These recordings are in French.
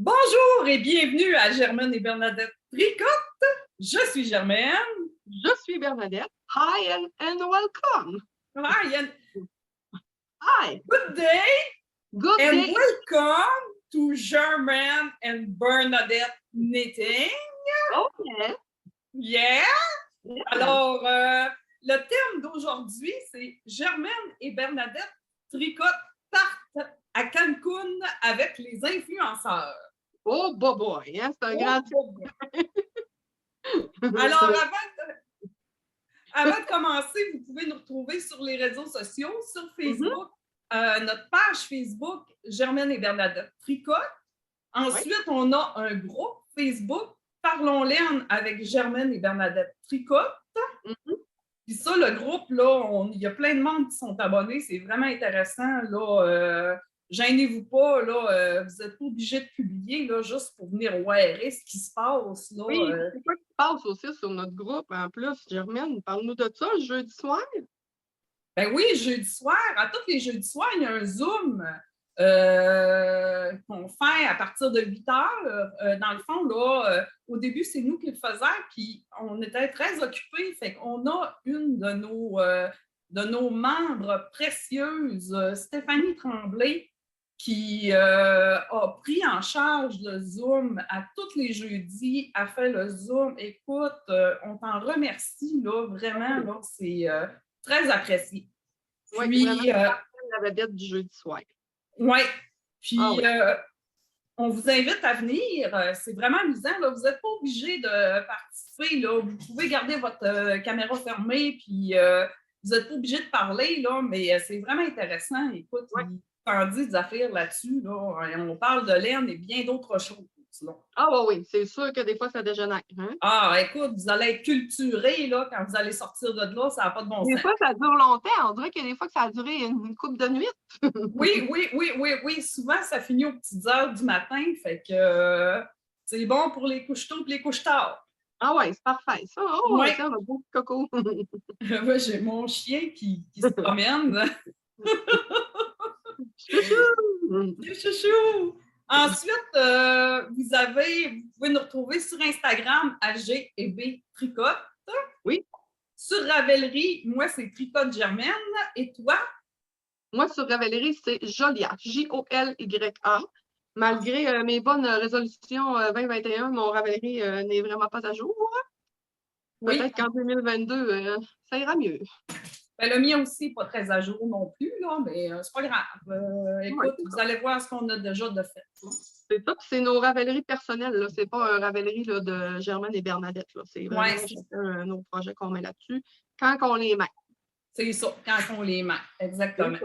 Bonjour et bienvenue à Germaine et Bernadette Tricotte. Je suis Germaine. Je suis Bernadette. Hi and welcome. Hi and Hi. good day Good and day. welcome to Germaine and Bernadette Knitting. Okay. Yeah! Yeah. Alors, le thème d'aujourd'hui, c'est Germaine et Bernadette Tricotte partent à Cancun avec les influenceurs. Oh, boy, hein? C'est un grand titre. Alors, avant de commencer, vous pouvez nous retrouver sur les réseaux sociaux, sur Facebook, notre page Facebook Germaine et Bernadette Tricotte. Ensuite, on a un groupe Facebook Parlons Laine avec Germaine et Bernadette Tricotte. Puis ça, le groupe, là, il y a plein de membres qui sont abonnés. C'est vraiment intéressant. Là, gênez-vous pas, là, vous n'êtes pas obligé de publier là, juste pour venir voir ce qui se passe. Là, oui, c'est quoi qui se passe aussi sur notre groupe en plus, Germaine? Parle-nous de ça, le jeudi soir. Ben oui, jeudi soir, à tous les jeudis soirs, il y a un Zoom qu'on fait à partir de 8 heures. Dans le fond, là, au début, c'est nous qui le faisions, puis on était très occupés. Fait qu'on a une de nos membres précieuses, Stéphanie Tremblay, qui a pris en charge le Zoom à tous les jeudis, a fait le Zoom. Écoute, on t'en remercie, là, vraiment, là, c'est très apprécié. Oui, la vedette du jeudi soir. Oui, puis on vous invite à venir. C'est vraiment amusant, là. Vous n'êtes pas obligé de participer, là. Vous pouvez garder votre caméra fermée, puis vous n'êtes pas obligé de parler, là, mais c'est vraiment intéressant. Écoute, il t'en dit des affaires là-dessus, là. On parle de laine et bien d'autres choses. Là. Ah oui, c'est sûr que des fois, ça dégénère. Hein? Ah, écoute, vous allez être culturés là, quand vous allez sortir de là, ça n'a pas de bon sens. Des fois, ça dure longtemps. On dirait qu'il y a des fois que ça a duré une couple de nuits. oui. Souvent, ça finit aux petites heures du matin. Fait que c'est bon pour les couches tôt et les couches tard. Ah oui, c'est parfait. Ça, ça, un beau coco. Moi, j'ai mon chien qui se promène. Chouchou! Ensuite, vous pouvez nous retrouver sur Instagram à G&B Tricotte. Oui. Sur Ravelry, moi, c'est Tricotte Germaine. Et toi? Moi, sur Ravelry, c'est Jolia, Jolya. Malgré mes bonnes résolutions 2021, mon Ravelry n'est vraiment pas à jour. Peut-être qu'en 2022, ça ira mieux. Ben, le mien aussi n'est pas très à jour non plus, là, mais c'est pas grave. Écoute, vous allez voir ce qu'on a déjà de fait. C'est ça, c'est nos Ravelry personnelles. Ce n'est pas un Ravelry là, de Germaine et Bernadette. C'est vraiment nos projets qu'on met là-dessus quand on les met. C'est ça, quand on les met, exactement.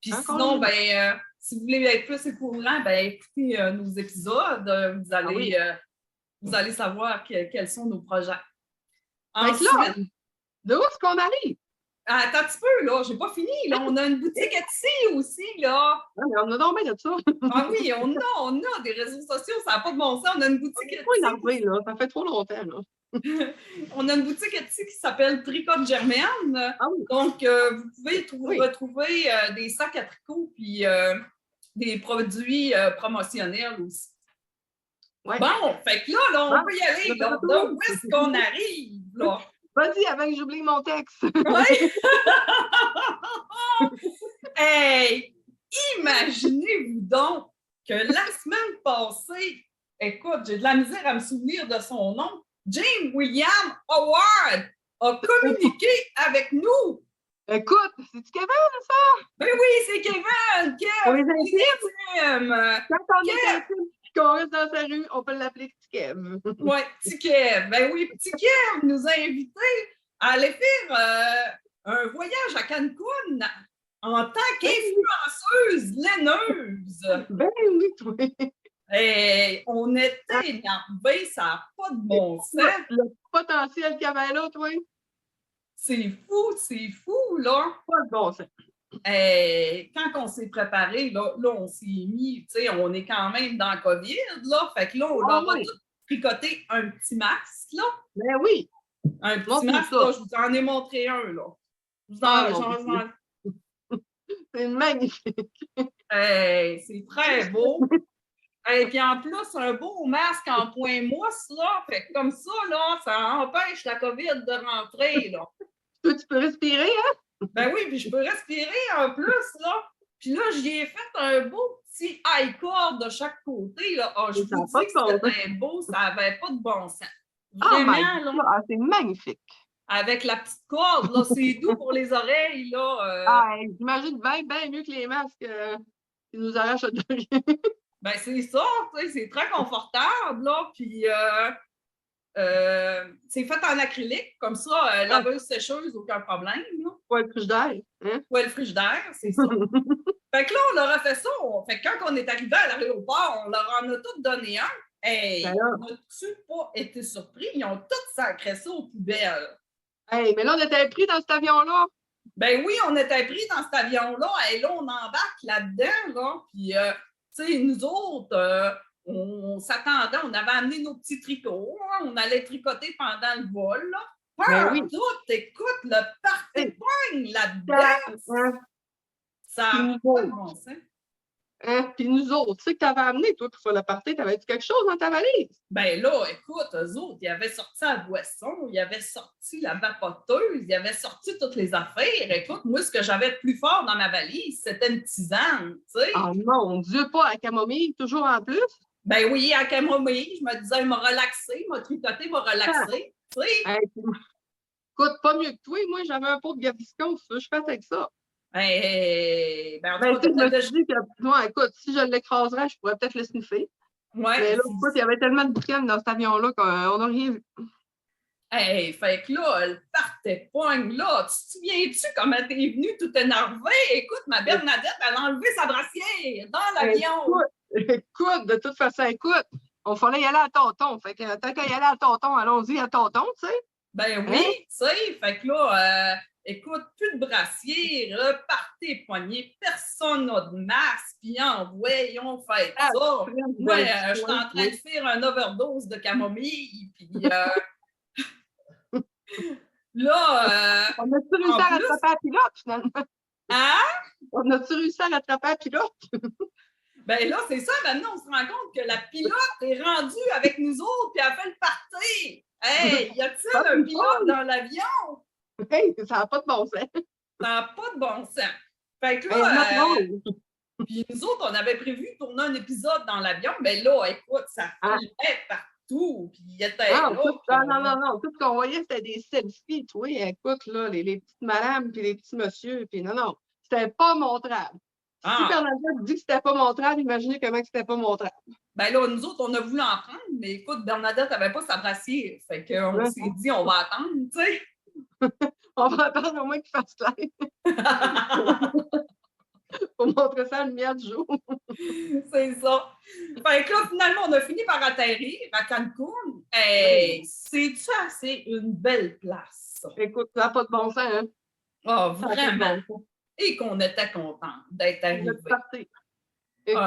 Puis sinon, ben, si vous voulez être plus au courant, ben, écoutez nos épisodes. Vous allez savoir quels sont nos projets. Ensuite, là, de où est-ce qu'on arrive? Attends un petit peu, là, j'ai pas fini. Là. On a une boutique Etsy aussi, là. Ah, mais on a donc bien de ça. Ah oui, on a des réseaux sociaux, ça n'a pas de bon sens. On a une boutique Etsy. Là. Ça fait trop longtemps, là. On a une boutique Etsy qui s'appelle Tricotte Germaine. Ah oui. Donc, vous pouvez retrouver des sacs à tricot puis des produits promotionnels aussi. Ouais. Bon, fait que là on peut y aller. Là, où est-ce qu'on arrive, là? Vas-y, avant que j'oublie mon texte. Oui! Hey! Imaginez-vous donc que la semaine passée, écoute, j'ai de la misère à me souvenir de son nom, James William Howard a communiqué avec nous. Écoute, c'est-tu Kevin, ça? Ben oui, c'est Kevin! On les intime! Quand on est intime et qu'on reste dans sa rue, on peut l'appeler Petit Kev. Oui, Petit Kev. Ben oui, Petit Kev nous a invités à aller faire un voyage à Cancun en tant qu'influenceuse laineuse. Ben oui, toi. Et on était énervés, ça n'a pas de bon sens. Le potentiel qu'il y avait là, toi. C'est fou, là. Pas de bon sens. Quand on s'est préparé, là on s'est mis, tu sais, on est quand même dans le COVID, là. Fait que là, on leur a tout tricoté un petit masque, là. Ben oui. Un petit masque, là, je vous en ai montré un, là. C'est magnifique. C'est très beau. Et puis en plus, un beau masque en point mousse, là. Fait que comme ça, là, ça empêche la COVID de rentrer, là. Toi, tu peux respirer, hein? Ben oui, puis je peux respirer en plus, là. Puis là, j'y ai fait un beau petit high cord de chaque côté, là. Ah, je Ça vous n'a pas dis de que bon sens. c'était beau, ça n'avait pas de bon sens. Oh my Vraiment, là, God! Ah, c'est magnifique! avec la petite corde, là, c'est doux pour les oreilles, là. Ah, j'imagine bien mieux que les masques qui nous arrachent de rien. Ben c'est ça, tu sais, c'est très confortable, là. Puis c'est fait en acrylique, comme ça, laveuse, sécheuse, aucun problème, là. Ouais, le frigidaire, hein? Ouais, le frigidaire, c'est ça. Fait que là, on leur a fait ça. Fait que quand on est arrivé à l'aéroport, on leur en a tout donné un. Hey, Ben là. n'as-tu pas été surpris? Ils ont tous sacré ça aux poubelles. Hey, mais là, on était pris dans cet avion-là. Ben oui, on était pris dans cet avion-là. Et là, on embarque là-dedans, là. Puis, tu sais, nous autres, on s'attendait, on avait amené nos petits tricots. Hein, on allait tricoter pendant le vol, là. Ben oui. Tout, écoute, le party Hey. pogne là-dedans. Hein? Ça Puis n'a nous pas de autres. bon sens. Hein? Puis nous autres, tu sais que t'avais amené, toi, pour faire le party, t'avais-tu quelque chose dans ta valise? Ben là, écoute, eux autres, ils avaient sorti la boisson, ils avaient sorti la vapoteuse, ils avaient sorti toutes les affaires. Écoute, moi, ce que j'avais de plus fort dans ma valise, c'était une tisane, tu sais. Oh mon Dieu, pas à camomille, toujours en plus. Ben oui, à camomille, je me disais, il m'a relaxé, m'a tricoté, m'a relaxé, tu sais. Hey, écoute, pas mieux que toi, moi, j'avais un pot de Gaviscon, ça, je fais avec ça. Ben, en Ben, tout tu sais, je me cas, suis dit que, moi, écoute, si je l'écraserais, je pourrais peut-être le sniffer. ouais, Mais là, écoute, il y avait tellement de boucan dans cet avion-là qu'on n'a rien vu. hey, fait que là, elle partait poigne là. Tu te souviens-tu comment t'es venue tout énervée? Écoute, ma Bernadette, elle a enlevé sa brassière dans l'avion. Écoute, de toute façon, écoute, on fallait y aller à tonton. Fait que tant qu'à y aller à tonton, allons-y à tonton, tu sais. Ben oui, tu sais, fait que là, écoute, plus de brassière, partez poignets, personne n'a de masque, puis voyons, fait ça. Moi, je suis en train de faire un overdose de camomille, puis là... on a-tu réussi à rattraper la pilote, finalement? Hein? On a-tu réussi à rattraper la pilote? Ben là, c'est ça, maintenant, on se rend compte que la pilote est rendue avec nous autres, puis elle fait le party. Hey, y a-t-il un pilote dans l'avion? Hey, ça n'a pas de bon sens. Ça n'a pas de bon sens. Fait que là, puis nous autres, on avait prévu tourner un épisode dans l'avion, mais là, écoute, ça filmait partout, puis il était là. Non. Tout ce qu'on voyait, c'était des selfies, toi. Écoute, là, les petites madames, puis les petits messieurs, puis non. C'était pas montrable. Si Bernadette dit que c'était pas montrable, imaginez comment c'était pas montrable. Ben là, nous autres, on a voulu en prendre, mais écoute, Bernadette n'avait pas sa brassière. Fait qu'on s'est dit, on va attendre, tu sais. On va attendre au moins qu'il fasse clair. Pour montrer ça à la lumière du jour. C'est ça. Fait que là, finalement, on a fini par atterrir à Cancun. Hey, c'est-tu assez une belle place? Écoute, ça n'a pas de bon sens, hein? Oh, vraiment. Et qu'on était contents d'être arrivés. Écoute,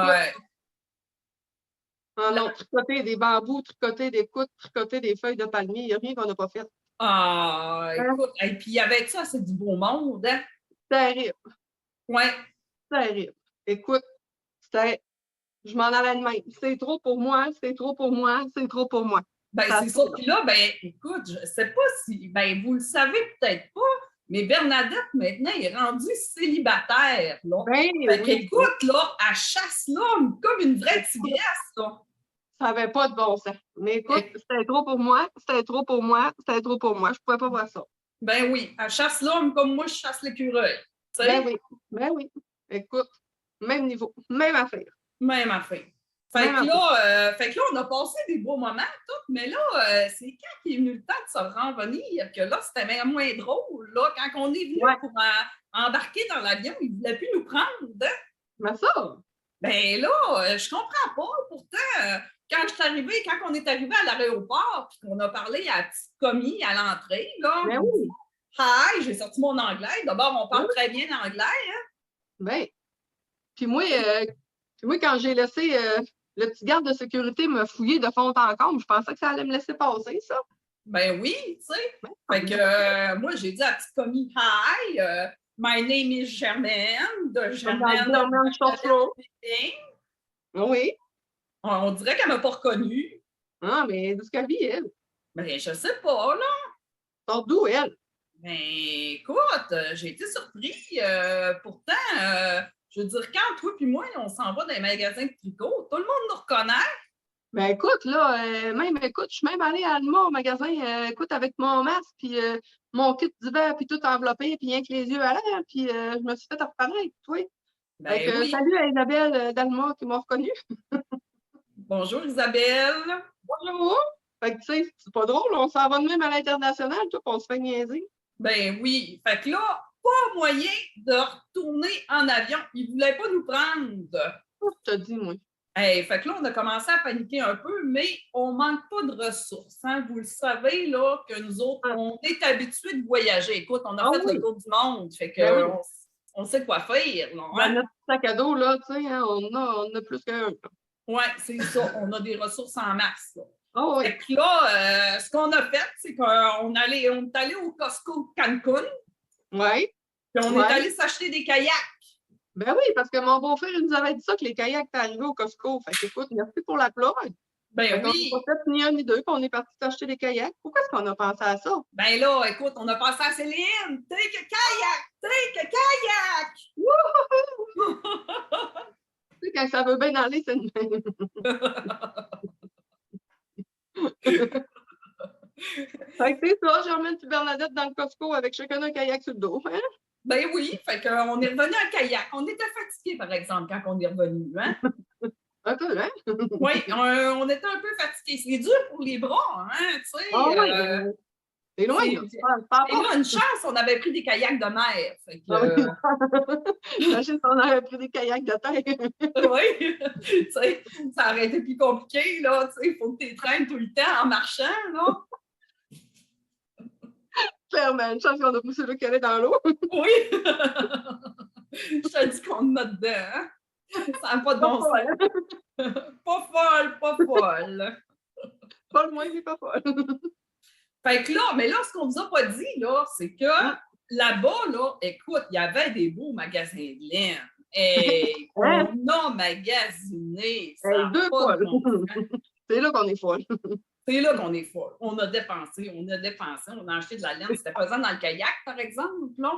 non, tricoter des bambous, tricoter des coudes, tricoter des feuilles de palmier, il n'y a rien qu'on n'a pas fait. Ah, écoute, et puis il y avait ça, c'est du beau monde, hein? Terrible. Ouais. Terrible. Écoute, je m'en allais de même. C'est trop pour moi, c'est trop pour moi, c'est trop pour moi. Ben, c'est ça. Puis là, ben, écoute, je ne sais pas si, ben, vous le savez peut-être pas, mais Bernadette, maintenant, est rendue célibataire, là. Ben, fait qu'écoute, là, elle chasse l'homme comme une vraie tigresse, là. Ça n'avait pas de bon sens. Mais écoute, c'était trop pour moi, c'était trop pour moi, c'était trop pour moi. Je ne pouvais pas voir ça. Ben oui, elle chasse l'homme comme moi, je chasse l'écureuil. Ben oui. Écoute, même niveau, même affaire. Même affaire. Fait que là, on a passé des beaux moments, tout, mais là, c'est quand qu'il est venu le temps de se renvenir que là, c'était même moins drôle. Là, quand on est venu pour embarquer dans l'avion, il ne voulait plus nous prendre. Hein? Mais ça? Ben là, je comprends pas. Pourtant, quand on est arrivé à l'aéroport, puis qu'on a parlé à la petite commis à l'entrée, là, ben oui. Hi, j'ai sorti mon anglais. D'abord, on parle très bien anglais. Hein? Ben, puis moi, quand j'ai laissé le petit garde de sécurité me fouiller de fond en comble, je pensais que ça allait me laisser passer, ça. Ben oui, tu sais. Fait que moi, j'ai dit à la petite commis, Hi, my name is Germaine, de Germaine. Oui. On dirait qu'elle m'a pas reconnue. Ah, mais d'où est-ce qu'elle vit, elle? Ben, je sais pas, là. Sort d'où, elle? Ben, écoute, j'ai été surpris. Pourtant, je veux dire, quand toi puis moi, on s'en va dans les magasins de tricot, tout le monde nous reconnaît. Ben écoute, là, écoute, je suis même allée à Alma au magasin, écoute, avec mon masque, puis mon kit d'hiver, puis tout enveloppé, puis rien que les yeux à l'air, puis je me suis fait reconnaître, toi. Fait Ben que oui. salut à Isabelle d'Alma qui m'a reconnue. Bonjour Isabelle. Bonjour! Fait que tu sais, c'est pas drôle, on s'en va de même à l'international, tout, on se fait niaiser. Ben oui. Fait que là, pas moyen de retourner en avion. Ils voulaient pas nous prendre. Je te dis, moi. Hey, fait que là, on a commencé à paniquer un peu, mais on manque pas de ressources. Hein? Vous le savez, là, que nous autres, on est habitués de voyager. Écoute, on a fait le tour du monde. Fait que Ben oui. on sait quoi faire. Là, hein? Notre sac à dos, là, tu sais, hein, on a plus qu'un. Oui, c'est ça. On a des ressources en masse. Là. Oh, oui. Fait que là, ce qu'on a fait, c'est qu'on est allé au Costco de Cancun. Oui. Puis on est allé s'acheter des kayaks. Ben oui, parce que mon beau-frère, il nous avait dit ça, que les kayaks étaient arrivés au Costco. Fait qu'écoute, merci pour la plug. Ben oui. On n'a pas fait ni un ni deux, puis on est parti s'acheter des kayaks. Pourquoi est-ce qu'on a pensé à ça? Ben là, écoute, on a pensé à Céline. Take a kayak! Take a kayak! Wouhou! Tu sais, quand ça veut bien aller, c'est une Fait que c'est ça, Germaine et Bernadette dans le Costco avec chacun un kayak sur le dos. Hein? Ben oui, fait qu'on est revenu en kayak. On était fatigués, par exemple, quand on est revenu. Hein? Un peu, hein? Oui, on était un peu fatigués. C'est dur pour les bras, hein, tu sais. Ah oui, c'est loin, là. Et là, une chance, on avait pris des kayaks de mer. Fait que, Imagine si on avait pris des kayaks de terre. oui, tu sais, ça aurait été plus compliqué, là. Tu sais, il faut que tu traînes tout le temps en marchant, là. Clairement, une chance qu'on a poussé le calais dans l'eau. Oui! Je te dis qu'on en a dedans, hein? Ça n'a pas de bon sens. Pas folle, pas folle. Pas le moins, mais pas folle. Fait que là, mais là, ce qu'on vous a pas dit, là, c'est que là-bas, là, écoute, il y avait des beaux magasins de laine. Et on a magasiné. Deux folles. C'est là qu'on est folle. C'est là qu'on est folle. On a dépensé, on a acheté de la laine. C'était pesant dans le kayak, par exemple, là.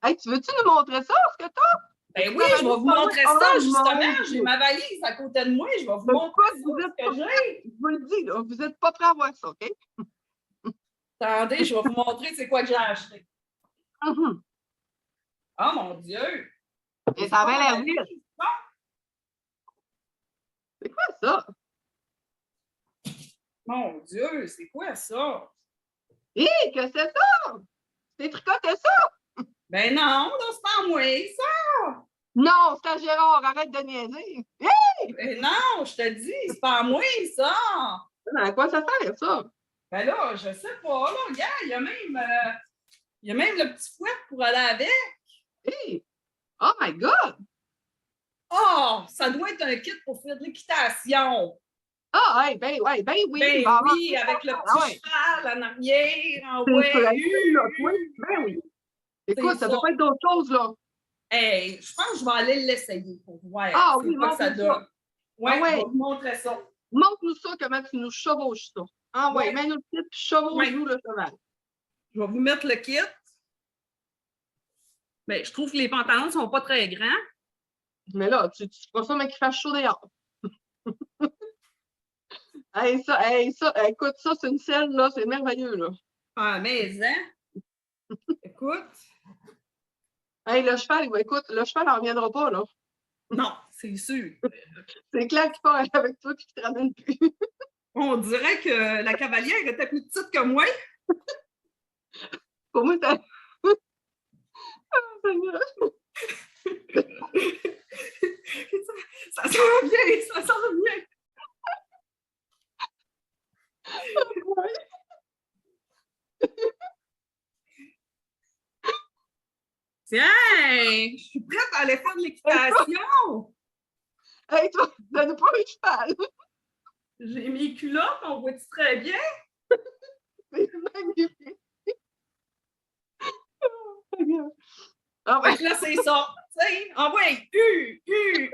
Hey, tu veux-tu nous montrer ça, ce que t'as? Ben oui, je vais vous montrer ça, justement. J'ai ma valise à côté de moi. Je vais vous montrer ce que j'ai. Je vous le dis, là, vous n'êtes pas prêts à voir ça, OK? Attendez, je vais vous montrer c'est quoi que j'ai acheté. Oh mon Dieu! Et ça avait l'air vite. C'est quoi ça? Mon Dieu, c'est quoi ça? Hé, que c'est ça? C'est tricoté ça? Ben non, c'est pas moi, ça! Non, c'est à Gérard, arrête de niaiser. Hé! Ben non, je te dis, c'est pas moi, ça! À quoi ça sert, ça? Ben là, je sais pas, là, regarde, il y a même le petit fouet pour aller avec. Hé! Oh my God! Oh, ça doit être un kit pour faire de l'équitation. Ah, hey, ben oui. Ben oui, avec le petit cheval en arrière, en Ben oui. Écoute, ça ne peut pas être d'autre chose, là. Hey, je pense que je vais aller l'essayer pour voir. Ah oui, quoi que ça donne. Oui, je vais vous montrer ça. Montre-nous ça, comment tu nous chevauches ça. Ah oui, mets-nous le kit, puis chevauche-nous le cheval. Je vais vous mettre le kit. Ben, je trouve que les pantalons ne sont pas très grands. Mais là, tu feras ça, mais qu'il fasse chaud dehors. Écoute, ça, c'est une selle, là, c'est merveilleux, là. Ah, mais, hein? Écoute. Hey, le cheval, écoute, le cheval n'en reviendra pas, là. Non, c'est sûr. C'est clair qu'il part avec toi et qu'il ne te ramène plus. On dirait que la cavalière était plus petite que moi. Pour moi, t'as... Oh, Seigneur! Ça sent bien, ça sent bien. Tiens, je suis prête à aller faire de l'équitation. Hey, toi, donne pas un cheval. J'ai mes culottes, on voit-tu très bien? C'est magnifique. Oh, Seigneur. Ah, ben... Là, c'est ça. tu sais. Ah ouais, Hey,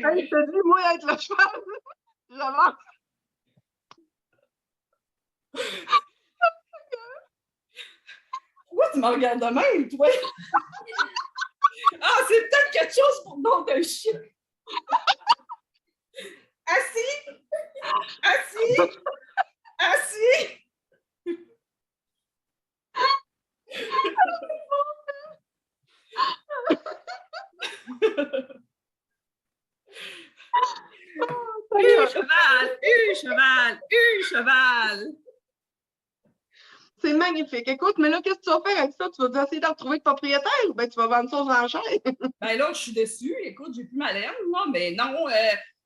je te dis, moi, être le cheval, j'avance. Pourquoi tu me regardes de même, toi? Ah, c'est peut-être quelque chose pour le nom d'un chien. Assis, assis, assis. Cheval. C'est magnifique. Écoute, mais là, qu'est-ce que tu vas faire avec ça? Tu vas essayer d'en trouver de propriétaire ou bien tu vas vendre ça aux enchères? Ben là, je suis déçue. Écoute, j'ai plus ma laine, là, mais non,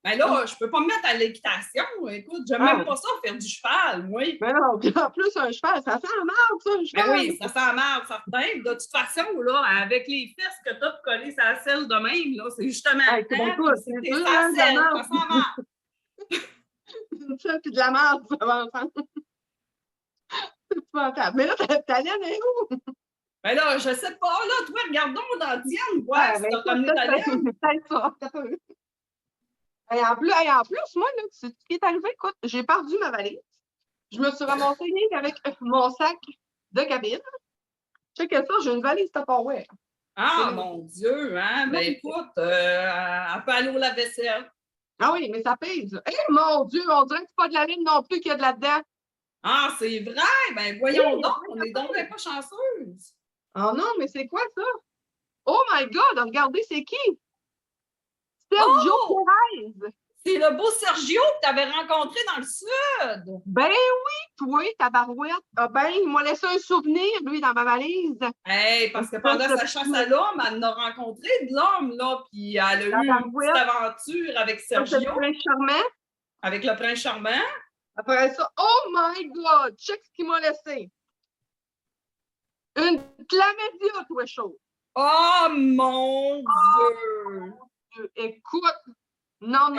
ben là, je peux pas me mettre à l'équitation. Écoute, j'aime même pas ça faire du cheval, oui. Ben non, puis en plus, un cheval, ça sent la merde, ça, un cheval. Ben oui, ça sent mal, certain. De toute façon, là, avec les fesses que t'as collées sur la selle de même, là, c'est justement Hey, ben, écoute, c'est c'était sûr, sa hein, de la selle, merde. ça sent mal. Ça, puis de la merde, ça va ensemble. C'est épouvantable. Mais là, ta laine est où? Ben là, je sais pas, là, toi, regardons dans la tienne, voir Ah, si ben, t'as écoute, ramené ta laine. peut-être ça. Et en plus, moi, là, c'est ce qui est arrivé, écoute, j'ai perdu ma valise. Je me suis ramassée rien avec mon sac de cabine. Check ça, j'ai une valise Tupperware. Ah, mon Dieu, hein? Ben écoute, elle peut aller au lave-vaisselle. Ah oui, mais ça pèse. Eh mon Dieu, on dirait que c'est pas de la ligne non plus qu'il y a de là-dedans. Ah, c'est vrai? Ben voyons donc, on est donc pas chanceuse. Oh non, mais c'est quoi ça? Oh my God, regardez, c'est qui? Sergio Perez. C'est le beau Sergio que tu avais rencontré dans le Sud. Ben oui, toi, tabarouette. Ah ben, il m'a laissé un souvenir, lui, dans ma valise. Hey, parce que pendant sa chasse à l'homme, elle en a rencontré de l'homme, là, puis elle a eu une petite aventure avec Sergio. Avec le prince charmant. Avec le prince charmant. Après ça, oh my God, check ce qu'il m'a laissé. Une chlamydia, toi, chaud. Oh mon Dieu! Écoute, non.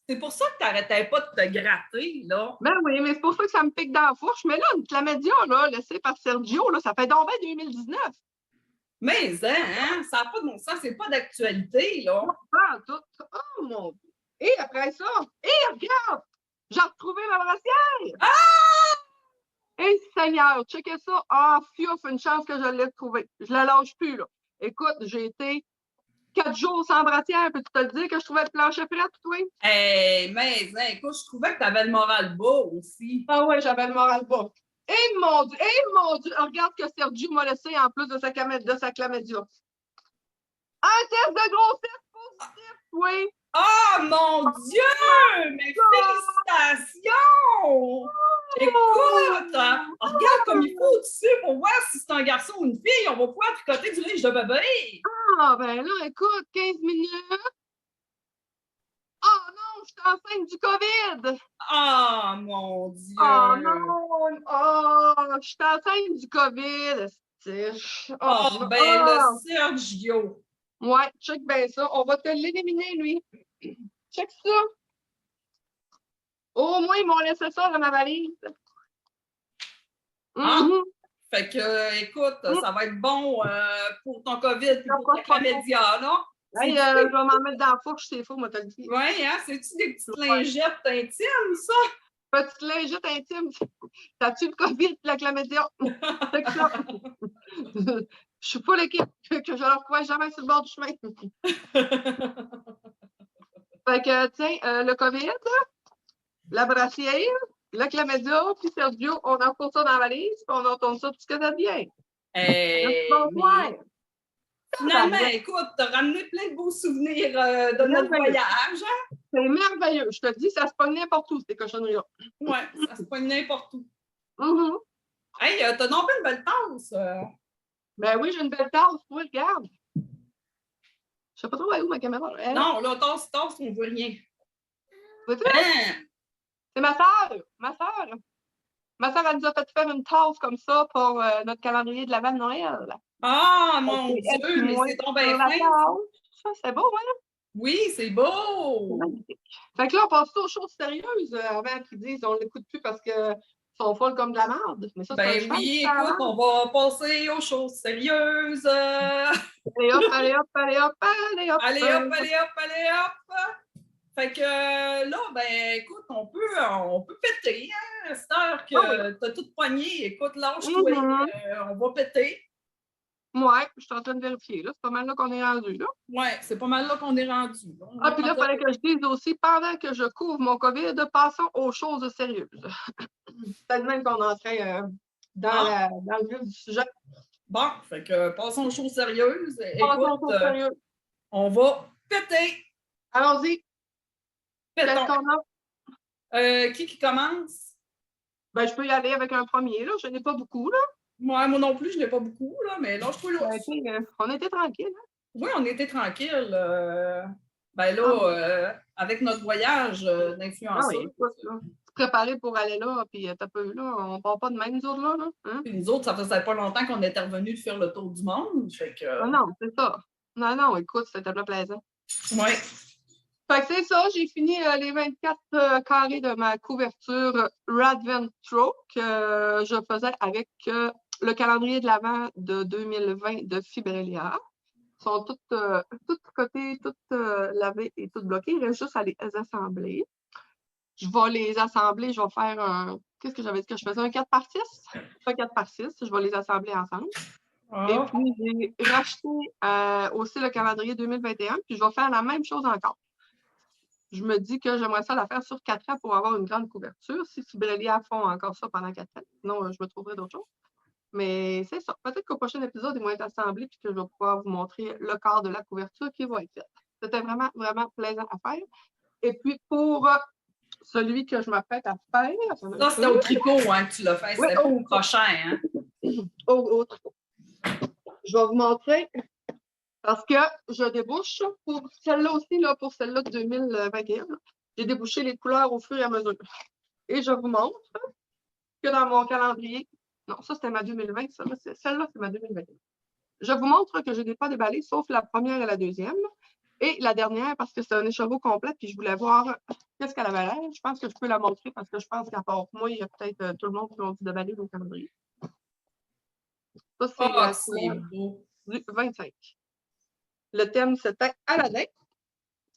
C'est pour ça que tu n'arrêtais pas de te gratter, là. Ben oui, mais c'est pour ça que ça me pique dans la fourche. Mais là, une chlamydia, là, laissée par Sergio, là, ça fait donc bien 2019. Mais, hein, ça n'a pas de bon sens, c'est pas d'actualité, là. Pas tout. Oh mon Dieu. Et après ça, regarde, j'ai retrouvé ma brassière. Ah! Et Seigneur, checkez ça. Ah, fiouf, une chance que je l'ai trouvé. Je la lâche plus, là. Écoute, j'ai été 4 jours sans brassière, peux-tu te le dire que je trouvais le plancher prêt, toi? Hey, mais hein, écoute, je trouvais que tu avais le moral bas aussi. Ah ouais, j'avais le moral bas. Et mon Dieu, regarde ce que Sergio m'a laissé en plus de sa chlamydia. Un test de grossesse positif, oui. Oh mon Dieu! Mais félicitations! Écoute, regarde comme il faut dessus pour voir si c'est un garçon ou une fille. On va pouvoir tricoter du linge de bébé. Ah, ben là, écoute, 15 minutes. Oh non, je suis enceinte du COVID. Oh mon Dieu! Oh non! Oh, je suis enceinte du COVID. Oh, ben le Sergio! Ouais, check bien ça. On va te l'éliminer, lui. Check ça. Au moins, ils m'ont laissé ça dans ma valise. Ah, fait que, écoute, ça va être bon pour ton COVID et pour ta chlamydia, là. Hey, je vais m'en mettre dans la fourche, c'est faux, moi, te le dis. Oui, hein? C'est-tu des petites lingettes intimes, ça? Petite lingette intime. T'as-tu le COVID et la chlamydia? C'est ça. Je suis pas l'équipe que je leur crois jamais sur le bord du chemin. Fait que, tiens, le COVID, la brassière, la chlamydia, puis Sergio, on enfourne ça dans la valise, puis on entend ça tout ce que ça devient. Finalement, écoute, t'as ramené plein de beaux souvenirs de notre voyage. Hein? C'est merveilleux. Je te dis, ça se pogne n'importe où, ces cochonneries-là. Oui, ça se pogne n'importe où. Mm-hmm. Hey, t'as donc une belle tasse. Ben oui, j'ai une belle tasse. Oui, regarde. Je sais pas trop où ma caméra. Non, là, tasse, on voit rien. Vois-tu? C'est ma soeur. Ma soeur, elle nous a fait faire une tasse comme ça pour notre calendrier de l'Avent de Noël. Ah, mon Dieu, mais c'est ton bien fin. Ça, c'est beau, hein? Oui, c'est beau. C'est magnifique. Fait que là, on passe aux choses sérieuses avant qu'ils disent on l'écoute plus parce que sont folles comme de la merde. Mais ça, c'est un Ben cheval oui, qui fait la écoute, on merde. va passer aux choses sérieuses. Allez hop, allez hop, allez hop, allez hop. Allez hop, allez hop, allez hop. Fait que là, ben écoute, on peut péter, hein? C'est heure Ah oui. que t'as tout poigné. Écoute, lâche-toi, on va péter. Ouais, je suis en train de vérifier. Là. C'est pas mal là qu'on est rendu. Là. Ouais, c'est pas mal là qu'on est rendu. Ah, puis là, il fallait que je dise aussi, pendant que je couvre mon COVID, passons aux choses sérieuses. C'est le même qu'on entrait dans le vif du sujet. Bon, fait que passons aux choses sérieuses. Passons aux Écoute, choses sérieuses. on va péter. Allons-y. Qu'est-ce Pétons. qu'on a? Qui commence? Ben, je peux y aller avec un premier. Là. Je n'ai pas beaucoup. Là. Moi non plus, je n'ai pas beaucoup, là, mais lâche-toi là. On était tranquille. Hein? Oui, on était tranquille. Ben là, avec notre voyage d'influenceurs. Oui, écoute, là. Préparé pour aller là, puis t'as peu là, on part pas de même, nous autres, là. Hein? Puis nous autres, ça faisait pas longtemps qu'on était revenus de faire le tour du monde. Fait que... Non, c'est ça. Non, écoute, c'était pas plaisant. Oui. Fait que c'est ça, j'ai fini les 24 carrés de ma couverture Radventro que je faisais avec le calendrier de l'Avent de 2020 de Fibrelia. Ils sont toutes cotées, toutes lavées et toutes bloquées. Il reste juste à les assembler. Je vais les assembler, je vais faire un... Qu'est-ce que j'avais dit que je faisais? Un 4x6? Un 4x6, je vais les assembler ensemble. Oh. Et puis, j'ai racheté aussi le calendrier 2021, puis je vais faire la même chose encore. Je me dis que j'aimerais ça la faire sur 4 ans pour avoir une grande couverture. Si Fibrelia font encore ça pendant 4 ans, sinon je me trouverai d'autres choses. Mais c'est ça. Peut-être qu'au prochain épisode, ils vont être assemblés puis que je vais pouvoir vous montrer le corps de la couverture qui va être fait. C'était vraiment, vraiment plaisant à faire. Et puis, pour celui que je m'apprête à faire... Ça, c'était au tricot hein, que tu l'as fait. C'était pas au crochet. Hein? Au tricot. Je vais vous montrer parce que je débouche pour celle-là aussi, là, pour celle-là de 2021. J'ai débouché les couleurs au fur et à mesure. Et je vous montre que dans mon calendrier, non, ça c'était ma 2020, celle-là c'est ma 2021. Je vous montre que je n'ai pas déballé, sauf la première et la deuxième. Et la dernière, parce que c'est un écheveau complet, puis je voulais voir qu'est-ce qu'elle avait l'air. Je pense que je peux la montrer parce que je pense qu'à part moi, il y a peut-être tout le monde qui ont dû déballer le calendrier. Ça, c'est beau. Du 25. Le thème, c'était Aladdin.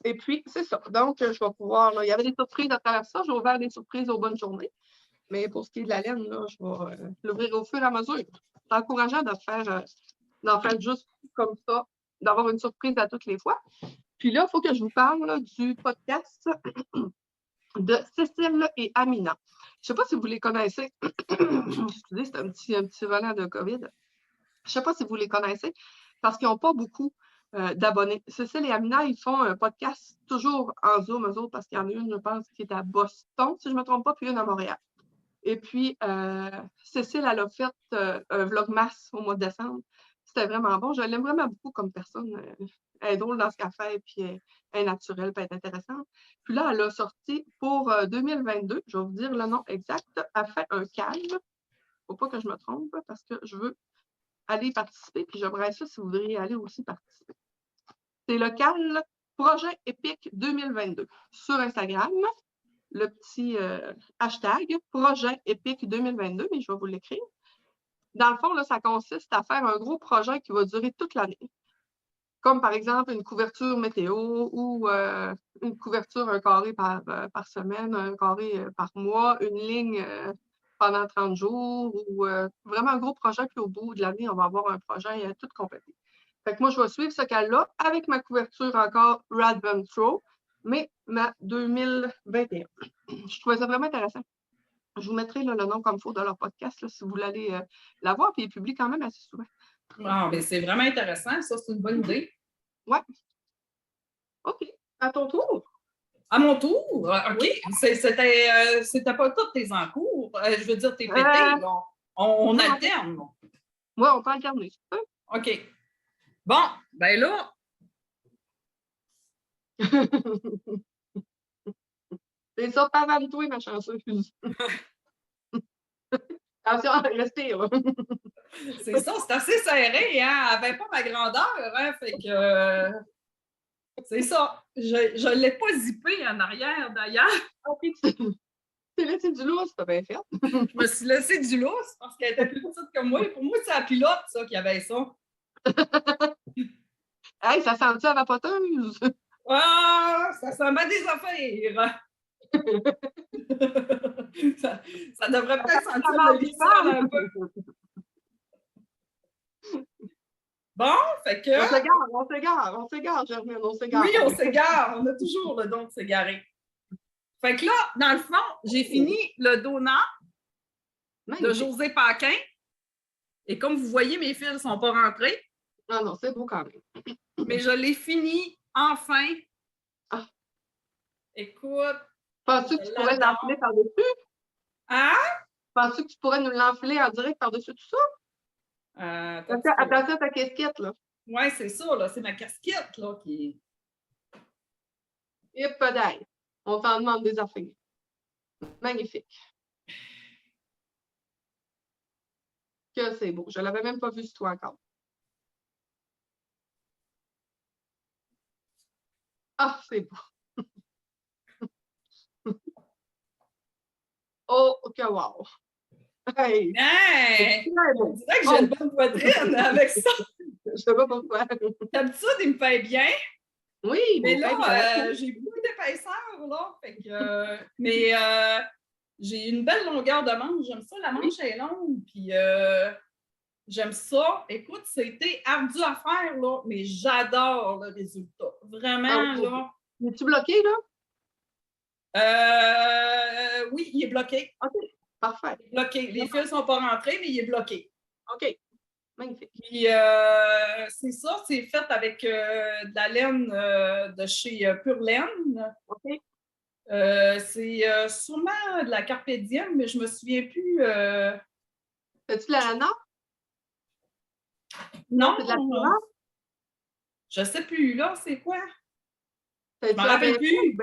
Et puis, c'est ça. Donc, je vais pouvoir... Là, il y avait des surprises à travers ça. J'ai ouvert des surprises aux bonnes journées. Mais pour ce qui est de la laine, là, je vais l'ouvrir au fur et à mesure. C'est encourageant d'en faire juste comme ça, d'avoir une surprise à toutes les fois. Puis là, il faut que je vous parle là, du podcast de Cécile et Amina. Je ne sais pas si vous les connaissez. Excusez, c'est un petit volant de COVID. Je ne sais pas si vous les connaissez parce qu'ils n'ont pas beaucoup d'abonnés. Cécile et Amina, ils font un podcast toujours en Zoom, eux autres, parce qu'il y en a une, je pense, qui est à Boston, si je ne me trompe pas, puis une à Montréal. Et puis, Cécile, elle a fait un vlogmas au mois de décembre. C'était vraiment bon. Je l'aime vraiment beaucoup comme personne. Elle est drôle dans ce qu'elle fait, puis elle est naturelle, puis elle est intéressante. Puis là, elle a sorti pour 2022, je vais vous dire le nom exact, elle fait un calme. Il ne faut pas que je me trompe, parce que je veux aller participer, puis j'aimerais ça si vous voudriez aller aussi participer. C'est le calme Projet Épique 2022 sur Instagram. Le petit hashtag Projet Épique 2022, mais je vais vous l'écrire. Dans le fond, là, ça consiste à faire un gros projet qui va durer toute l'année. Comme par exemple une couverture météo ou une couverture un carré par semaine, un carré par mois, une ligne pendant 30 jours ou vraiment un gros projet. Puis au bout de l'année, on va avoir un projet tout complété. Fait que moi, je vais suivre ce cas-là avec ma couverture encore Radventro, mais ma 2021. Je trouvais ça vraiment intéressant. Je vous mettrai là, le nom comme il faut de leur podcast là, si vous voulez aller la voir, puis ils publient quand même assez souvent. Ah, mais c'est vraiment intéressant, ça, c'est une bonne idée. Oui. OK. À ton tour. À mon tour? OK. Oui. C'était pas tous tes encours. Je veux dire, tes pétés. On alterne. Oui, on peut alterner. OK. Bon, ben là. C'est ça, pas avant de toi, ma chanceuse. Attention, respire. C'est ça, c'est assez serré, hein? Elle n'avait pas ma grandeur, hein? Fait que c'est ça. Je ne l'ai pas zippé en arrière, d'ailleurs. t'es laissé du lousse, t'as bien fait. Je me suis laissé du lousse parce qu'elle était plus petite que moi. Pour moi, c'est la pilote, ça, qui avait ça. Hey, ça sent-tu la vapoteuse? Ah, ça sent bien des affaires. ça devrait peut-être sentir le lissol un peu. Bon, fait que... On s'égare, Germaine, on s'égare. Oui, on s'égare. On a toujours le don de s'égarer. Fait que là, dans le fond, j'ai fini le donut de José Paquin. Et comme vous voyez, mes fils ne sont pas rentrés. Non, c'est beau quand même. Mais je l'ai fini enfin. Ah. Écoute. Penses-tu que tu pourrais l'enfiler par-dessus? Hein? Penses-tu que tu pourrais nous l'enfiler en direct par-dessus tout ça? Attention à ta casquette, là. Oui, c'est ça, là. C'est ma casquette, là, qui... Et pas d'ail. On t'en demande des affaires. Magnifique. Que c'est beau. Je ne l'avais même pas vu sur toi encore. Ah, c'est beau. Oh, que wow. Hey! On dirait que j'ai une bonne poitrine avec ça. Je sais pas pourquoi. D'habitude, il me fait bien. Oui, mais là, j'ai beaucoup d'épaisseur, là. Fait que, mais j'ai une belle longueur de manche. J'aime ça, la manche est longue. Puis j'aime ça. Écoute, c'était ardu à faire, là, mais j'adore le résultat. Vraiment, là. Es-tu bloqué, là? Oui, il est bloqué. OK, parfait. Il est bloqué. Les fils ne sont pas rentrés, mais il est bloqué. OK, magnifique. Puis, c'est ça, c'est fait avec de la laine de chez Pure Laine. OK. C'est sûrement de la Carpe Diem, mais je me souviens plus. As-tu de la lana? Non, c'est de la couleur? Je sais plus, là, c'est quoi? Je m'en rappelle plus.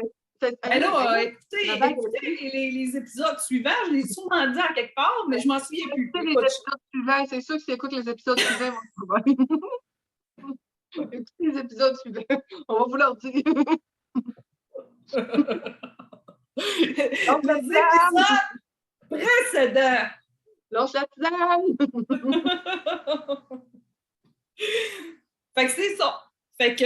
Ben là, écoutez les épisodes suivants, je l'ai sûrement dit à quelque part, mais je m'en souviens plus. Écoutez les épisodes suivants, c'est sûr que si écoutes les épisodes suivants, écoutez les épisodes suivants, on va vous leur dire. Les épisodes précédents. Lâche la tisane! Fait que c'est ça. Fait que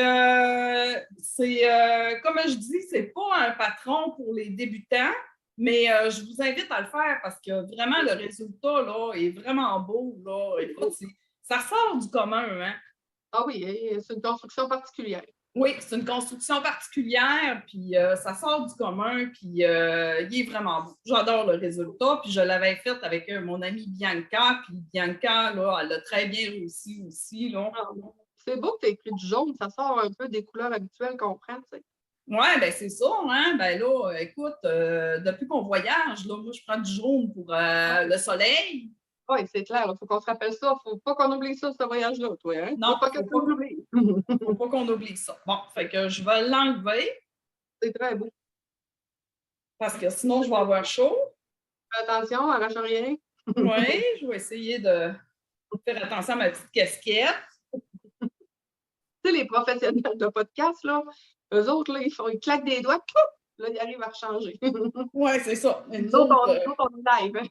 c'est, comme je dis, c'est pas un patron pour les débutants, mais je vous invite à le faire parce que vraiment, le résultat là, est vraiment beau. Là. Écoute, ça sort du commun. Hein? Ah oui, c'est une construction particulière. Oui, c'est une construction particulière, puis ça sort du commun, puis il est vraiment beau. J'adore le résultat, puis je l'avais fait avec mon amie Bianca, puis Bianca, là, elle a très bien réussi aussi. Là. C'est beau que tu aies écrit du jaune, ça sort un peu des couleurs habituelles qu'on prend, tu sais. Oui, bien c'est ça, hein? Ben là, écoute, depuis qu'on voyage, là, moi, je prends du jaune pour le soleil. Oui, c'est clair, il faut qu'on se rappelle ça. Il ne faut pas qu'on oublie ça, ce voyage-là, toi. Hein? Non, il ne faut pas qu'on oublie ça. Bon, fait que je vais l'enlever. C'est très beau. Parce que sinon, je vais avoir chaud. Fais attention, arrache rien. Oui, je vais essayer de faire attention à ma petite casquette. Tu sais, les professionnels de podcast, là, eux autres, là, ils claquent des doigts, pouf, là, ils arrivent à changer. Oui, c'est ça. Nous autres, on est live.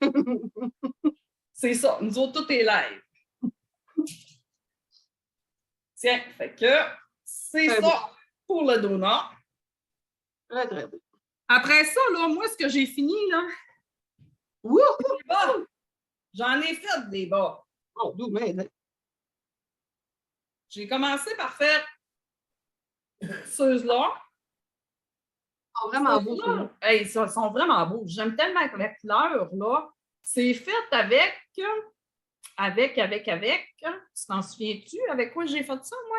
C'est ça. Nous autres, tout est live. Tiens, fait que c'est ça beau. Pour le donut. Très, très beau. Après ça, là, moi, ce que j'ai fini, là, des bas. J'en ai fait des bas. Oh, d'où, mais... J'ai commencé par faire ceux-là. Ils sont vraiment beaux. Hey, ils sont vraiment beaux. J'aime tellement la couleur, là. C'est fait avec... Tu t'en souviens-tu? Avec quoi j'ai fait ça, moi?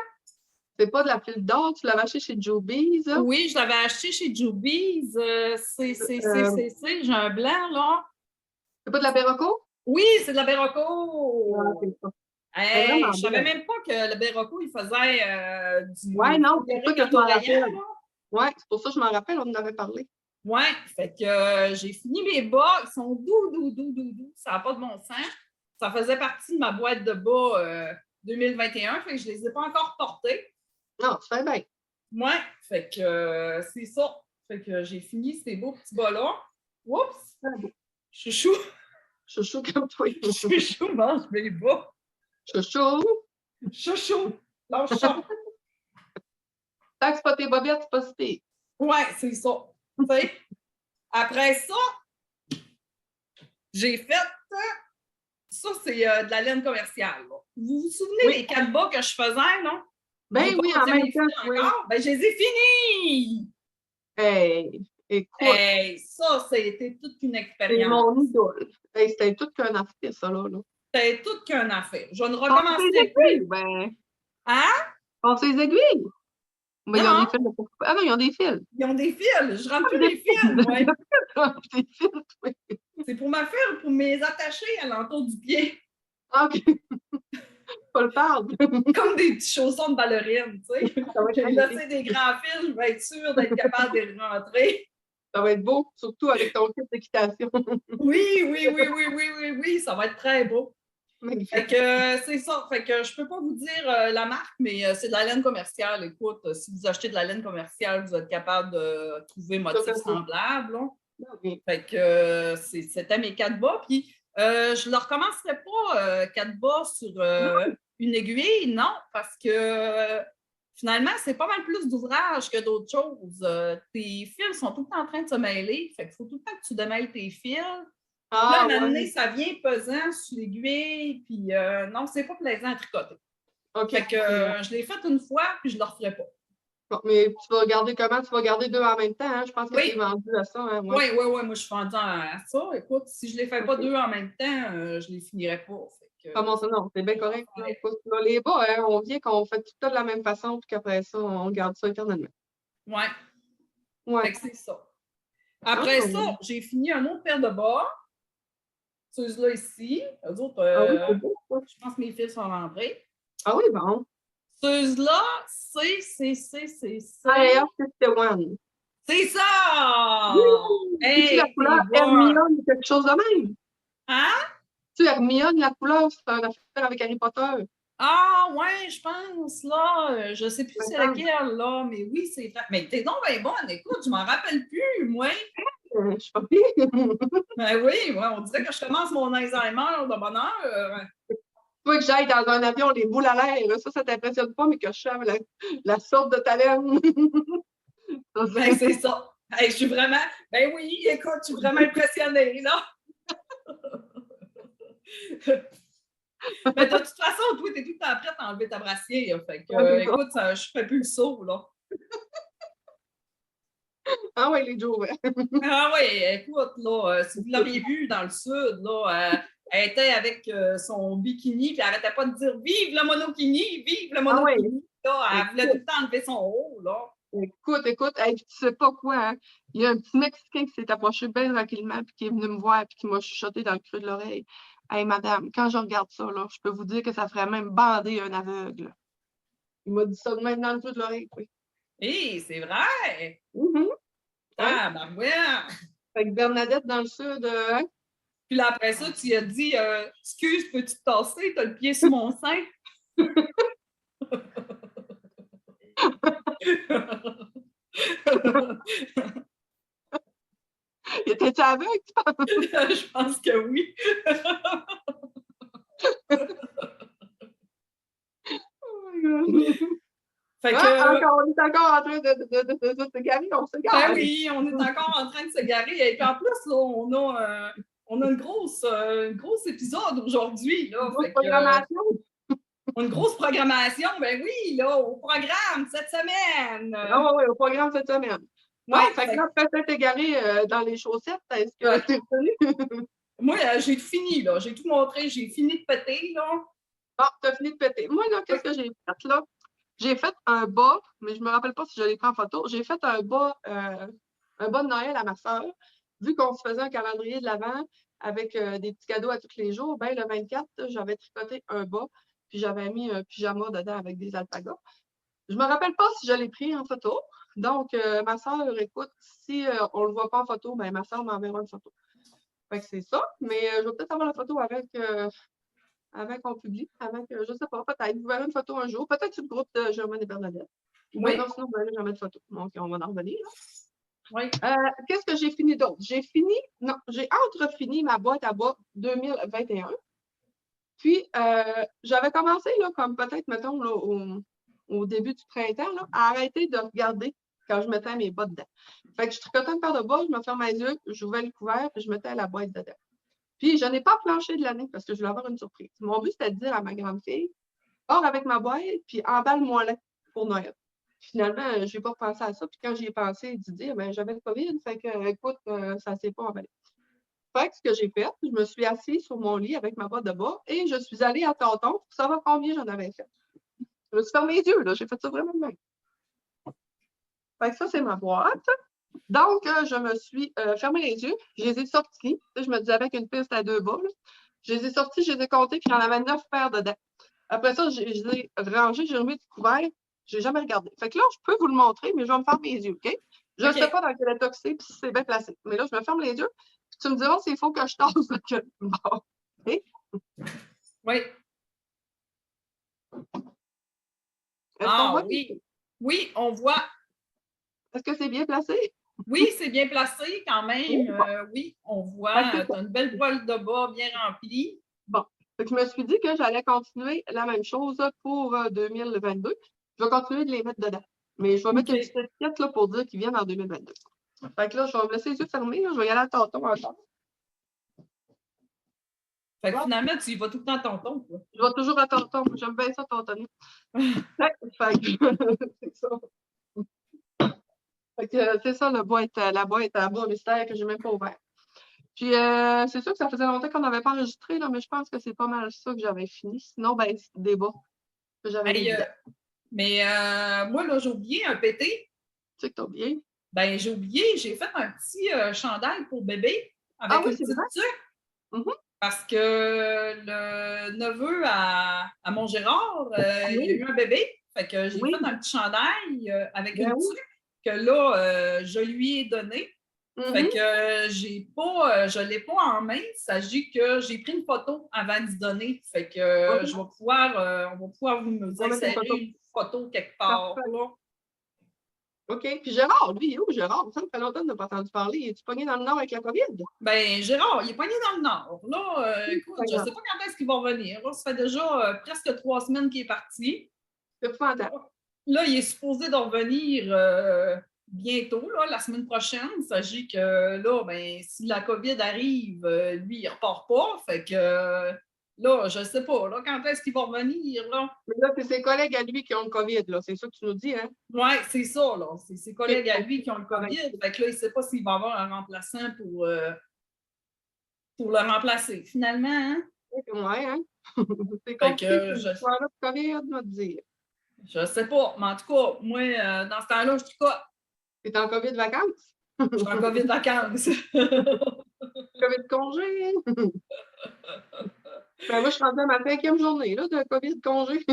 C'est pas de la file d'or, tu l'avais acheté chez Joebies? Oui, je l'avais acheté chez Joebies. J'ai un blanc, là. C'est pas de la Berroco? Oui, c'est de la Berroco. Hey, je savais même pas que le Berroco, il faisait du... Oui, non, c'est ça que je m'en rappelle. Oui, c'est pour ça que je m'en rappelle, on en avait parlé. Oui, fait que j'ai fini mes bas. Ils sont doux. Ça n'a pas de bon sens. Ça faisait partie de ma boîte de bas 2021, fait que je ne les ai pas encore portés. Non, tu fais bien. Oui, fait que c'est ça. Fait que j'ai fini ces beaux petits bas-là. Oups! Très beau. Chouchou! Chouchou comme toi. Chouchou mange mes bas. Chouchou. Chouchou! Lâche ça! Tant que c'est pas tes bobettes, c'est pas si pire. Ouais, c'est ça. Tu sais, après ça, j'ai fait ça, c'est de la laine commerciale. Là. Vous vous souvenez des 4 bas que je faisais, non? Ben J'ai oui, pas en monté même mes temps, fils oui. encore. Ben, je les ai finis! Hey, écoute, Hey, ça a été toute une c'est expérience. mon idole. Hey, c'était tout qu'un affaire, ça, là. C'était tout qu'un affaire. Je ne Passer recommencerai les plus. aiguilles, ben. Hein? Passer les aiguilles. Mais ils ont des Non, fils de pourquoi. Ah non, ils ont des fils. ils ont des fils. Je rentre plus des fils, moi. Des fils, oui. C'est pour ma faire, pour mes attacher à l'entour du pied. OK. Pas le parle. Comme des petits chaussons de ballerine, tu sais. Ça va être J'ai magnifique. laissé des grands fils, je vais être sûre d'être capable de les rentrer. Ça va être beau, surtout avec ton kit d'équitation. Oui, ça va être très beau. Magnifique. Fait que c'est ça. Fait que je peux pas vous dire la marque, mais c'est de la laine commerciale. Écoute, si vous achetez de la laine commerciale, vous êtes capable de trouver motifs semblables. Là. Oui. Fait que c'était mes 4 bas. Puis je ne recommencerai pas 4 bas sur une aiguille, non, parce que finalement, c'est pas mal plus d'ouvrage que d'autres choses. Tes fils sont tout le temps en train de se mêler. Fait qu'il faut tout le temps que tu démêles tes fils. Là, à un moment donné, ça vient pesant sur l'aiguille, puis non, c'est pas plaisant à tricoter. Okay. Fait que je l'ai fait une fois, puis je ne le referai pas. Bon, mais tu vas regarder comment? Tu vas garder 2 en même temps, hein? Je pense que tu es vendu à ça. Hein? Oui, moi je suis vendue à ça. Écoute, si je ne les fais pas 2 en même temps, je ne les finirai pas. Comment ça? Non, c'est bien correct. Là. Écoute, là, les bas, hein, on vient qu'on fait tout ça de la même façon, puis qu'après ça, on garde ça éternellement. Ouais. Ouais. C'est ça. Après ça, j'ai fini un autre paire de bas. Ceux-là ici. Eux autres, je pense que mes fils sont rentrés. Ah oui, bon. Ceux-là, c'est AR51. C'est ça! Oui! Hey, tu la couleur Hermione ou quelque chose de même? Hein? Tu Hermione, la couleur, c'est un affaire avec Harry Potter. Ah, ouais, je pense, là. Je sais plus c'est laquelle, là, mais oui, c'est fait. Mais t'es donc bien bonne. Écoute, je m'en rappelle plus, moi. Je suis pas pire. Ben oui, ouais, on dirait que je commence mon Alzheimer de bonheur. Toi que j'aille dans un avion, les boules à l'air, ça t'impressionne pas, mais que je chave la sorte de ta laine. Ben, c'est ça. Hey, je suis vraiment. Ben oui, écoute, je suis vraiment impressionnée, là. Mais de toute façon, toi, t'es tout le temps prête à enlever ta brassière. Fait que, écoute, je fais plus le saut, là. Ah oui, les jours. Ah oui, écoute, là, si vous l'auriez vu dans le sud, là, elle était avec son bikini, puis elle n'arrêtait pas de dire vive le monokini, vive le monokini. Là, elle voulait tout le temps enlever son haut, là. Écoute, hey, tu sais pas quoi, hein? Il y a un petit Mexicain qui s'est approché bien tranquillement, puis qui est venu me voir, puis qui m'a chuchoté dans le creux de l'oreille. Hey, madame, quand je regarde ça, là, je peux vous dire que ça ferait même bander un aveugle. Il m'a dit ça de même dans le creux de l'oreille, oui. Hé, c'est vrai! Ah, ben ouais! Fait que Bernadette, dans le sud, hein? Puis là, après ça, tu as dit excuse, peux-tu te tasser? T'as le pied sur mon sein. Étais-tu aveugle, tu penses? Je pense que oui. Oh my God. Fait que, on est encore en train de se garer, on se gare. Ben oui, on est encore en train de se garer. Et puis en plus, là, on a une grosse épisode aujourd'hui. Là. Grosse programmation. Une grosse programmation, ben oui, là, au programme cette semaine. Ah oui, au programme cette semaine. Ouais, fait que là, peut-être égaré dans les chaussettes, est-ce que tu es revenu? Moi, j'ai tout fini, là. J'ai tout montré, j'ai fini de péter, là. Ah, t'as fini de péter. Moi, là, qu'est-ce que j'ai fait, là? J'ai fait un bas, mais je me rappelle pas si je l'ai pris en photo. J'ai fait un bas de Noël à ma soeur. Vu qu'on se faisait un calendrier de l'Avent avec des petits cadeaux à tous les jours, ben le 24, j'avais tricoté un bas, puis j'avais mis un pyjama dedans avec des alpagas. Je me rappelle pas si je l'ai pris en photo. Donc, ma soeur, écoute, si on le voit pas en photo, ben ma soeur m'enverra une photo. Fait que c'est ça, mais je vais peut-être avoir la photo avant qu'on publie, avant que, je sais pas, peut-être, vous verrez une photo un jour, peut-être sur le groupe de Germaine et Bernadette. Oui. Non, sinon, vous verrez jamais de photo. Donc, on va en revenir. Oui. Qu'est-ce que j'ai fini d'autre? J'ai entrefini ma boîte à bas 2021. Puis, j'avais commencé, là, comme peut-être, mettons, là, au début du printemps, là, à arrêter de regarder quand je mettais mes bas dedans. Fait que je tricotais une paire de bas, je me fermais les yeux, j'ouvrais le couvert, puis je mettais la boîte dedans. Puis, je n'ai pas planché de l'année parce que je voulais avoir une surprise. Mon but, c'était de dire à ma grande fille, pars avec ma boîte, puis emballe-moi là pour Noël. Finalement, je n'ai pas pensé à ça. Puis quand j'y ai pensé, dire, ben, j'avais le COVID, fait que, écoute, ça ne s'est pas emballé. Fait que ce que j'ai fait, je me suis assise sur mon lit avec ma boîte de bas et je suis allée à tonton pour savoir combien j'en avais fait. Je me suis fermé les yeux, là. J'ai fait ça vraiment de même. Fait que ça, c'est ma boîte. Donc, je me suis fermé les yeux. Je les ai sortis. Je me disais avec une piste à 2 bas. Là. Je les ai sortis, je les ai comptés, puis il y en avait 9 paires dedans. Après ça, je les ai rangés, j'ai remis du couvert. Je n'ai jamais regardé. Fait que là, je peux vous le montrer, mais je vais me fermer les yeux, OK? Je ne sais pas dans quel état c'est, puis si c'est bien placé. Mais là, je me ferme les yeux. Puis tu me diras s'il faut que je tasse. Bon. Okay? Oui. Est-ce qu'on voit? Oui. Oui, on voit. Est-ce que c'est bien placé? Oui, c'est bien placé quand même. Oui, on voit. Tu as une belle voile de bas bien remplie. Bon. Fait que je me suis dit que j'allais continuer la même chose pour 2022. Je vais continuer de les mettre dedans. Mais je vais mettre une petite étiquette là, pour dire qu'ils viennent en 2022. Fait que là, je vais me laisser les yeux fermés. Là, je vais y aller à tonton encore. Fait que finalement, tu y vas tout le temps à tonton, quoi. Je vais toujours à tonton. J'aime bien ça, tontonner. Fait que c'est ça. Fait que c'est ça, la boîte à bas mystère que je n'ai même pas ouvert. Puis c'est sûr que ça faisait longtemps qu'on n'avait pas enregistré, là, mais je pense que c'est pas mal ça que j'avais fini. Sinon, ben, c'est des bas que j'avais mais moi, là, j'ai oublié un pété. Tu sais que t'as oublié? Ben, j'ai oublié, j'ai fait un petit chandail pour bébé avec une petite tuque. Parce que le neveu à mon Gérard, il a eu un bébé. Fait que j'ai fait un petit chandail avec une tuque que là, je lui ai donné. Fait que je ne l'ai pas en main. Il s'agit que j'ai pris une photo avant d'y donner. Fait que on va pouvoir vous insérer une photo quelque part. Là. OK. Puis Gérard, lui, il est où, Gérard? Ça me fait longtemps de ne pas entendu parler. Es-tu pogné dans le Nord avec la COVID? Ben, Gérard, il est pogné dans le Nord. Là, écoute, je ne sais pas quand est-ce qu'il va revenir. Là, ça fait déjà presque 3 semaines qu'il est parti. C'est fantastique. Là, il est supposé de revenir bientôt, là, la semaine prochaine. Il s'agit que là, ben, si la COVID arrive, lui, il ne repart pas. Fait que là, je ne sais pas. Là, quand est-ce qu'il va revenir? Là? Mais là, c'est ses collègues à lui qui ont le COVID, là. C'est ça que tu nous dis, hein? Oui, c'est ça, là. C'est ses collègues à lui qui ont le COVID. Fait que là, il ne sait pas s'il va avoir un remplaçant pour le remplacer. Finalement, hein? Oui, hein? C'est compliqué, cette histoire-là de COVID, on va te dire. Je ne sais pas, mais en tout cas, moi, dans ce temps-là, je tricote. Tu es en COVID de vacances? Je suis en COVID de vacances. COVID de congé. Ben, moi, je suis rendue à ma 5e journée là, de COVID de congé.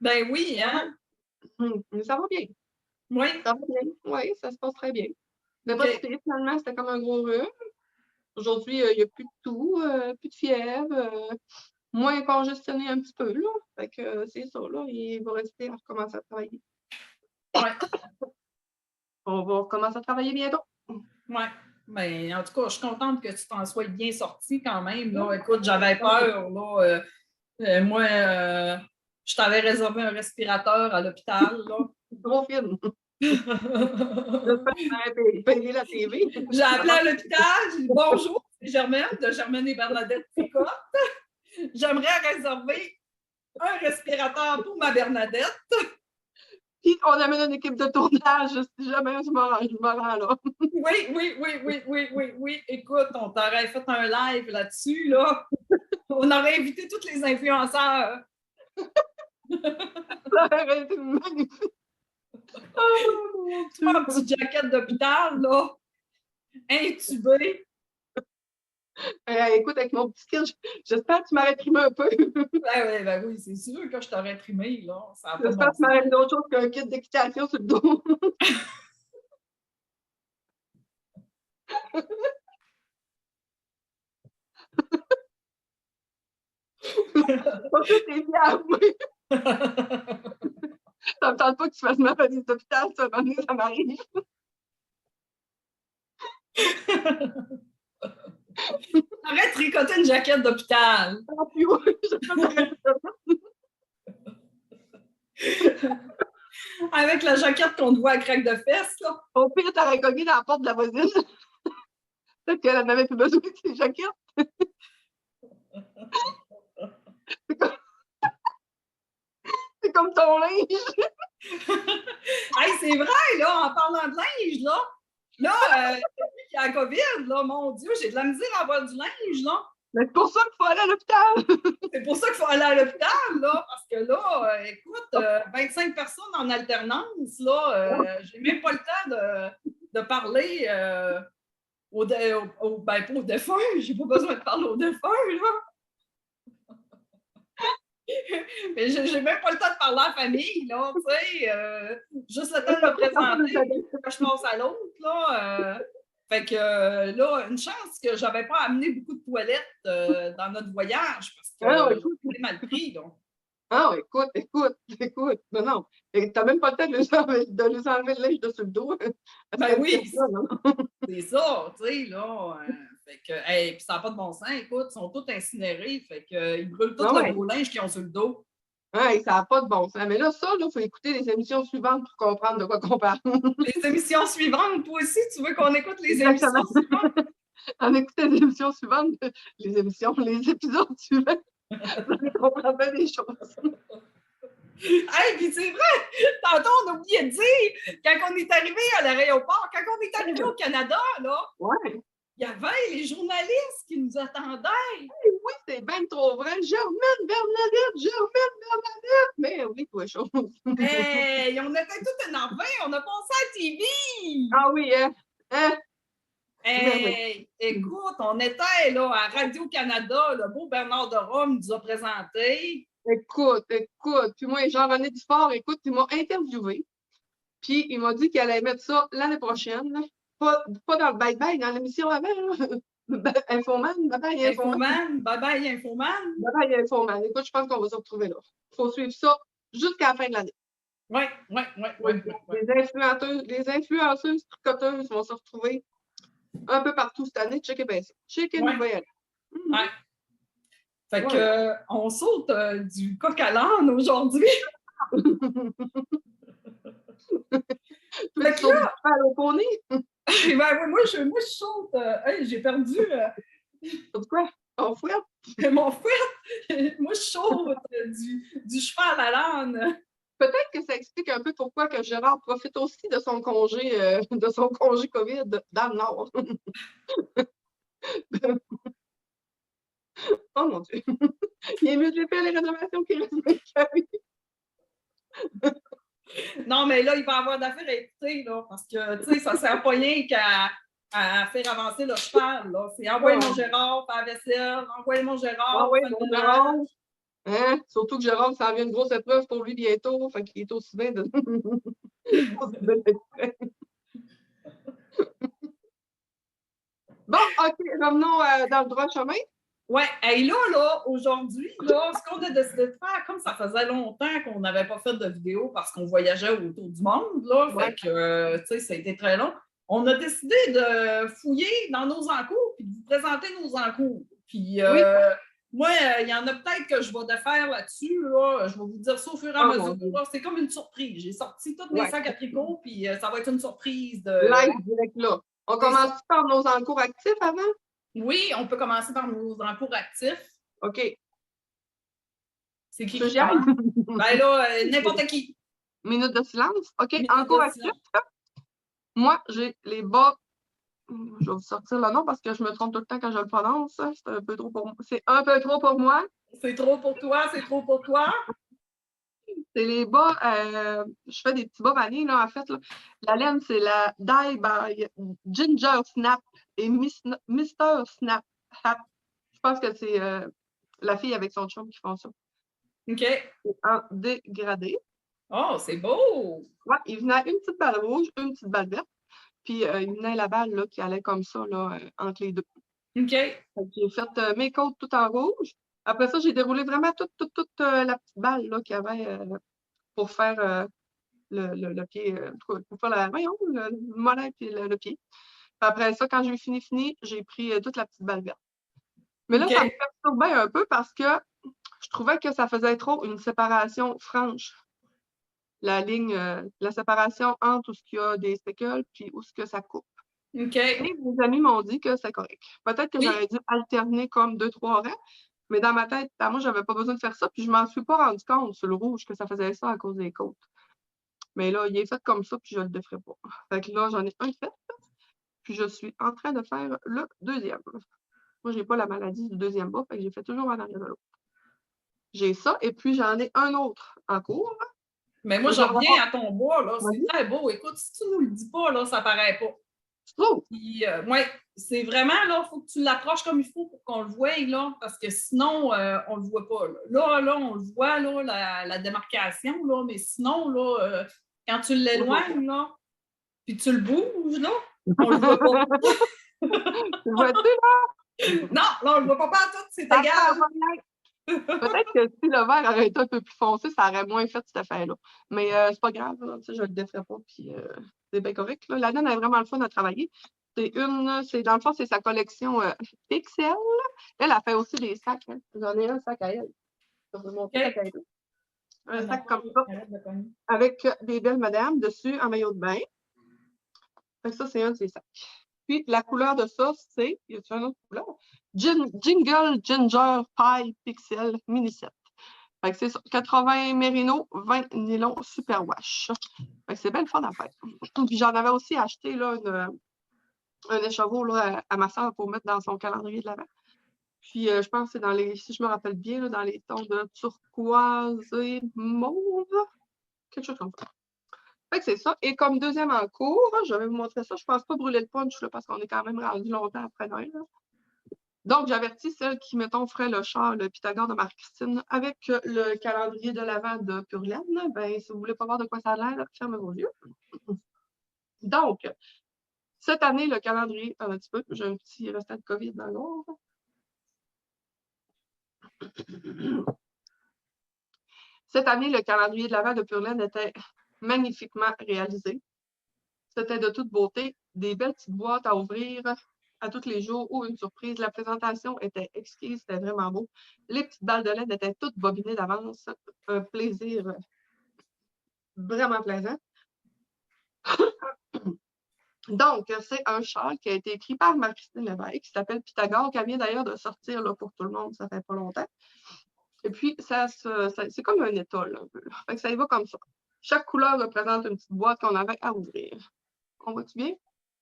Ben oui, hein? Mais ça va bien. Oui. Ça va bien. Oui, ça se passe très bien. Mais pas finalement, c'était comme un gros rhume. Aujourd'hui, il n'y a plus de toux, plus de fièvre, moins congestionné un petit peu, là. Fait que c'est ça, là. Il va rester à recommencer à travailler. Oui. On va recommencer à travailler bientôt. Oui. Mais en tout cas, je suis contente que tu t'en sois bien sortie quand même. Là. Écoute, j'avais peur. Là, moi, je t'avais réservé un respirateur à l'hôpital. Trop fine. J'espère que tu avais payé la TV. J'ai appelé à l'hôpital. J'ai dit bonjour, c'est Germaine de Germaine et Bernadette Tricotte. J'aimerais réserver un respirateur pour ma Bernadette. Puis on amène une équipe de tournage si jamais je me rends là. Oui. Écoute, on t'aurait fait un live là-dessus, là. On aurait invité tous les influenceurs. Ça aurait été magnifique. Tu vois, un petit jacket d'hôpital, là, intubé. Écoute, avec mon petit kit, j'espère que tu m'aurais trimé un peu. Ben oui, c'est sûr que je t'aurais trimé, là. J'espère que tu m'aurais mis d'autre chose qu'un kit d'équitation sur le dos. Pas que t'es fière, oui. Ça me tente pas que tu fasses ma valise d'hôpital, ça m'arrive. Arrête de tricoter une jaquette d'hôpital. Ah, puis oui, Avec la jaquette qu'on te voit à craque de fesses, là. au pire, t'aurais cogné dans la porte de la voisine. Peut-être qu'elle n'avait plus besoin de ses jaquettes. C'est comme ton linge. Hey, c'est vrai, là, en parlant de linge, là. Là, depuis qu'il y a la COVID, là, mon Dieu, j'ai de la misère à avoir du linge, là. Mais c'est pour ça qu'il faut aller à l'hôpital. C'est pour ça qu'il faut aller à l'hôpital, là, parce que là, écoute, 25 personnes en alternance, là, j'ai même pas le temps de parler ben, pas aux défunts, j'ai pas besoin de parler aux défunts, là. Mais j'ai même pas le temps de parler à la famille, là, tu sais, juste le temps de me présenter, que je passe à l'autre, là. Fait que là, une chance que j'avais pas amené beaucoup de toilettes dans notre voyage, parce que c'était mal pris, là. Ah, écoute. Non. T'as même pas le temps de les enlever le linge dessus le dos. Ben oui, c'est ça, tu sais, là. Fait que, hey, puis ça n'a pas de bon sens, écoute, ils sont tous incinérés, fait qu'ils brûlent tout le gros linge qu'ils ont sur le dos. Ouais, ça n'a pas de bon sens. Mais là, ça, il faut écouter les émissions suivantes pour comprendre de quoi qu'on parle. Les émissions suivantes, toi aussi, tu veux qu'on écoute les émissions suivantes? On écoute les émissions suivantes, les épisodes suivants. On comprend bien des choses. Hey, puis c'est vrai, tantôt, on a oublié de dire, quand on est arrivé à l'aéroport, quand on est arrivé au Canada, là, il y avait les journalistes qui nous attendaient. Oui, c'est bien trop vrai. Germaine Bernadette. Mais oui, toi, chose. Hey, on était tout énervés, on a passé à la TV. Ah oui, hein? Hey, écoute, on était là à Radio-Canada, le beau Bernard de Rome nous a présenté. Écoute. Puis moi, Jean-René Dufort, écoute, il m'a interviewé. Puis il m'a dit qu'il allait mettre ça l'année prochaine. Là. Pas dans le bye-bye, dans l'émission avant. Infoman, bye-bye, Infoman. Bye-bye, Infoman. Bye-bye, Infoman. Écoute, je pense qu'on va se retrouver là. Il faut suivre ça jusqu'à la fin de l'année. Oui. Les influenceuses tricoteuses vont se retrouver un peu partout cette année. Checkez bien ça. Checkez nouvelle. Oui. Fait que on saute du coq à l'âne aujourd'hui. Fait que là, au poney. Ben, moi, je saute. Hey, j'ai perdu. Quoi? Ton fouet? Mon fouet. Moi, je saute du cheval à l'âne. Peut-être que ça explique un peu pourquoi que Gérard profite aussi de son congé COVID dans le Nord. Oh mon Dieu. Il est mieux de faire les rénovations qu'il reste. Non, mais là, il va avoir d'affaires à écouter, là, parce que, tu sais, ça ne sert pas rien qu'à faire avancer le cheval, là. C'est envoyer mon Gérard, faire la vaisselle, envoyer mon Gérard, faire mon Gérard. Hein? Surtout que Gérard, ça en vient une grosse épreuve pour lui bientôt. Fait qu'il est aussi bien de. Bon, OK, revenons dans le droit chemin. Oui, et là, aujourd'hui, là, ce qu'on a décidé de faire, comme ça faisait longtemps qu'on n'avait pas fait de vidéo parce qu'on voyageait autour du monde, là, fait que, tu sais, ça a été très long, on a décidé de fouiller dans nos encours puis de vous présenter nos encours. Puis, moi, il y en a peut-être que je vais défaire là-dessus, là. Je vais vous dire ça au fur et à mesure. C'est comme une surprise. J'ai sorti tous mes sacs à tricot, puis ça va être une surprise de... Live direct là. On commence par nos encours actifs avant? Oui, on peut commencer par nos encours actifs. OK. C'est qui parle? Ben là, n'importe qui. Minute de silence. OK, encours actifs. Moi, j'ai les bas. Je vais vous sortir le nom parce que je me trompe tout le temps quand je le prononce. C'est un peu trop pour moi. C'est un peu trop pour moi. C'est trop pour toi, c'est trop pour toi. C'est les bas. Je fais des petits bas vanille, là, en fait. Là. La laine, c'est la Dye by Ginger Snap et Mr. Snap Hat. Je pense que c'est la fille avec son chum qui font ça. OK. C'est en dégradé. Oh, c'est beau! Ouais, il venait une petite balle rouge, une petite balle verte. Puis il venait la balle là, qui allait comme ça là, entre les deux. OK. J'ai fait mes côtes tout en rouge. Après ça, j'ai déroulé vraiment toute la petite balle qu'il y avait pour faire le pied, pour faire le mollet et le pied. Après ça, quand j'ai fini, j'ai pris toute la petite balle verte. Mais là, OK. ça me perturbait un peu parce que je trouvais que ça faisait trop une séparation franche. La ligne, la séparation entre où il y a des spécules puis où ce que ça coupe. OK. Et mes amis m'ont dit que c'est correct. Peut-être que Oui. j'aurais dû alterner comme 2-3 rangs, mais dans ma tête, moi, j'avais pas besoin de faire ça, puis je m'en suis pas rendu compte sur le rouge que ça faisait ça à cause des côtes. Mais là, il est fait comme ça, puis je le déferai pas. Fait que là, j'en ai un fait, puis je suis en train de faire le deuxième. Moi, j'ai pas la maladie du deuxième bas, fait que j'ai fait toujours en arrière de l'autre. J'ai ça, et puis j'en ai un autre en cours. Mais moi, je reviens à ton bois, là. C'est très beau. Écoute, si tu nous le dis pas, là, ça paraît pas. Tu trouves? Puis, ouais, c'est vraiment, là, il faut que tu l'approches comme il faut pour qu'on le voie, là, parce que sinon, on le voit pas. Là, on le voit, là, la démarcation, là, mais sinon, là, quand tu l'éloignes, là, puis tu le bouges, là, on le voit pas. Tu le vois-tu, là? Non, là, on le voit pas partout, c'est égal. Peut-être que si le verre aurait été un peu plus foncé, ça aurait moins fait cet effet-là. Mais c'est pas grave, là, je le déferai pas, puis c'est bien correct. Là. La laine a vraiment le fun à travailler. Dans le fond, c'est sa collection Pixel. Elle a fait aussi des sacs. Hein. J'en ai un sac à elle. Je vais vous montrer Okay. sac à elle. Un sac comme ça, avec des belles madames dessus en maillot de bain. Fait que ça, c'est un de ses sacs. Puis, la couleur de ça, c'est... Y a-t-il une autre couleur? Jingle Ginger Pie Pixel Mini Set. Fait que c'est ça. 80 mérino, 20 nylon superwash. Fait que c'est bien le fun à faire. Puis, j'en avais aussi acheté là, un écheveau là, à ma soeur pour mettre dans son calendrier de l'Avent. Puis, je pense que c'est dans les... Si je me rappelle bien, là, dans les tons de turquoise et mauve. Quelque chose comme ça. Fait que c'est ça. Et comme deuxième en cours, je vais vous montrer ça. Je ne pense pas brûler le punch là, parce qu'on est quand même rendu longtemps après Noël. Là. Donc, j'avertis celles qui, mettons, feraient le char, le Pythagore de Marie-Christine avec le calendrier de l'Avent de Pure Laine. Ben, si vous ne voulez pas voir de quoi ça a l'air, fermez vos yeux. Donc, cette année, le calendrier, un petit peu, j'ai un petit restant de COVID dans l'ordre. Cette année, le calendrier de l'Avent de Pure Laine était magnifiquement réalisé. C'était de toute beauté, des belles petites boîtes à ouvrir à tous les jours ou une surprise. La présentation était exquise, c'était vraiment beau. Les petites balles de laine étaient toutes bobinées d'avance. Un plaisir vraiment plaisant. Donc, c'est un châle qui a été écrit par Marie-Christine Lévesque, qui s'appelle Pythagore, qui vient d'ailleurs de sortir là, pour tout le monde, ça fait pas longtemps. Et puis, c'est comme un étole un peu. Fait que ça y va comme ça. Chaque couleur représente une petite boîte qu'on avait à ouvrir. On voit-tu bien?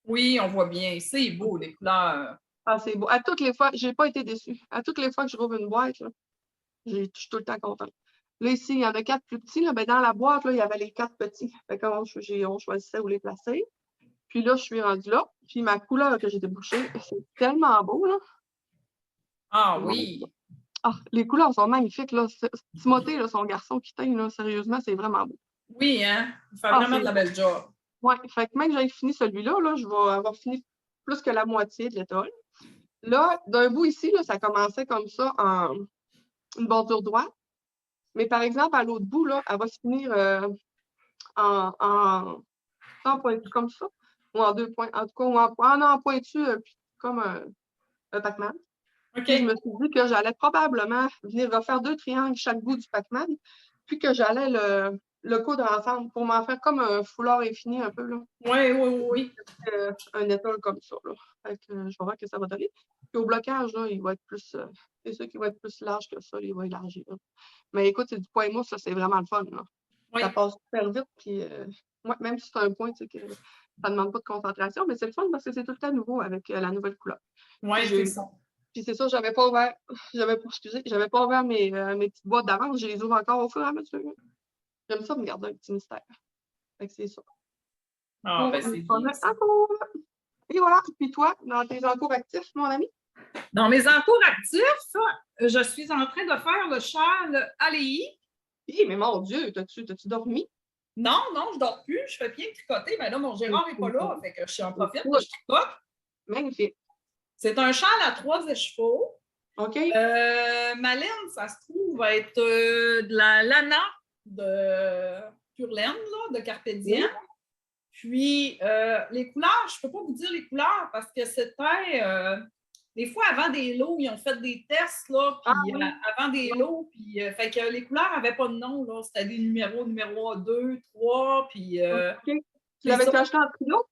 Oui, on voit bien. C'est beau, les couleurs. Ah, c'est beau. À toutes les fois, je n'ai pas été déçue. À toutes les fois que je rouvre une boîte, là, je suis tout le temps contente. Là, ici, il y en a 4 plus petits. Là, ben, dans la boîte, là, il y avait les 4 petits. Fait qu'on on choisissait où les placer. Puis là, je suis rendue là. Puis ma couleur que j'ai débouchée, c'est tellement beau, là. Ah oui. Ah, les couleurs sont magnifiques, là. Timothée, là, son garçon qui teint, là, sérieusement, c'est vraiment beau. Oui, hein? Il fait vraiment de la belle job. Oui, fait que même que j'ai fini celui-là, là, je vais avoir fini plus que la moitié de l'étole. Là, d'un bout ici, là, ça commençait comme ça en une bordure droite. Mais par exemple, à l'autre bout, là, elle va se finir en pointu comme ça, ou en 2 points, en tout cas, ou en pointu, comme un Pac-Man. Okay. Je me suis dit que j'allais probablement venir refaire 2 triangles chaque bout du Pac-Man, puis que j'allais le coudre ensemble pour m'en faire comme un foulard infini un peu. Oui. Un étole comme ça. Là. Fait que, je vais voir que ça va donner. Puis au blocage, là, il va être plus. C'est sûr qu'il va être plus large que ça, il va élargir. Mais écoute, c'est du point mousse, ça, c'est vraiment le fun. Là. Oui. Ça passe super vite. Puis, même si c'est un point, tu sais, que ça ne demande pas de concentration, mais c'est le fun parce que c'est tout le temps nouveau avec la nouvelle couleur. Oui, c'est ça. Puis c'est ça, j'avais pas ouvert mes petites boîtes d'avance. Je les ouvre encore au fur et à mesure. J'aime ça me garder un petit mystère. Fait que c'est ça. Ah, ben c'est bien. Et voilà. Puis toi, dans tes encours actifs, mon ami? Dans mes encours actifs, je suis en train de faire le châle Aléi. Mais mon Dieu, t'as-tu dormi? Non, je dors plus. Je fais bien tricoter. Mais là, mon Gérard n'est pas là. Fait que je suis en profite, je tricote. Magnifique. C'est un châle à 3 écheveaux. OK. Ma laine, ça se trouve, va être de la lana de Pure Laine, là, de Carpe Diem. Puis, les couleurs, je ne peux pas vous dire les couleurs parce que c'était... des fois, avant des lots, ils ont fait des tests, là, puis oui. avant des lots, puis fait que les couleurs n'avaient pas de nom, là. C'était des numéro 2, 3, puis... OK. Tu c'est l'avais ça. acheté en trio?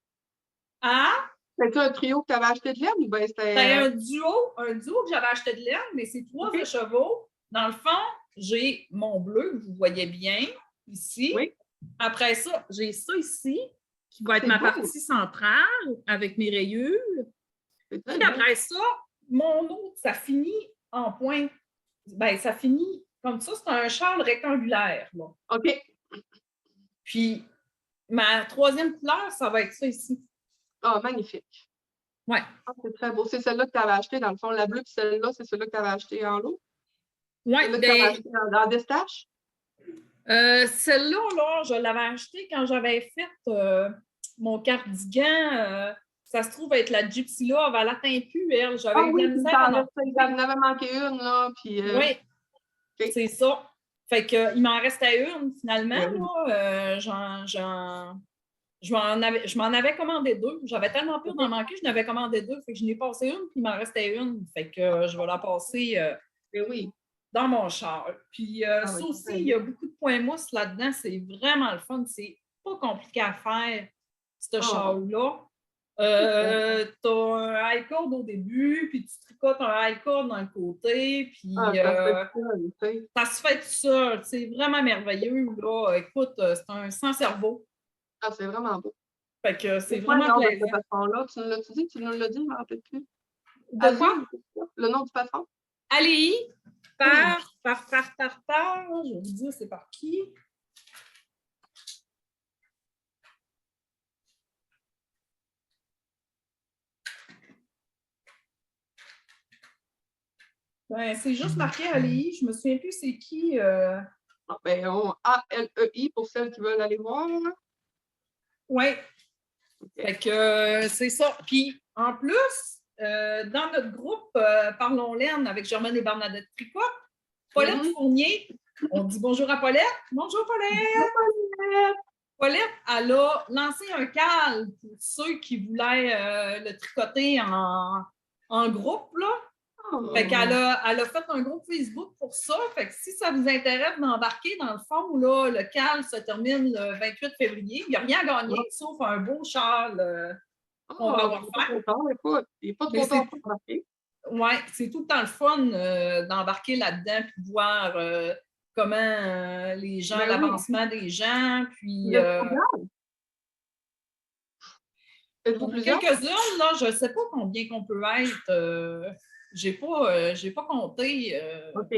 Hein? C'était un trio que tu avais acheté de laine ou bien C'était c'était. un duo que j'avais acheté de laine, mais c'est 3 OK. chevaux. Dans le fond, j'ai mon bleu, vous voyez bien, ici. Oui. Après ça, j'ai ça ici, qui va être C'est ma beau. partie centrale avec mes rayures. C'est très Puis beau. après ça, mon autre, ça finit en point. Ben, ça finit comme ça, c'est un châle rectangulaire, là. OK. Puis ma troisième couleur, ça va être ça ici. Ah, magnifique. Ouais. Ah, c'est très beau. C'est celle-là que tu avais acheté, dans le fond. La bleue, puis celle-là, c'est celle-là que tu avais acheté en lot. Ouais, Celle-là que tu avais acheté en Destache. celle-là, là, je l'avais achetée quand j'avais fait mon cardigan. Ça se trouve être la Gypsy là, elle l'atteint plus, elle. J'avais eu de la misère à en trouver. Il en avait manqué une, là. Puis, Oui, OK. c'est ça. Fait que, il m'en restait une, finalement. Ben oui. Là, je m'en avais commandé 2. J'avais tellement peur d'en manquer, je n'avais commandé 2. Fait que je n'ai passé une, puis il m'en restait une. Fait que je vais la passer Ben oui. dans mon char. Puis ça oui, aussi, c'est il y a beaucoup de points mousse là-dedans. C'est vraiment le fun. C'est pas compliqué à faire, ce char-là. Tu as un high cord au début, puis tu tricotes un high cord dans le côté, puis ça se fait tout seul. C'est vraiment merveilleux. Là. Écoute, c'est un sans cerveau. Ah, c'est vraiment beau. Fait que c'est quoi vraiment le nom de plaisant. ce patron-là? Tu nous l'as dit? Tu nous l'as dit? Je ne me rappelle plus. De quoi? Le nom du patron? Allez, par. Je vais vous dire c'est par qui. Ben, c'est juste marqué Alei. Je me souviens plus c'est qui. Ben, ALEI pour celles qui veulent aller voir. Oui. Fait que c'est ça. Puis en plus, dans notre groupe Parlons Laine avec Germaine et Bernadette Tricot, Paulette Fournier, on dit bonjour à Paulette. Bonjour Paulette! Bonjour Paulette! Paulette, elle a lancé un cal pour ceux qui voulaient le tricoter en groupe, là. Fait qu'elle a fait un groupe Facebook pour ça. Fait que si ça vous intéresse d'embarquer, dans le fond, là, le cal se termine le 28 février. Il n'y a rien à gagner, sauf un beau châle qu'on va avoir fait. Il n'est pas trop tard pour embarquer. Oui, c'est tout le temps le fun d'embarquer là-dedans et de voir comment les gens, l'avancement des gens. Puis, quelques-unes, là, je ne sais pas combien qu'on peut être. Je n'ai pas compté. OK.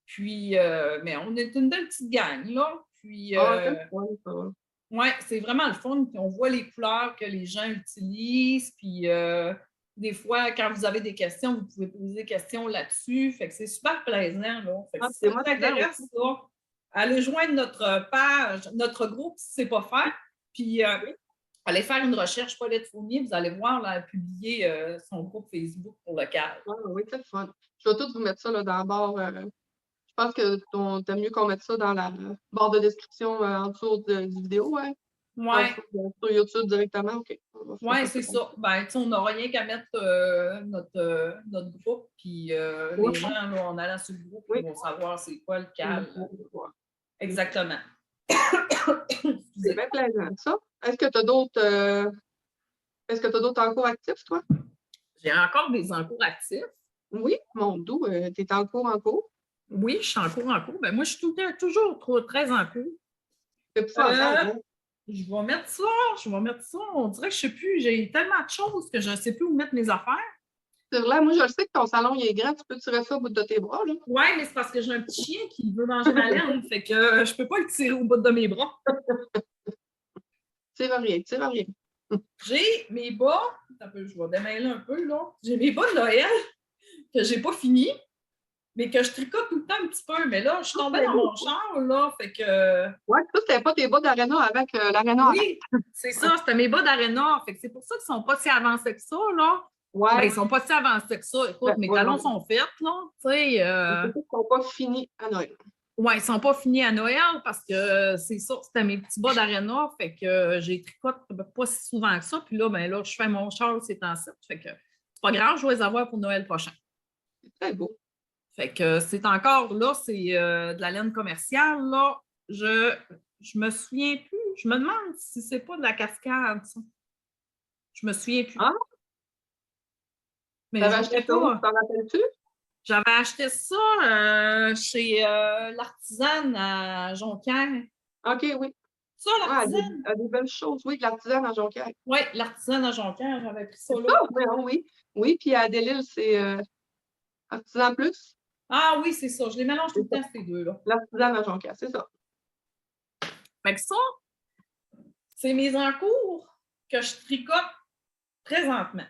Puis, mais on est une belle petite gang, là. Puis, ouais, c'est vraiment le fun. Puis on voit les couleurs que les gens utilisent. Puis, des fois, quand vous avez des questions, vous pouvez poser des questions là-dessus. Fait que c'est super plaisant, là. Fait que si ça vous intéresse, là, allez joindre notre page, notre groupe si ce n'est pas fait. Puis, allez faire une recherche Paulette Fournier, vous allez voir, là, elle a publié son groupe Facebook pour le cal. Oui, c'est le fun. Je vais tout vous mettre ça là, dans la barre. Je pense que t'aimes mieux qu'on mette ça dans la barre de description en dessous de vidéo, hein? Oui. Sur YouTube directement, OK. Oui, c'est ça. Ben, on n'a rien qu'à mettre notre groupe, puis les gens, là, en allant sur le groupe, ils vont savoir c'est quoi le cal. Exactement. C'est bien plaisant, ça. Est-ce que tu as d'autres encours actifs, toi? J'ai encore des encours actifs. Oui, mon doux, tu es en cours? Oui, je suis en cours. Ben, moi, je suis toujours très en cours. C'est pour ça, je vais mettre ça. On dirait que je ne sais plus. J'ai tellement de choses que je ne sais plus où mettre mes affaires. C'est vrai, moi, je le sais que ton salon il est grand. Tu peux tirer ça au bout de tes bras, là? Oui, mais c'est parce que j'ai un petit chien qui veut manger ma laine. Fait que je ne peux pas le tirer au bout de mes bras. Tire rien. J'ai mes bas. Je vais démêler un peu, là. J'ai mes bas de Noël que je n'ai pas fini, mais que je tricote tout le temps un petit peu. Mais là, je suis tombée dans mon char, là. Fait que. Oui, ça, c'était pas tes bas d'aréna avec l'aréna. Oui, c'est ça. C'était mes bas d'aréna. Fait que c'est pour ça qu'ils ne sont pas si avancés que ça, là. Ouais. Ben, ils ne sont pas si avancés que ça. Écoute, mes talons sont faits, là. Tu sais. Ils ne sont pas finis à Noël. Ouais, ils sont pas finis à Noël parce que c'est ça, c'était mes petits bas d'aréna, fait que j'ai tricoté pas si souvent que ça. Puis là, ben là, je fais mon châle ces temps-ci. Fait que c'est pas grave, je vais les avoir pour Noël prochain. C'est très beau. Fait que c'est encore là, c'est de la laine commerciale. Là, je me souviens plus. Je me demande si c'est pas de la cascade, ça. Je me souviens plus. Ah, Mais t'avais je acheté voudrais ça où? pas. T'en rappelles-tu? J'avais acheté ça chez l'artisane à Jonquière. OK, oui. Ça, Ouais, l'artisane? elle a des belles choses. Oui, de l'artisan à Jonquière. Oui, l'artisane à Jonquière, j'avais pris ça C'est là. ça? Oui, oui. Oui, puis à Delille, c'est Artisan Plus. Ah oui, c'est ça. Je les mélange tout le C'est ça. temps, ces deux-là. L'artisan à Jonquière, c'est ça. Fait que ça, c'est mes encours que je tricote présentement.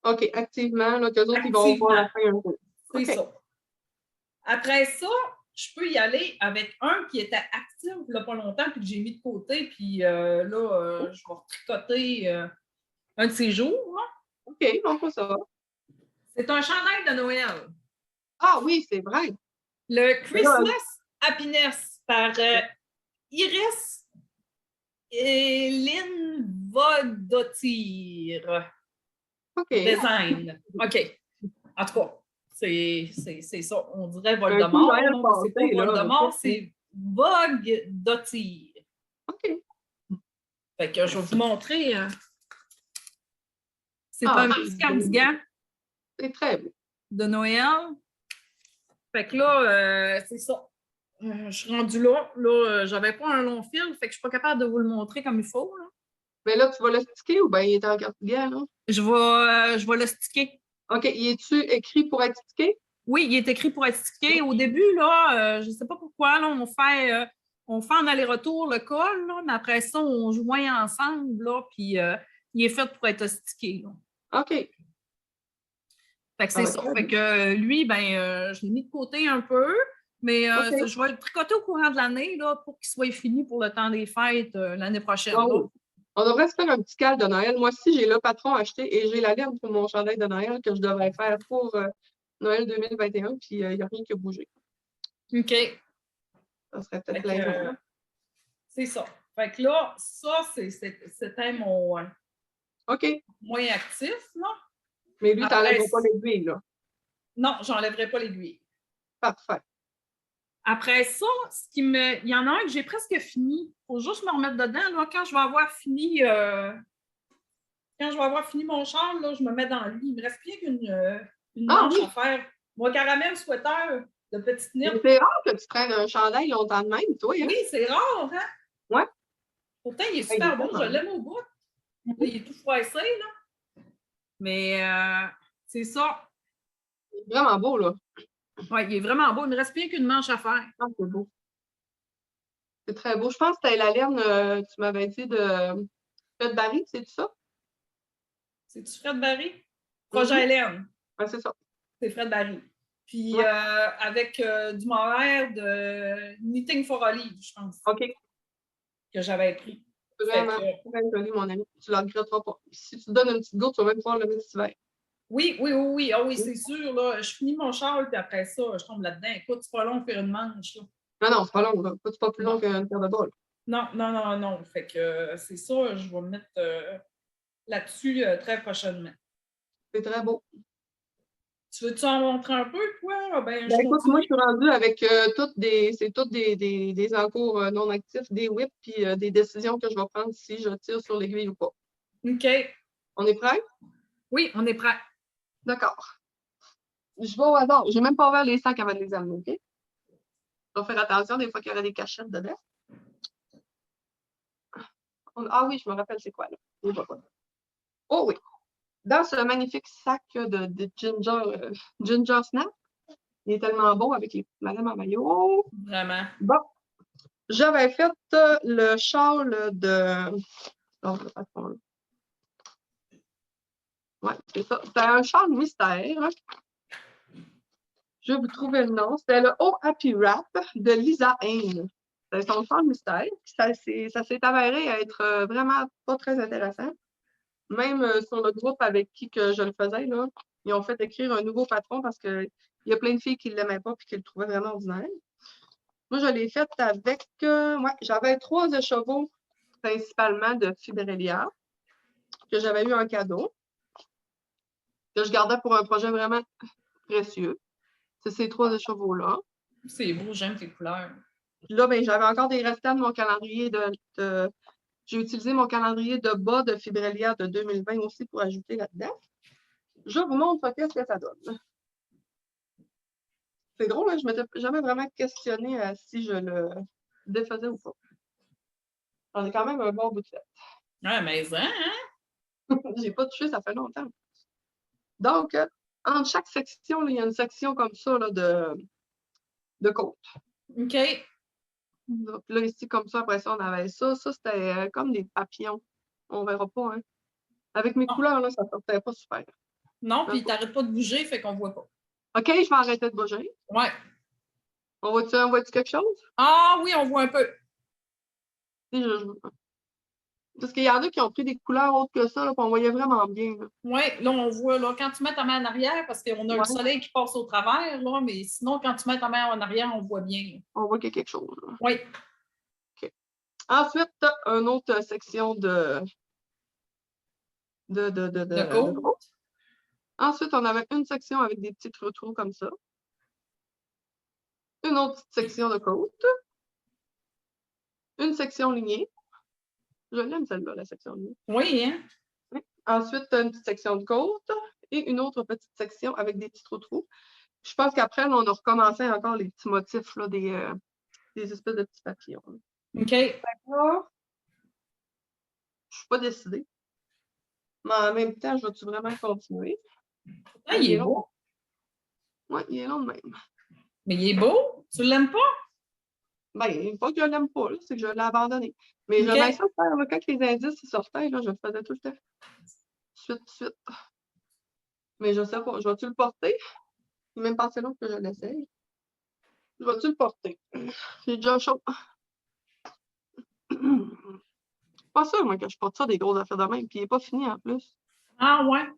OK, activement, là, qu'eux autres, ils vont voir la fin un peu. C'est OK. ça. Après ça, je peux y aller avec un qui était actif il n'y a pas longtemps, puis que j'ai mis de côté, puis là, je vais tricoter un de ces jours. Là. OK, donc ça va. C'est un chandail de Noël. Ah oui, c'est vrai. Le Christmas Happiness par Iris et Lynn Vodottir. OK. Design. OK. En tout cas, c'est ça. On dirait Un Voldemort. coup, Noël Non, c'est pas passé, là. Voldemort, c'est Vodottir. OK. Fait que je vais vous montrer. C'est Ah, un petit cardigan c'est très beau. de Noël. Fait que là, c'est ça. Je suis rendue là. Là, j'avais pas un long fil, fait que je suis pas capable de vous le montrer comme il faut. Là. Mais là, tu vas le sticker ou bien il est en cardigan, là? Je vais le sticker. OK. Y est-tu écrit pour être stické? Oui, il est écrit pour être stické. Au début, là, je ne sais pas pourquoi, là, on fait en aller-retour le col, là, mais après ça, on joint ensemble, là, puis il est fait pour être stické. Là. OK. Fait que c'est ça. Fait que lui, ben, je l'ai mis de côté un peu, mais je vais le tricoter au courant de l'année là, pour qu'il soit fini pour le temps des fêtes l'année prochaine. Oh. On devrait se faire un petit cal de Noël. Moi aussi, j'ai le patron acheté et j'ai la laine pour mon chandail de Noël que je devrais faire pour Noël 2021, puis il n'y a rien qui a bougé. OK. Ça serait peut-être plaisant. C'est ça. Fait que là, ça, c'était mon OK. moins actif, là. Mais lui, tu n'enlèveras pas l'aiguille, là. Non, j'enlèverai pas l'aiguille. Parfait. Après ça, il y en a un que j'ai presque fini. Il faut juste me remettre dedans. Là, quand je vais avoir fini mon châle, là, je me mets dans le lit. Il me reste bien qu'une manche à faire. Mon caramel sweater de petite nip. C'est rare que tu traînes un chandail longtemps de même, toi. Hein? Oui, c'est rare, hein? Ouais. Pourtant, il est super beau. Je l'aime au bout. Là, il est tout froissé, là. Mais c'est ça. Il est vraiment beau, là. Oui, il est vraiment beau. Il ne me reste bien qu'une manche à faire. Ah, c'est beau. C'est très beau. Je pense que c'était la laine, tu m'avais dit, de Fred Barry, c'est-tu ça? C'est-tu Fred Barry? Projet Hélène. Oui, c'est ça. C'est Fred Barry. Puis avec du mohair de Knitting for Olive, je pense. OK. Que j'avais pris. Vraiment, très joli, mon ami. Tu ne le regretteras pas. Si tu te donnes une petite goutte, tu vas même pouvoir le mettre cet hiver. Oui. Ah oui, c'est sûr. Là. Je finis mon châle, puis après ça, je tombe là-dedans. Écoute, c'est pas long de faire une manche. Là. Non, c'est pas long. Là. C'est pas plus long qu'une paire de bol. Non. Fait que c'est ça, je vais me mettre là-dessus très prochainement. C'est très beau. Tu veux-tu en montrer un peu, toi? Écoute, moi, je suis rendue avec toutes des encours non actifs, des whips, puis des décisions que je vais prendre si je tire sur l'aiguille ou pas. OK. On est prêt? Oui, on est prêt. D'accord. Je vais au hasard. Je n'ai même pas ouvert les sacs avant de les amener, OK? Je vais faire attention des fois qu'il y aura des cachettes dedans. Ah oui, je me rappelle c'est quoi, là. Oh oui! Dans ce magnifique sac de Ginger Snap, il est tellement beau avec les madames en maillot. Vraiment. Bon, j'avais fait le châle de... Oh, le patron, là. Ouais, c'est ça. C'était un châle mystère. Je vais vous trouver le nom. C'était le Oh Happy Wrap de Lisa Hain. C'était son châle mystère. Ça s'est avéré être vraiment pas très intéressant. Même sur le groupe avec qui que je le faisais, là, ils ont fait écrire un nouveau patron parce qu'il y a plein de filles qui ne l'aimaient pas et qui le trouvaient vraiment ordinaire. Moi, je l'ai faite avec... ouais, j'avais 3 écheveaux, principalement de Fibrelia, que j'avais eu en cadeau, que je gardais pour un projet vraiment précieux. C'est ces 3 écheveaux-là. C'est beau, j'aime tes couleurs. Puis là, ben, j'avais encore des restants de mon calendrier de... J'ai utilisé mon calendrier de bas de Fibrelia de 2020 aussi pour ajouter là-dedans. Je vous montre qu'est-ce que ça donne. C'est drôle, hein? Je ne m'étais jamais vraiment questionné si je le défaisais ou pas. J'en ai quand même un bon bout de fait. Ouais, mais hein? J'ai pas touché, ça fait longtemps. Donc, entre chaque section, là, il y a une section comme ça là, de côte. OK. Donc, là, ici, comme ça, après ça, on avait ça. Ça, c'était comme des papillons. On verra pas, hein. Avec mes couleurs, là, ça ne sortait pas super. Non, puis t'arrêtes pas de bouger, fait qu'on voit pas. OK, je vais arrêter de bouger. Ouais. On voit-tu quelque chose? Ah oui, on voit un peu. Parce qu'il y en a qui ont pris des couleurs autres que ça, là, puis on voyait vraiment bien. Oui, là, on voit, là, quand tu mets ta main en arrière, parce qu'on a le soleil qui passe au travers, là, mais sinon, quand tu mets ta main en arrière, on voit bien. Là. On voit qu'il y a quelque chose. Là. Oui. OK. Ensuite, une autre section de côte. Ensuite, on avait une section avec des petits trous comme ça. Une autre petite section de côte. Une section lignée. Je l'aime celle-là, la section lignée. Oui, hein? Oui. Ensuite, une petite section de côte et une autre petite section avec des petits trous. Je pense qu'après, on a recommencé encore les petits motifs, là, des espèces de petits papillons. OK. Là, je ne suis pas décidée. Mais en même temps, je vais-tu vraiment continuer? Ah, il est beau. Oui, il est long de même. Mais il est beau? Tu l'aimes pas? Ben, pas que je l'aime pas, c'est que je l'ai abandonné. Mais j'aimais ça faire, là, quand les indices sortaient, là, je le faisais tout le temps. Suite. Mais je sais pas, je vais-tu le porter? Il même passé long que je l'essaye. Je vais-tu le porter? J'ai déjà chaud. Pas sûr, moi, que je porte ça des grosses affaires de même, puis il n'est pas fini en plus. Ah, ouais?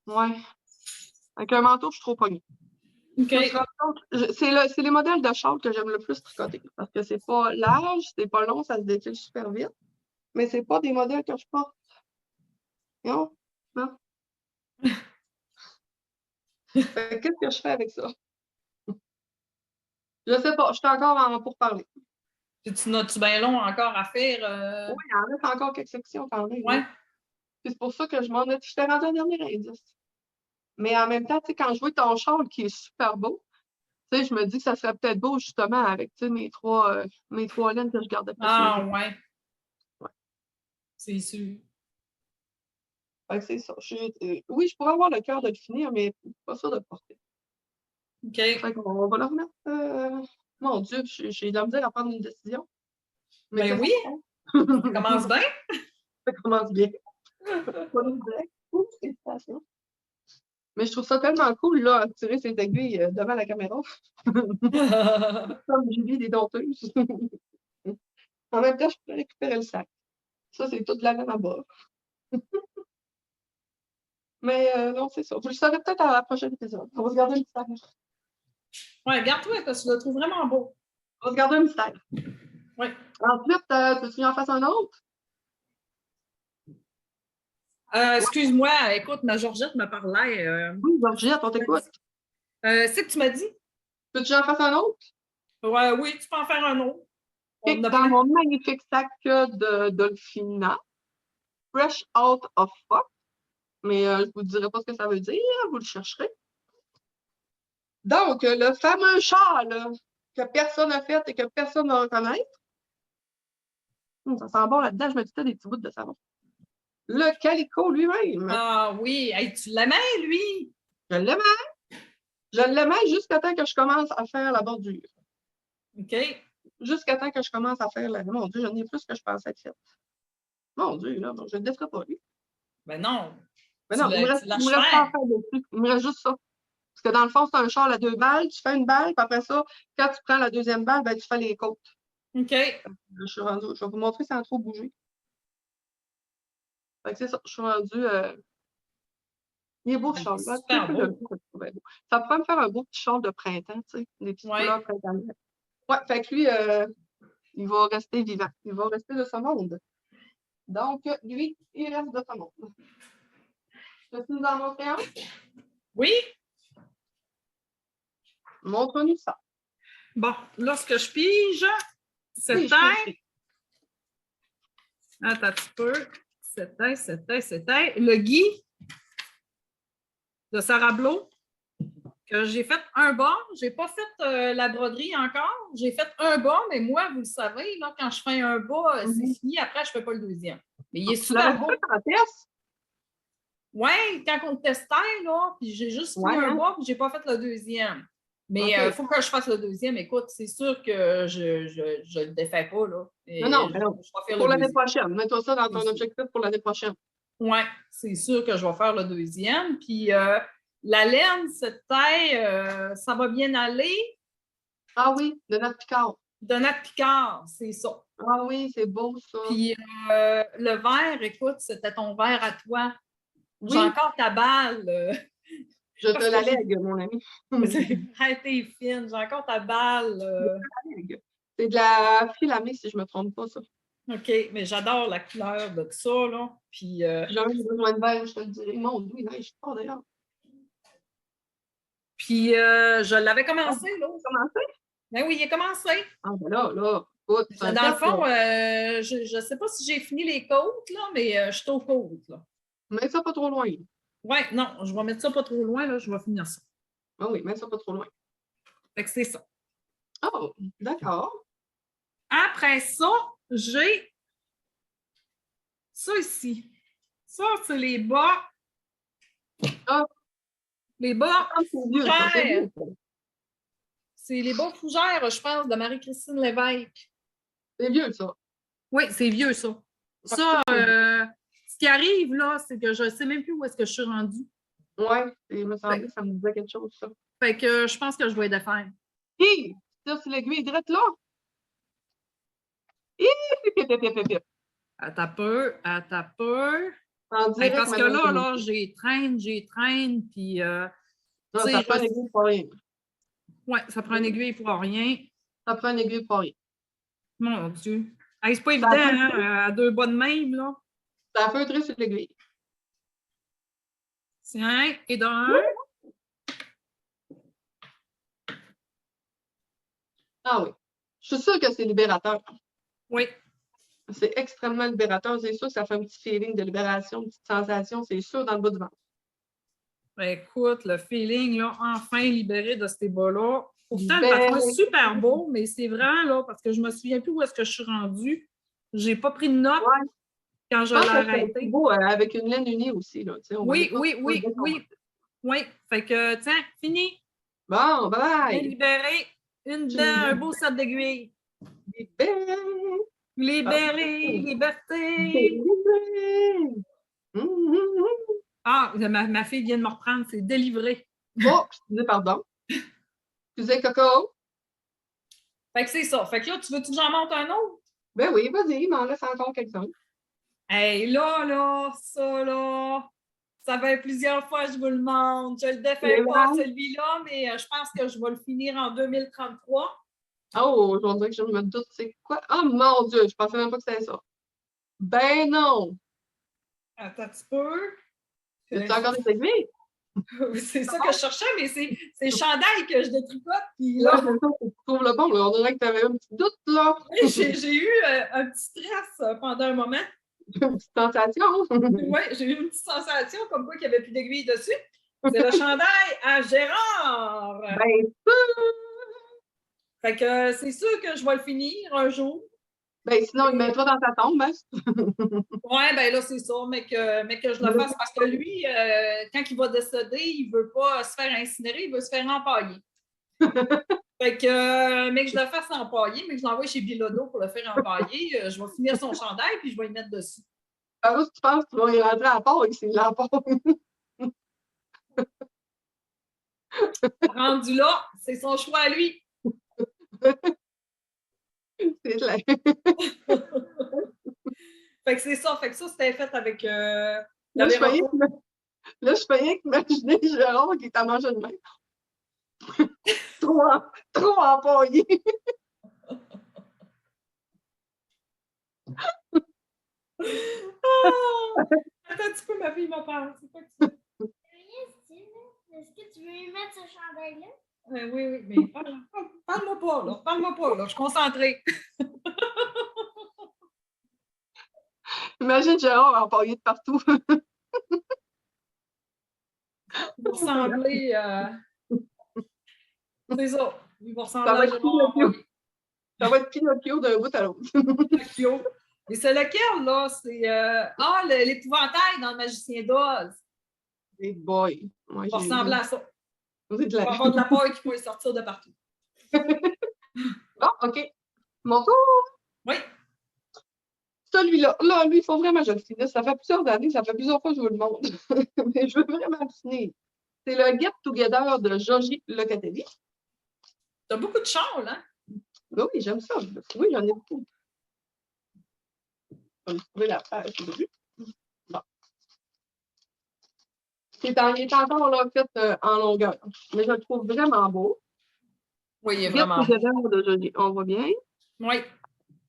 Ouais. Avec un manteau, je suis trop pognée. OK. C'est les modèles de châle que j'aime le plus tricoter. Parce que c'est pas large, c'est pas long, ça se défile super vite. Mais c'est pas des modèles que je porte. Non? Non? Qu'est-ce que je fais avec ça? Je sais pas, je suis encore en pourparler. Tu n'as-tu bien long encore à faire? Oui, il y en reste encore quelques sections quand même. Ouais. C'est pour ça que je t'ai rendu un dernier indice. Mais en même temps, quand je vois ton châle qui est super beau, je me dis que ça serait peut-être beau justement avec mes trois laines que je gardais précieuses. Ah, ouais. C'est sûr. Fait que c'est ça. Oui, je pourrais avoir le cœur de le finir, mais pas sûr de le porter. OK. Fait qu'on va le remettre. Mon Dieu, j'ai de la misère à prendre une décision. Mais ben oui. Ça commence bien. Ça commence bien. Mais je trouve ça tellement cool, là, de tirer ses aiguilles devant la caméra. Comme Julie des dompteuses. En même temps, je peux récupérer le sac. Ça, c'est toute la laine à bas. Mais non, c'est ça. Vous le saurez peut-être à la prochaine épisode. On va se garder un mystère. Ouais, regarde-toi, parce que je le trouve vraiment beau. On va se garder un mystère. Oui. Ensuite, tu viens en face un autre? Excuse-moi, écoute, ma Georgette me parlait. Oui, Georgette, on t'écoute. C'est que tu m'as dit? Peux-tu en faire un autre? Ouais, oui, tu peux en faire un autre. Dans mon magnifique sac de Dolphina, Fresh Out of Fuck, mais je ne vous dirai pas ce que ça veut dire, vous le chercherez. Donc, le fameux châle que personne n'a fait et que personne ne va reconnaître. Ça sent bon là-dedans, je me disais des petits bouts de savon. Le calico lui-même. Ah oui, hey, tu l'aimais, lui? Je l'aimais. Je l'aimais jusqu'à temps que je commence à faire la bordure. OK. Jusqu'à temps que je commence à faire la... Mon Dieu, j'en ai plus que je pensais être faite. Mon Dieu, là, je ne le déferai pas, lui. Ben non. Mais non, il me reste pas à faire dessus. Il me reste juste ça. Parce que dans le fond, c'est un châle à 2 balles. Tu fais une balle, puis après ça, quand tu prends la deuxième balle, ben, tu fais les côtes. OK. Je vais vous montrer sans trop bouger. Fait que c'est ça. Je suis rendue... Il est beau, ce châle. Super beau. Ça pourrait me faire un beau petit châle de printemps, tu sais. Des petites couleurs printanières. Ouais, fait que lui, il va rester vivant. Il va rester de ce monde. Donc, lui, il reste de ce monde. Peux-tu nous en montrer un? Oui? Montre-nous ça. Bon, là, ce que je pige, Oui, c'était... je pige. Attends un petit peu. C'était le Guy de Sarah Blo, que j'ai fait un bas. Je n'ai pas fait la broderie encore. J'ai fait un bas, mais moi, vous le savez, là, quand je fais un bas, c'est fini. Après, je ne fais pas le deuxième. Mais il est Tu l'avais super beau. fait en test? Oui, quand on le testait, là, puis j'ai juste fini un bas, puis je n'ai pas fait le deuxième. Mais il faut que je fasse le deuxième. Écoute, c'est sûr que je le défais pas, là. Non, je mais non. vais faire Pour le l'année deuxième. prochaine. Mets-toi ça dans ton objectif pour l'année prochaine. Oui, c'est sûr que je vais faire le deuxième. Puis la laine, cette taille, ça va bien aller. Ah oui, de Nat Picard. De Nat Picard, c'est ça. Ah oui, c'est beau, ça. Puis le verre, écoute, c'était ton verre à toi. Oui. J'ai encore ta balle. Je te la lègue, mon ami. T'es fine, j'ai encore ta balle. C'est de la filamée, si je ne me trompe pas, ça. OK, mais j'adore la couleur de ça, là. Puis, Si jamais j'ai besoin de verre, je te le dirai. Mon Dieu, il neige pas, d'ailleurs. Puis, je l'avais commencé, là. Commencé? Ben oui, il a commencé. Ah, ben là. Écoute, Dans le fond, je ne sais pas si j'ai fini les côtes, là, mais je suis aux côtes, là. Mets ça pas trop loin. Oui, non, je vais mettre ça pas trop loin, là, je vais finir ça. Ah oui, mets ça pas trop loin. Fait que c'est ça. Oh, d'accord. Après ça, j'ai ça ici. Ça, c'est les bas. Ah. Les bas fougères. C'est C'est les bas fougères, je pense, de Marie-Christine Lévesque. C'est vieux, ça. Oui, c'est vieux, ça. Ça, ce qui arrive, là, c'est que je ne sais même plus où est-ce que je suis rendue. Oui, il me semblait que ça me disait quelque chose, ça. Fait que je pense que je vais les défaire. Hi! Ça, c'est l'aiguille droite, là. Hi! Attends peu. Ben, Parce que là, j'ai traîne, puis... non, ça prend une aiguille pour rien. Oui, ça prend une aiguille pour rien. Ça prend une aiguille pour rien. Mon Dieu. Hey, c'est pas évident, hein, à deux bas de même, là. Ça a feutré sur l'aiguille. Tiens, et d'un. Ah oui. Je suis sûre que c'est libérateur. Oui. C'est extrêmement libérateur. C'est sûr que ça fait un petit feeling de libération, une petite sensation, c'est sûr, dans le bas du ventre. Ben, écoute, le feeling, là, enfin libéré de ces bas-là. Pourtant, le parfum est super beau, mais c'est vraiment, là, parce que je me souviens plus où est-ce que je suis rendue. J'ai pas pris de notes quand je l'ai arrêté. C'est beau avec une laine unie aussi, là. Oui. Oui. Fait que, tiens, fini. Bon, bye! Bien libéré. Une dent, un beau set d'aiguilles. Libéré, liberté. Ah, ma fille vient de me reprendre, c'est délivré. Oh, excusez, pardon. Excusez, Coco. Fait que c'est ça. Fait que là, tu veux-tu que j'en monte un autre? Ben oui, vas-y, il m'en laisse encore quelques-uns. Hey, là, ça fait plusieurs fois que je vous le montre. Je le défais pas, celui-là, mais je pense que je vais le finir en 2033. Oh, je dirais que je me doute, c'est quoi? Oh mon Dieu, je pensais même pas que c'était ça. Ben non! Attends un petit peu. Tu as encore des aiguilles? C'est ça que je cherchais, mais c'est le chandail que je détricote. Puis là, là, c'est ça, tu trouves le bon. Là. On dirait que tu avais un petit doute, là. Oui, j'ai eu un petit stress pendant un moment. Une petite sensation. Oui, j'ai eu une petite sensation comme quoi il n'y avait plus d'aiguille dessus. C'est le chandail à Gérard. Ben, fait que c'est sûr que je vais le finir un jour. Ben, sinon, mets-toi dans ta tombe. Hein? Oui, ben là, c'est ça, mais que je le fasse parce que lui, quand il va décéder, il ne veut pas se faire incinérer, il veut se faire empailler. Fait que, mais que je le fasse empailler, mais que je l'envoie chez Bilodeau pour le faire empailler, je vais finir son chandail puis je vais y mettre dessus. Alors, si tu penses que tu vas y rentrer à part et que c'est l'empaille. Rendu là, c'est son choix à lui. C'est clair. Fait que c'est ça. Fait que ça, c'était fait avec là, je faisais imaginer Gérard qui est à manger de même. trop empaillé. Ah! Attends un petit peu, ma fille m'a parlé. C'est quoi que tu veux? Est-ce que tu veux y mettre ce chandail-là? Oui, mais parle-moi pas, là. Parle-moi pas, là. Je suis concentrée. Imagine Gérard empaillé de partout. Il va ressembler. C'est ça. Il va Ça ressembler va à être Gérard Pinocchio. Empaillé. Ça va être Pinocchio d'un bout à l'autre. Pinocchio. Et c'est lequel, là? C'est l'épouvantail dans le Magicien d'Oz. Hey boy. Moi, Il va ressembler à ça. C'est de Il va la... avoir de la peur qui peut sortir de partout. Bon, OK. Mon tour. Oui. Celui-là, là, lui, il faut vraiment que je le finisse. Ça fait plusieurs années, ça fait plusieurs fois que je vous le montre. Mais je veux vraiment le finir. C'est le Get Together de Georgie Locatelli. T'as beaucoup de châles, hein? Oui, j'aime ça. Oui, j'en ai beaucoup. Je vais trouver la page au début. Bon. Il est encore là, fait en longueur. Mais je le trouve vraiment beau. Oui, il est Get vraiment beau. Together de Georgie. On voit bien. Oui.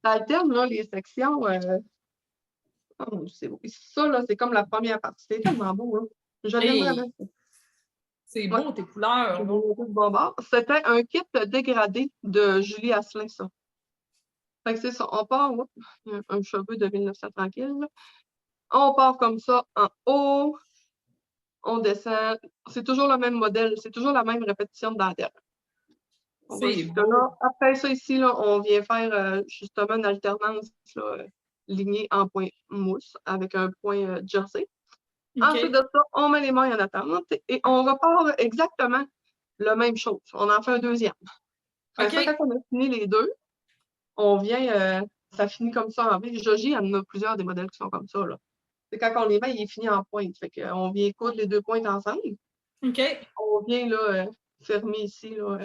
Ça alterne, là, les sections. Oh mon Dieu, c'est beau. Et ça, là, c'est comme la première partie. C'est tellement beau, hein. Je l'aime Hey, vraiment. c'est beau, tes couleurs. Là. C'était un kit dégradé de Julie Asselin, ça. Fait que c'est ça. On part, un cheveu de 1900 tranquille. Là. On part comme ça en haut. On descend. C'est toujours le même modèle. C'est toujours la même répétition de dentelle. On va C'est jusque beau. là. Après ça, ici, là, on vient faire justement une alternance là, lignée en point mousse avec un point jersey. OK. Ensuite de ça, on met les mailles en attente et on repart exactement la même chose. On en fait un deuxième. Après ça, OK. quand on a fini les deux, on vient, ça finit comme ça en V. Joji, il y en a plusieurs des modèles qui sont comme ça. Là. C'est quand on les met, il est fini en pointe. Fait qu'on vient coudre les deux pointes ensemble. OK. On vient là, fermer ici là,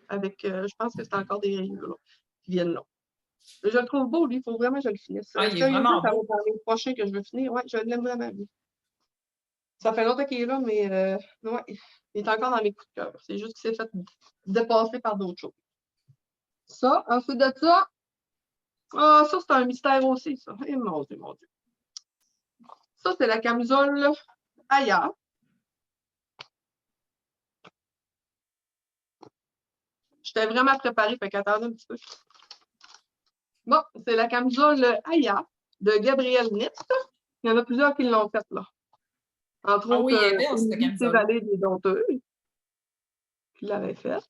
avec, je pense que c'est encore des rayures là, qui viennent là. Je le trouve beau, lui, il faut vraiment que je le finisse. Ah, il est Sérieusement, vraiment ça va beau. être dans les prochains que je veux finir. Ouais, je l'aime vraiment, lui. Ça fait longtemps qu'il est là, mais ouais, il est encore dans mes coups de cœur. C'est juste qu'il s'est fait dépasser par d'autres choses. Ça, ensuite de ça, ça, c'est un mystère aussi, ça. Eh, mon Dieu, mon Dieu. Ça, c'est la camisole Aya. J'étais vraiment préparée, fait qu'attendez un petit peu. Bon, c'est la camisole Aya de Gabrielle Nitt. Il y en a plusieurs qui l'ont faite, là. Entre Ah oui, autres, elle est belle, cette Émilie camisole. Sévalé des Dompteuses, qui l'avait faite.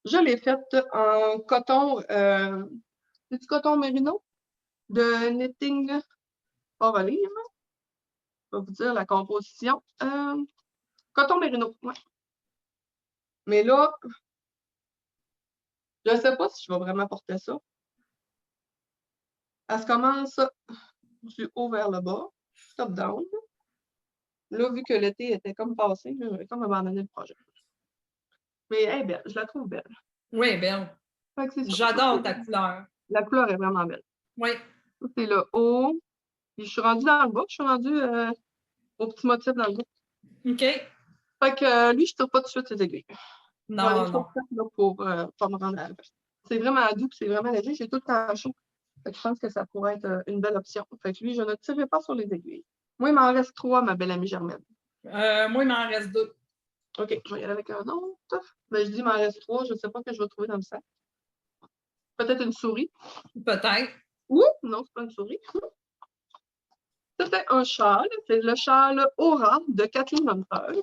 Je l'ai faite en coton, c'est du coton mérino de Knitting Fort Olive. Je vais vous dire la composition. Coton mérino, ouais. Mais là, je ne sais pas si je vais vraiment porter ça. Elle se commence du haut vers le bas, top down. Là, vu que l'été était comme passé, j'ai comme abandonné le projet. Mais elle est belle, je la trouve belle. Oui, elle est belle. Fait que c'est ça. J'adore ta couleur. La couleur est vraiment belle. Oui. Ça, c'est le haut. Puis je suis rendue dans le bas, je suis rendue au petit motif dans le bas. OK. Fait que lui, je ne tire pas tout de suite ses aiguilles. Non, Je vais aller non. trop là pour pas me rendre à la vache. C'est vraiment doux, c'est vraiment léger. J'ai tout le temps chaud. Fait que je pense que ça pourrait être une belle option. Fait que lui, je ne tirerai pas sur les aiguilles. Moi, il m'en reste 3, ma belle amie Germaine. Moi, il m'en reste 2. OK, je vais y aller avec un autre. Mais je dis, il m'en reste 3. Je ne sais pas ce que je vais trouver dans le sac. Peut-être une souris. Peut-être. Ouh, non, c'est pas une souris. C'était un châle. C'est le châle Aura de Kathleen Hunter.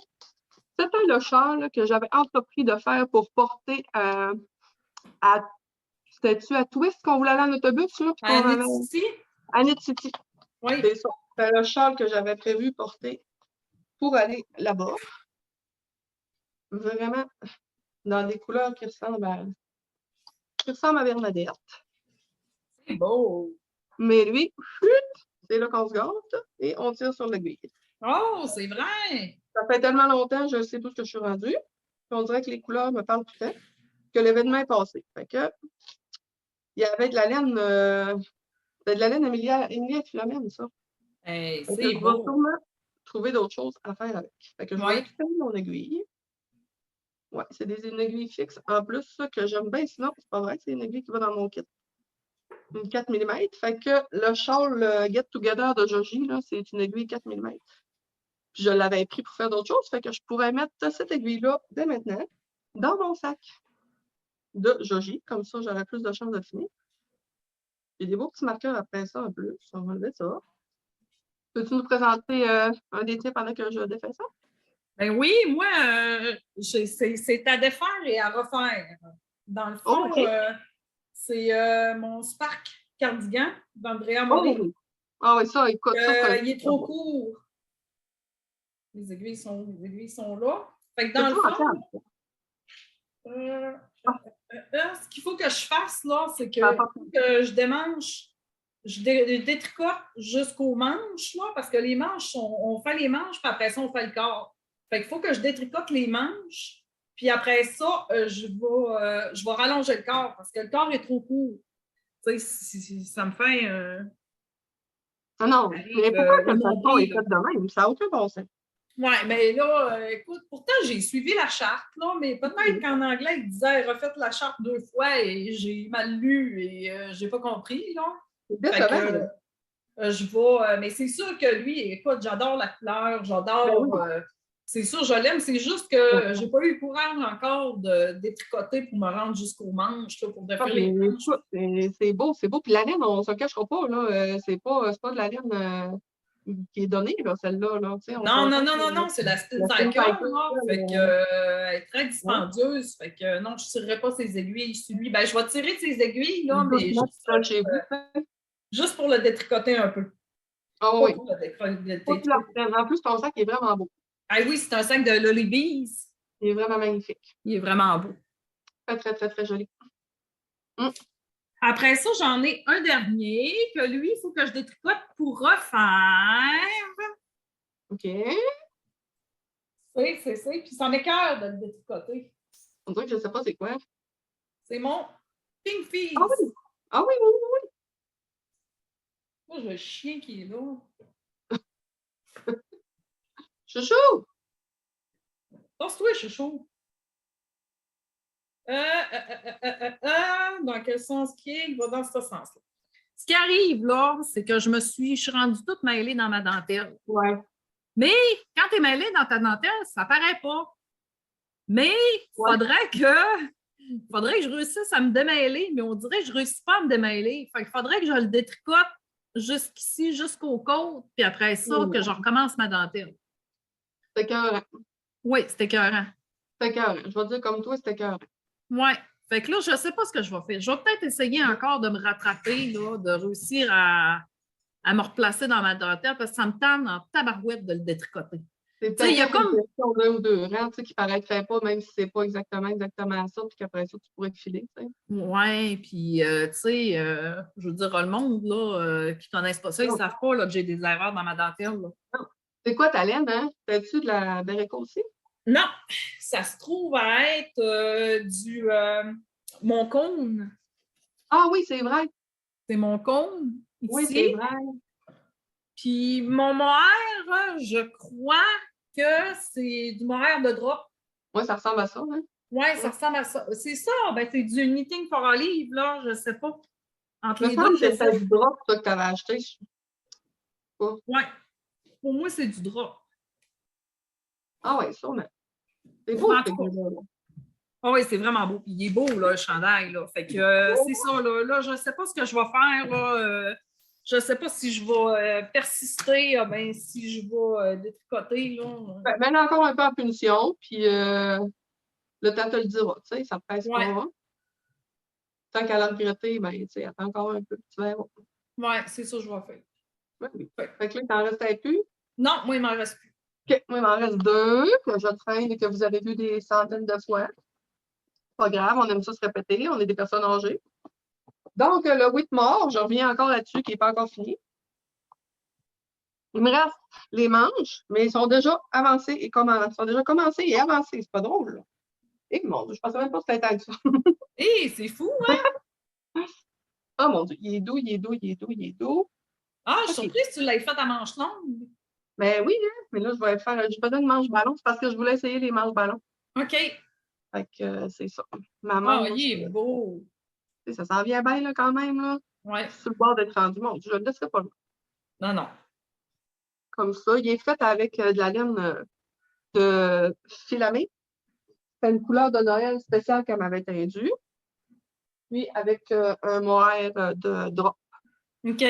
C'était le châle que j'avais entrepris de faire pour porter c'était-tu à Twist qu'on voulait aller en autobus? Là, puis qu'on avait... Ici? À Knit City. Oui. C'est ça. C'est le châle que j'avais prévu porter pour aller là-bas. Vraiment dans des couleurs qui ressemblent à Bernadette. C'est beau. Mais lui, c'est là qu'on se gâte et on tire sur l'aiguille. Oh, c'est vrai. Ça fait tellement longtemps, je sais tout ce que je suis rendue. Puis on dirait que les couleurs me parlent tout le temps, que l'événement est passé. Fait que, il y avait de la laine Emilia et Philomène, ça. Hey, Je c'est vais beau. sûrement trouver d'autres choses à faire avec. Fait que je vais Ouais. récupérer mon aiguille. Ouais, c'est une aiguille fixe. En plus, ça que j'aime bien, sinon, c'est pas vrai, c'est une aiguille qui va dans mon kit. Une 4 mm. Fait que le châle Get Together de Joji, là, c'est une aiguille 4 mm. Puis je l'avais pris pour faire d'autres choses, fait que je pourrais mettre cette aiguille-là dès maintenant dans mon sac de Joji. Comme ça, j'aurai plus de chances de finir. J'ai des beaux petits marqueurs après ça en plus. On va enlever ça. Peux-tu nous présenter un des tiens pendant que je défais ça? Ben oui, moi, c'est à défaire et à refaire. Dans le fond, Oh, OK. c'est mon Spark cardigan d'Andrea Oh, Mori. oui. Ah oui, ça, écoute, ça, c'est Il est trop court. Les aiguilles sont là. Fait que dans le C'est-tu fond, rentable? ce qu'il faut que je fasse, là, c'est que, Ah, pas que je démanche, je détricote jusqu'aux manches, là, parce que les manches, on fait les manches, puis après ça, on fait le corps. Fait qu'il faut que je détricote les manches, puis après ça, je vais rallonger le corps, parce que le corps est trop court. Tu sais, ça me fait... Ah non, mais pourquoi que le tampon est fait de même? Ça n'a aucun bon sens. Oui, mais là, écoute, pourtant, j'ai suivi la charte, là, mais peut-être qu'en anglais, il disait refaites la charte 2 fois et j'ai mal lu et j'ai pas compris, là. C'est Fait décevant, que, là. je vais. Mais c'est sûr que lui, écoute, j'adore la couleur, j'adore. Ben oui. C'est sûr, je l'aime. C'est juste que j'ai pas eu le courage encore de détricoter pour me rendre jusqu'aux manches, là, pour Ah, défaire les mais manches. écoute, c'est beau, c'est beau. Puis la laine, on ne se le cachera pas, là. C'est pas de la laine qui est donnée, là, celle-là. Là. Tu sais, on Non, s'entend non, non, que non, non, c'est la Steel la Steel Tiger, Tiger, là. Fait que, elle est très dispendieuse. Fait que non, je ne tirerai pas ses aiguilles sur lui. Ben, je vais tirer ses aiguilles, là, mais doucement, tu fais chez vous. juste pour le détricoter un peu. Ah Pas oui. pour le détricoter. Pas plus la freine. En plus, ton sac est vraiment beau. Ah oui, c'est un sac de Lolly Bees. Il est vraiment magnifique. Il est vraiment beau. Très, très, très, très joli. Après ça, j'en ai un dernier que lui, il faut que je détricote pour refaire. OK. C'est. Puis ça m'écoeure de le détricoter. On dirait que je ne sais pas c'est quoi. C'est mon Pink Fees. Ah oui. Ah oui, oui, oui, oui. Moi, j'ai le chien qui est là. Chouchou! Passe-toi, chouchou. Dans quel sens qu'il est? Il va dans ce sens-là. Ce qui arrive, là, c'est que je suis rendue toute mêlée dans ma dentelle. Ouais. Mais quand tu es mêlée dans ta dentelle, ça paraît pas. Mais il faudrait que je réussisse à me démêler, mais on dirait que je ne réussis pas à me démêler. Fait qu'il faudrait que je le détricote jusqu'ici, jusqu'aux côtes, puis après ça, que je recommence ma dentelle. C'est écœurant. Oui, c'est écœurant. C'est écœurant. Je vais dire comme toi, c'est écœurant. Oui. Fait que là, je ne sais pas ce que je vais faire. Je vais peut-être essayer encore de me rattraper, là, de réussir à me replacer dans ma dentelle parce que ça me tente en tabarouette de le détricoter. C'est peut-être une question d'un ou deux rangs qui paraîtrait pas, même si c'est pas exactement ça, puis qu'après ça, tu pourrais te filer. Oui, puis, tu sais, je veux dire, le monde là, qui ne connaissent pas ça, ils ne savent pas là, que j'ai des erreurs dans ma dentelle. Là. C'est quoi ta laine, hein? T'as-tu de la Berrico aussi? Non, ça se trouve à être mon cône. Ah oui, c'est vrai. C'est mon cône. Ici. Oui, c'est vrai. Puis mon mohair, je crois que c'est du mohair de drap. Oui, ça ressemble à ça. Hein? Oui, ça ressemble à ça. C'est ça, ben, c'est du Knitting for Olive, là, je ne sais pas. Entre les deux, c'est du drap que tu avais acheté. Oui. Pour moi, c'est du drap. Ah oui, sûrement. C'est beau, ce gars-là. Ah oui, c'est vraiment beau. Il est beau, là, le chandail. Là. Fait que c'est ça. Là, je ne sais pas ce que je vais faire. Là. Je ne sais pas si je vais persister, si je vais détricoter. Là. Mets encore un peu en punition, puis le temps te le dira. Tu sais, ça ne pèse pas. Tant qu'à la regretter, tu sais, attends encore un peu. Tu verras. Oui, c'est ça que je vais faire. Oui. Fait que là, il t'en restait plus? Non, moi, il m'en reste plus. OK, moi, il m'en reste 2 que je traîne et que vous avez vu des centaines de fois. Pas grave, on aime ça se répéter. On est des personnes âgées. Donc, le Whitmore, je reviens encore là-dessus, qui n'est pas encore fini. Il me reste les manches, mais ils sont déjà avancés et commencés. Ils sont déjà commencés et avancés. C'est pas drôle, là. Eh mon Dieu, je pensais même pas que c'était tant que ça. Hé, c'est fou, hein? Oh mon Dieu, il est doux, il est doux, il est doux, il est doux. Ah, je suis surprise que tu l'aies fait à manche longue. Ben oui, hein? Mais là, je vais faire. J'ai besoin de manche-ballon. C'est parce que je voulais essayer les manches-ballons. OK. Fait que c'est ça. Ma manche. Ah, il est beau. Ça s'en vient bien, là, quand même, là. Ouais. Sur le bord d'être rendu, mon Dieu, je ne le laisserai pas là. Non, non. Comme ça. Il est fait avec de la laine de filamé. C'est une couleur de Noël spéciale qu'elle m'avait tendue. Puis avec un mohair de drap. OK.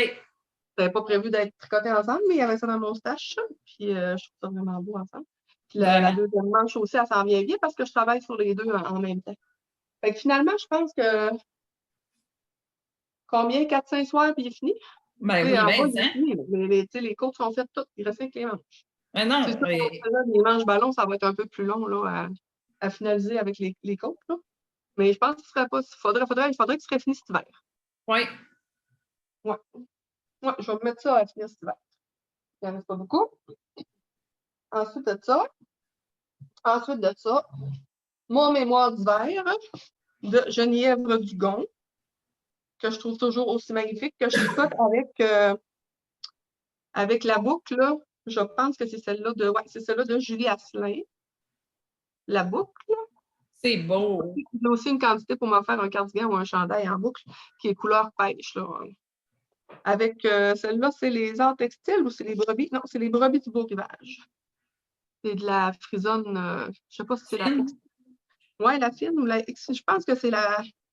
C'était pas prévu d'être tricoté ensemble, mais il y avait ça dans mon stash. Puis je trouve ça vraiment beau ensemble. Puis la deuxième manche aussi, elle s'en vient bien parce que je travaille sur les deux en même temps. Fait que finalement, je pense que combien? 4-5 soirs, puis il est fini? Ben oui, En bas, ben, il est fini. Les côtes sont faites toutes. Il reste que les manches. Ben non, C'est sûr que les manches ballons, ça va être un peu plus long là, à finaliser avec les côtes. Là. Mais je pense qu'il serait pas. Il faudrait que ce serait fini cet hiver. oui. Ouais. Ouais, je vais me mettre ça à finir cet hiver. Il n'en reste pas beaucoup. Ensuite de ça, mon mémoire d'hiver de Genièvre Dugon, que je trouve toujours aussi magnifique, que je tricote avec la boucle, là. Je pense que c'est celle-là de Julie Asselin. La boucle. C'est beau. Il y a aussi une quantité pour m'en faire un cardigan ou un chandail en boucle qui est couleur pêche. Là. Avec celle-là, c'est les arts textiles ou c'est les brebis? Non, c'est les brebis du beau rivage. C'est de la frisonne, je ne sais pas si c'est la X. Oui, la fine ou la X. Je pense que c'est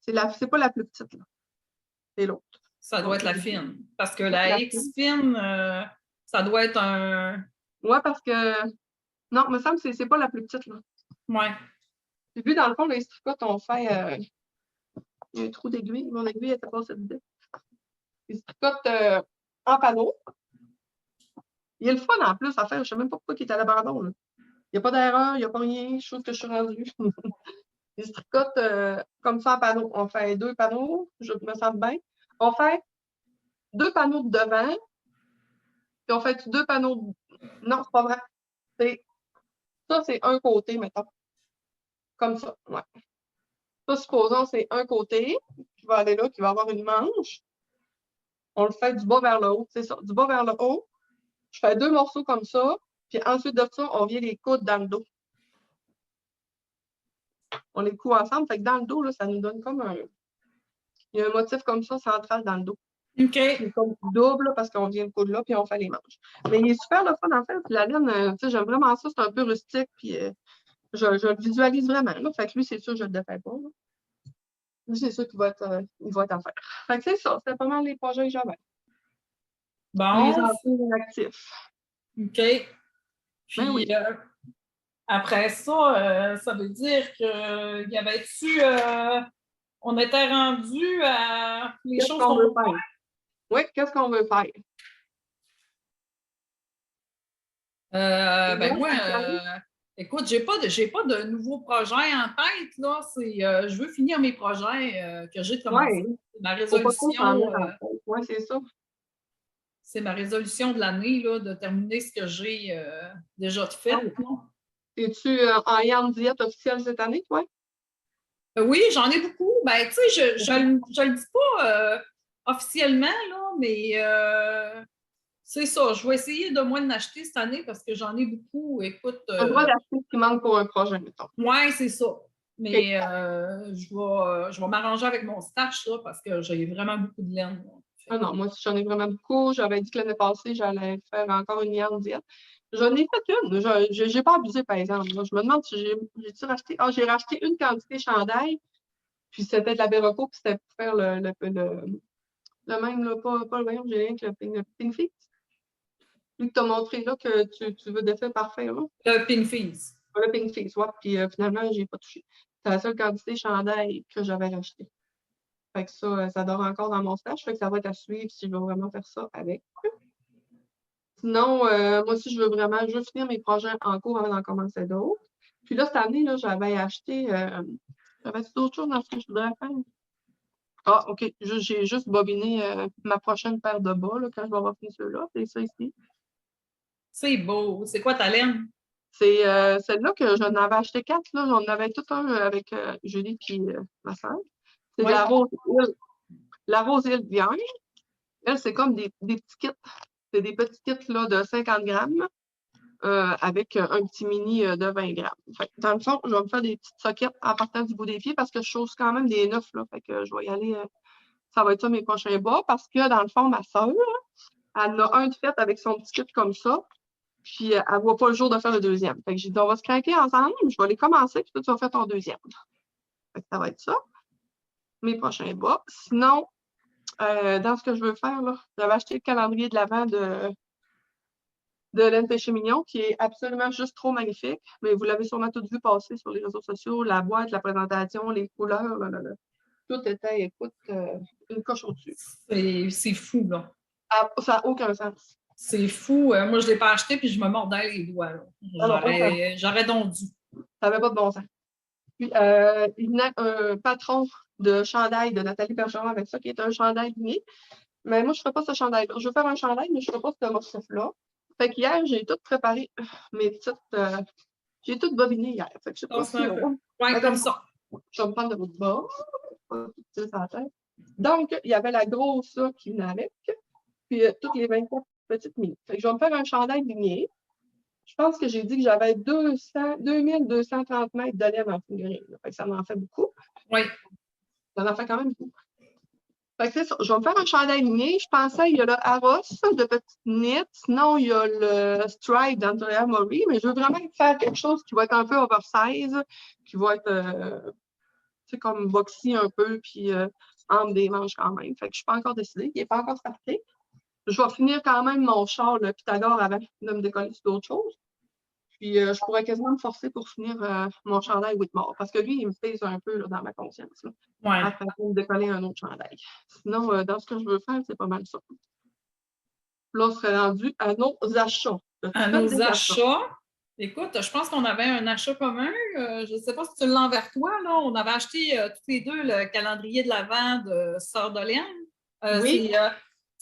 c'est pas la plus petite, là. C'est l'autre. Ça doit être la fine. Parce que la X fine, ça doit être un. Oui, parce que. Non, il me semble que c'est pas la plus petite, là. Oui. J'ai vu, dans le fond, les tricots, on fait. Il y a un trou d'aiguille. Mon aiguille était passée dedans. Ils tricotent en panneau. Il y a le fun en plus à faire. Je ne sais même pas pourquoi il est à l'abandon. Il n'y a pas d'erreur, il n'y a pas rien. Je trouve que je suis rendue. Ils se tricotent comme ça en panneau. On fait 2 panneaux. Je me sens bien. On fait 2 panneaux de devant. Puis on fait 2 panneaux. Non, c'est pas vrai. Ça, c'est un côté, mettons. Comme ça. Ouais. Ça, supposons, c'est un côté qui va aller là, qui va avoir une manche. On le fait du bas vers le haut. C'est ça. Du bas vers le haut. Je fais 2 morceaux comme ça. Puis ensuite de ça, on vient les coudre dans le dos. On les coud ensemble. Fait que dans le dos, là, ça nous donne comme un. Il y a un motif comme ça central dans le dos. OK. C'est comme double là, parce qu'on vient le coudre là, puis on fait les manches. Mais il est super le fun en fait. Puis la laine, j'aime vraiment ça. C'est un peu rustique. Puis je le visualise vraiment. Là. Fait que lui, c'est sûr, je ne le défais pas. Là. Lui, c'est sûr qu'il va être en faire. Fait que c'est ça. C'était pas mal les projets que j'avais. Bon. Les enfants actifs. OK. Puis, Ben oui. après ça, ça veut dire qu'il y avait-tu. On était rendu à les Qu'est-ce choses qu'on veut qu'on faire? Oui, qu'est-ce qu'on veut faire? ben moi, écoute, j'ai pas de nouveaux projets en tête, là. Je veux finir mes projets que j'ai commencé. Oui. Ma Faut pas trop s'en résolution, mettre en tête. Oui, c'est ça. c'est ma résolution de l'année, là, de terminer ce que j'ai déjà fait. Oh. Es-tu en Yarn Diète officielle cette année, toi? Oui, j'en ai beaucoup. Ben, tu sais, je le dis pas officiellement, là, mais c'est ça. Je vais essayer de moins d'acheter cette année parce que j'en ai beaucoup. Écoute. Tu as le droit d'acheter ce qui manque pour un projet, mettons. Oui, c'est ça. Mais je vais m'arranger avec mon stash, là, parce que j'ai vraiment beaucoup de laine. Ah non, moi, j'en ai vraiment beaucoup. J'avais dit que l'année passée, j'allais faire encore une Yarn Diète. J'en ai fait une. Je n'ai pas abusé, par exemple. Là. Je me demande si j'ai-tu racheté. Ah, j'ai racheté une quantité chandail. Puis c'était de la Berroco, puis c'était pour faire le même, là, pas le voyons, j'ai rien que le Pink Feet. Lui que tu as montré là, que tu veux défaire parfait, là. Le Pink Fees. Le Pink Feet, ouais. Puis finalement, j'ai pas touché. C'est la seule quantité chandail que j'avais racheté. Fait que ça dort encore dans mon stage. Fait que ça va être à suivre si je veux vraiment faire ça avec. Sinon, moi aussi, je veux finir mes projets en cours avant d'en commencer d'autres. Puis là, cette année, là, j'avais acheté. J'avais d'autres choses dans ce que je voudrais faire. Ah, OK. J'ai juste bobiné ma prochaine paire de bas là, quand je vais avoir fini ceux-là. C'est ça ici. C'est beau. C'est quoi ta laine? C'est celle-là que j'en avais acheté 4. Là. J'en avais tout un avec Julie et ma soeur. C'est de la rose île vierge. Elle, c'est comme des petits kits. C'est des petits kits là, de 50 grammes avec un petit mini de 20 grammes. Fait que, dans le fond, je vais me faire des petites soquettes en partant du bout des pieds parce que je chose quand même des neufs. Là, fait que je vais y aller Ça va être ça mes prochains bas parce que dans le fond, ma soeur, elle en a un de fait avec son petit kit comme ça. Puis elle ne voit pas le jour de faire le deuxième. Fait que j'ai dit, on va se craquer ensemble, je vais les commencer, puis toi, tu vas faire ton deuxième. Fait que ça va être ça. Mes prochains bas. Sinon, dans ce que je veux faire, là, j'avais acheté le calendrier de l'Avent de Laine Péché Mignon, qui est absolument juste trop magnifique. Mais vous l'avez sûrement tout vu passer sur les réseaux sociaux, la boîte, la présentation, les couleurs, là. Tout était, écoute, une coche au-dessus. C'est fou, là. Ça n'a aucun sens. C'est fou. Moi, je ne l'ai pas acheté puis je me mordais les doigts. J'aurais donc dû. Ça n'avait pas de bon sens. Puis, un patron de chandail de Nathalie Bergeron avec ça, qui est un chandail ligné. Mais moi, je ne ferai pas ce chandail-là. Je veux faire un chandail, mais je ne ferai pas ce motif-là. Fait qu'hier, j'ai tout préparé mes petites. J'ai tout bobiné hier. Fait que je sais pas si. Ouais, comme ça. Je vais me prendre de votre bas. Pas tout ça sur la tête. Donc, il y avait la grosse là, qui venait avec. Puis toutes les 24 petites mini. Fait que je vais me faire un chandail ligné. Je pense que j'ai dit que j'avais 2230 mètres de laine en figurine. Fait que ça m'en fait beaucoup. Oui. Ça en fait quand même beaucoup. Fait que c'est ça. Je vais me faire un chandail ligné. Je pensais, il y a le Harros de petites knits. Sinon, il y a le Stripe d'Andrea Mori. Mais je veux vraiment faire quelque chose qui va être un peu oversize, qui va être comme boxy un peu, puis entre des manches quand même. Fait que je ne suis pas encore décidée. Il n'est pas encore starté. Je vais finir quand même mon char, le Pythagore, avant de me décoller sur d'autres choses. Puis, je pourrais quasiment me forcer pour finir mon chandail Whitmore. Parce que lui, il me pèse un peu là, dans ma conscience. Là, afin de me décoller un autre chandail. Sinon, dans ce que je veux faire, c'est pas mal ça. Là, on serait rendu à nos achats. À nos achats. Écoute, je pense qu'on avait un achat commun. Je ne sais pas si tu l'as envers toi. Là. On avait acheté tous les deux le calendrier de l'Avent de Sœur Doliane. Oui.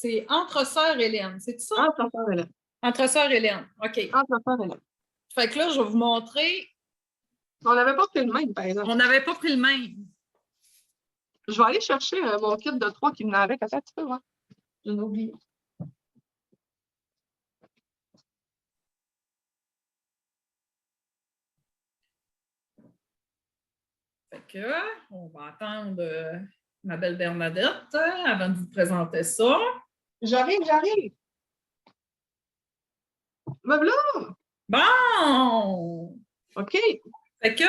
C'est Entre Sœurs Hélène, c'est ça? Entre Sœurs Hélène. Entre Sœurs Hélène, OK. Entre Sœurs Hélène. Fait que là, je vais vous montrer. On n'avait pas pris le même, par exemple. On n'avait pas pris le même. Je vais aller chercher mon kit de 3 qui venait avec. Attends un petit peu, hein. Je l'ai oublié. Fait que, on va attendre ma belle Bernadette avant de vous présenter ça. J'arrive. Me voilà! Bon! OK. Fait que,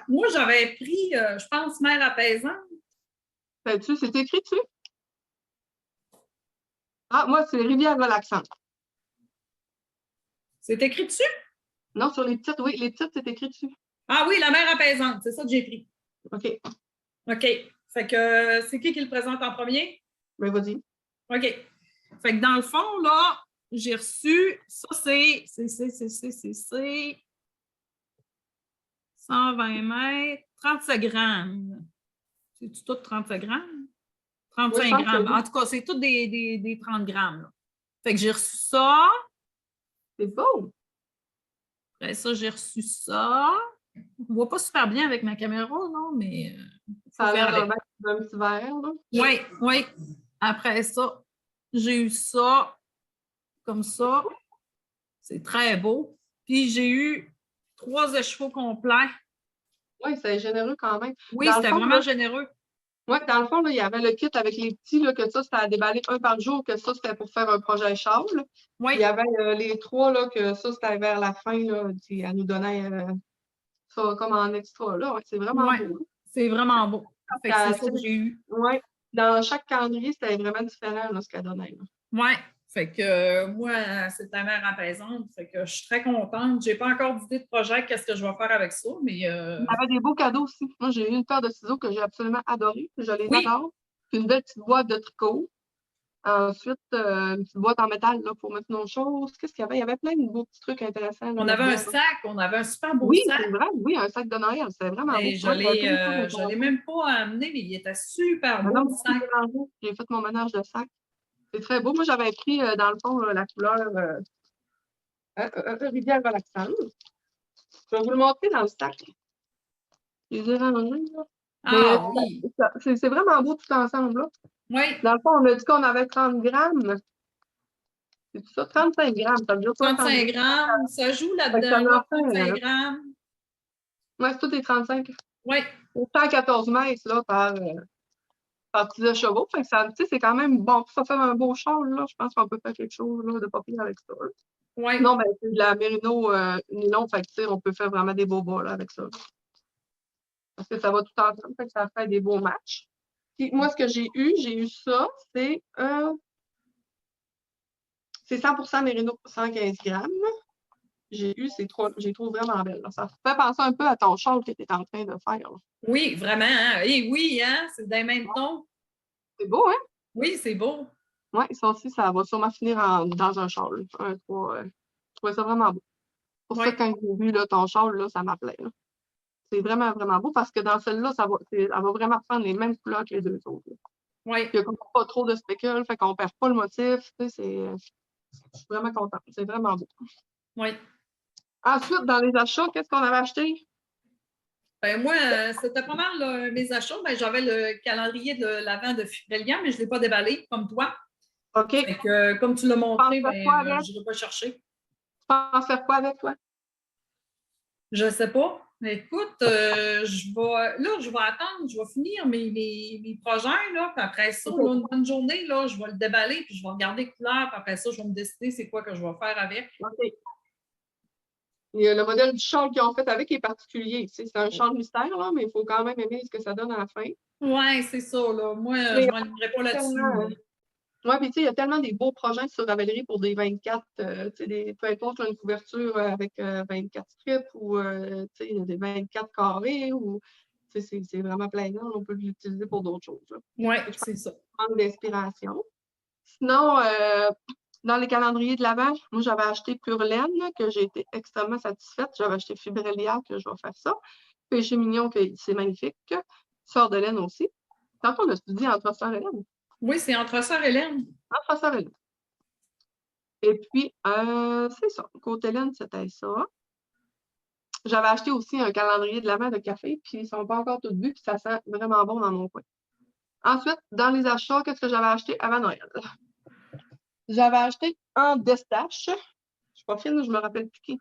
moi, j'avais pris, je pense, Mère apaisante. Fais-tu, c'est écrit dessus? Ah, moi, c'est Rivière relaxante. C'est écrit dessus? Non, sur les titres, oui, les titres, c'est écrit dessus. Ah oui, la Mère apaisante, c'est ça que j'ai pris. OK. OK. Fait que, c'est qui le présente en premier? Ben, vas-y. OK. Fait que dans le fond, là, j'ai reçu, ça c'est 120 mètres, 37 grammes. C'est-tu tout 37 grammes? 35 grammes. En tout cas, c'est tout des 30 grammes. Là. Fait que j'ai reçu ça. C'est beau. Après ça, j'ai reçu ça. On ne voit pas super bien avec ma caméra, non, mais... ça a l'air d'un petit verre, là. Oui. Après ça, j'ai eu ça, comme ça. C'est très beau. Puis j'ai eu 3 écheveaux complets. Oui, c'est généreux quand même. Oui, c'était vraiment généreux. Oui, dans le fond, là, il y avait le kit avec les petits, là, que ça, c'était à déballer un par jour, que ça, c'était pour faire un projet châle. Oui. Il y avait les 3, là, que ça, c'était vers la fin, là, elle nous donnait ça comme en extra, là. Ouais, c'est vraiment beau. C'est vraiment beau. C'est ça que j'ai eu. Oui. Dans chaque calendrier, c'était vraiment différent, là, ce qu'elle donnait. Oui. Fait que moi, c'est ta mère apaisante. Fait que je suis très contente. Je n'ai pas encore d'idée de projet, qu'est-ce que je vais faire avec ça, mais... Il y avait des beaux cadeaux aussi. Moi, j'ai eu une paire de ciseaux que j'ai absolument adoré. Je les adore. Puis une belle petite boîte de tricot. Ensuite, une petite boîte en métal là, pour mettre nos choses. Qu'est-ce qu'il y avait? Il y avait plein de beaux petits trucs intéressants. On avait un sac. On avait un super beau sac. C'est vrai. Oui, un sac de Noël. C'était vraiment beau. Je ne l'ai même pas amené, mais il était super beau, le sac. J'ai fait mon ménage de sac. C'est très beau. Moi, j'avais pris, dans le fond, la couleur Rivière relaxante. Je vais vous le montrer dans le sac. Je les ai rangés, là. Ah oui! C'est vraiment beau tout ensemble, là. Oui. Dans le fond, on a dit qu'on avait 30 grammes. C'est ça, 35 grammes. Ça veut dire 35 grammes. Ça joue là-dedans. 35 grammes. Oui, c'est tout des 35. Oui. 114 mètres, là, par partie de chevaux. Fait que ça, tu sais, c'est quand même bon. Ça fait un beau châle, là. Je pense qu'on peut faire quelque chose là, de pas pire avec ça. Oui. Non, ben, c'est de la mérino nylon. Fait que, tu sais, on peut faire vraiment des beaux bas là, avec ça. Parce que ça va tout ensemble. Fait que ça fait des beaux matchs. Puis moi, ce que j'ai eu ça, c'est 100% mérino, 115 grammes. J'ai trouve vraiment belle. Là. Ça fait penser un peu à ton châle que tu es en train de faire. Là. Oui, vraiment. Hein? Et oui, hein? C'est des mêmes tons. C'est beau, hein? Oui, c'est beau. Oui, ça aussi, ça va sûrement finir dans un châle. Je trouvais ça vraiment beau. Pour ça, quand j'ai vu là, ton châle, là, ça m'appelait. C'est vraiment, vraiment beau parce que dans celle-là, elle va vraiment prendre les mêmes couleurs que les deux autres. Oui. Il n'y a pas trop de speckles, fait qu'on ne perd pas le motif. Je suis vraiment contente. C'est vraiment beau. Oui. Ensuite, dans les achats, qu'est-ce qu'on avait acheté? Ben moi, c'était pas mal là, mes achats. Ben, j'avais le calendrier de l'Avent de Fibrelia, mais je ne l'ai pas déballé comme toi. OK. Fait que, comme tu l'as montré, ben, je ne l'ai pas cherché. Tu penses faire quoi avec toi? Je ne sais pas. Écoute, je vais attendre, je vais finir mes projets, là, puis après ça, là, une bonne journée, là, je vais le déballer, puis je vais regarder les couleurs, puis après ça, je vais me décider c'est quoi que je vais faire avec. OK. Et, le modèle du châle qu'ils ont fait avec est particulier. C'est un châle mystère, là, mais il faut quand même aimer ce que ça donne à la fin. Oui, c'est ça, là. Moi, je ne m'alignerai pas là-dessus. Oui, puis tu sais, il y a tellement des beaux projets sur Ravellerie pour des 24, peu importe, là, une couverture avec 24 strips ou des 24 carrés, ou c'est vraiment plein là, on peut l'utiliser pour d'autres choses. Oui, c'est ça. Manque d'inspiration. Sinon, dans les calendriers de l'Avent, moi, j'avais acheté Pure Laine, que j'ai été extrêmement satisfaite. J'avais acheté Fibrelia, que je vais faire ça. Péché Mignon, que c'est magnifique. Sœur de laine aussi. Tantôt, on a dit entre Sœur et laine. Oui, c'est entre Sœur et laine. Entre Sœur et laine. Et puis, c'est ça. Côté laine, c'était ça. J'avais acheté aussi un calendrier de l'Avent de café, puis ils ne sont pas encore tous vus, puis ça sent vraiment bon dans mon coin. Ensuite, dans les achats, qu'est-ce que j'avais acheté avant Noël? J'avais acheté un Destache. Je suis pas fine, je me rappelle plus qui.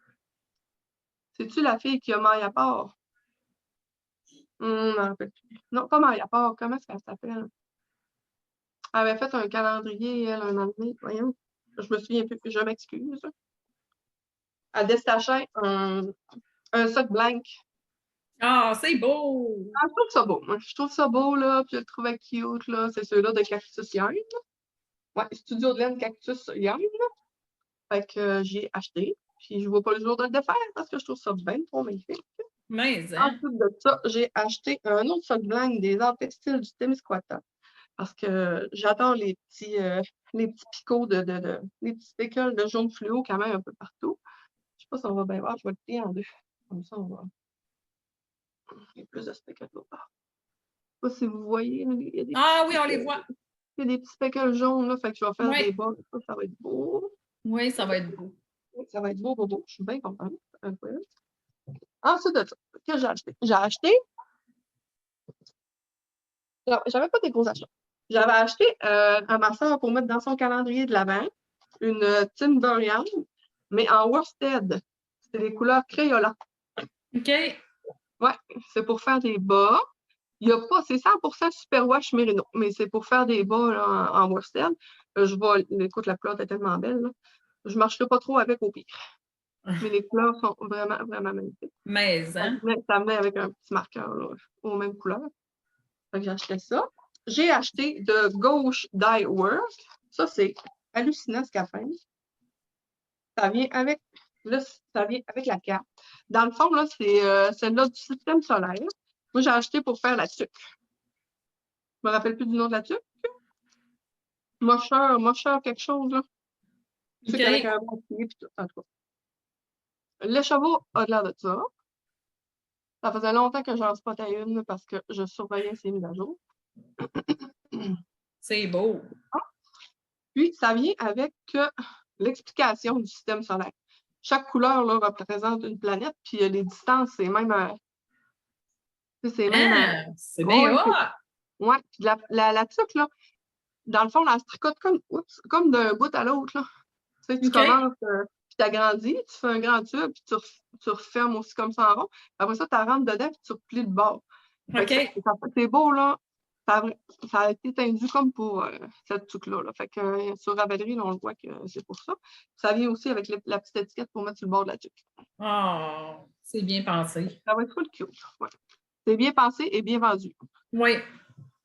C'est-tu la fille qui a maille à part? Je me rappelle plus. Non, pas maille à part. Comment est-ce qu'elle s'appelle? Elle avait fait un calendrier, elle, un an donné. Voyons. Je me souviens plus. Je m'excuse. Elle destachait un soc blanc. Ah, c'est beau! Ah, je trouve ça beau. Moi, je trouve ça beau, là. Puis je le trouvais cute, là. C'est ceux-là de Cactus Yarn. Ouais, Studio de laine Cactus Yarn. Fait que j'ai acheté. Puis je vois pas le jour de le défaire parce que je trouve ça bien trop magnifique. Mais, hein? Ensuite de ça, j'ai acheté un autre soc blanc des arts textiles du Témiscouata. Parce que j'adore les petits picots les petits speckles de jaune fluo quand même un peu partout. Je sais pas si on va bien voir, je vais le plier en deux. Comme ça, on va. Il y a plus de speckles là. Je sais pas si vous voyez. Il y a des Oui, on les voit. Il y a des petits speckles jaunes, là, fait que je vais faire des bas. Ça va être beau. Oui, ça va être beau. Ça va être beau, beau, beau. Je suis bien contente. Ensuite de ça, qu'est-ce que j'ai acheté? J'ai acheté. Non, j'avais pas des gros achats. J'avais acheté à ma soeur pour mettre dans son calendrier de l'Avent une Timberian, mais en worsted. C'est les couleurs Crayola. OK. Ouais, c'est pour faire des bas. Il y a pas, c'est 100% superwash mérino, mais c'est pour faire des bas là, en worsted. Écoute, la couleur est tellement belle. Là. Je ne marcherai pas trop avec au pire. Mais les couleurs sont vraiment, vraiment magnifiques. Mais, hein? Ça venait avec un petit marqueur là, aux mêmes couleurs. Fait que j'ai acheté ça. J'ai acheté de Gauche Dye Work. Ça, c'est hallucinant ce qu'elle fait. Ça vient avec la carte. Dans le fond, là, c'est celle-là du système solaire. Moi, j'ai acheté pour faire la tuque. Je me rappelle plus du nom de la tuque. Mocheur quelque chose, là. OK. Avec un bon pied, puis tout, en tout cas. Le chameau a de l'air de ça. Ça faisait longtemps que j'en spottais une parce que je surveillais ses mises à jour. C'est beau. Puis, ça vient avec l'explication du système solaire. Chaque couleur là, représente une planète, puis les distances, c'est même... c'est bien hot! Oui, puis la tuque, là, dans le fond, elle se tricote comme d'un bout à l'autre, là. Tu sais, tu commences, puis tu agrandis, tu fais un grand tube, puis tu refermes aussi comme ça en rond. Après ça, tu rentres dedans, puis tu replies le bord. OK. C'est beau, là. ça a été tendu comme pour cette tuque-là. Fait que sur Ravelry, là, on le voit que c'est pour ça. Ça vient aussi avec la petite étiquette pour mettre sur le bord de la tuque. Oh, c'est bien pensé. Ça va être full cute. Ouais. C'est bien pensé et bien vendu. Oui.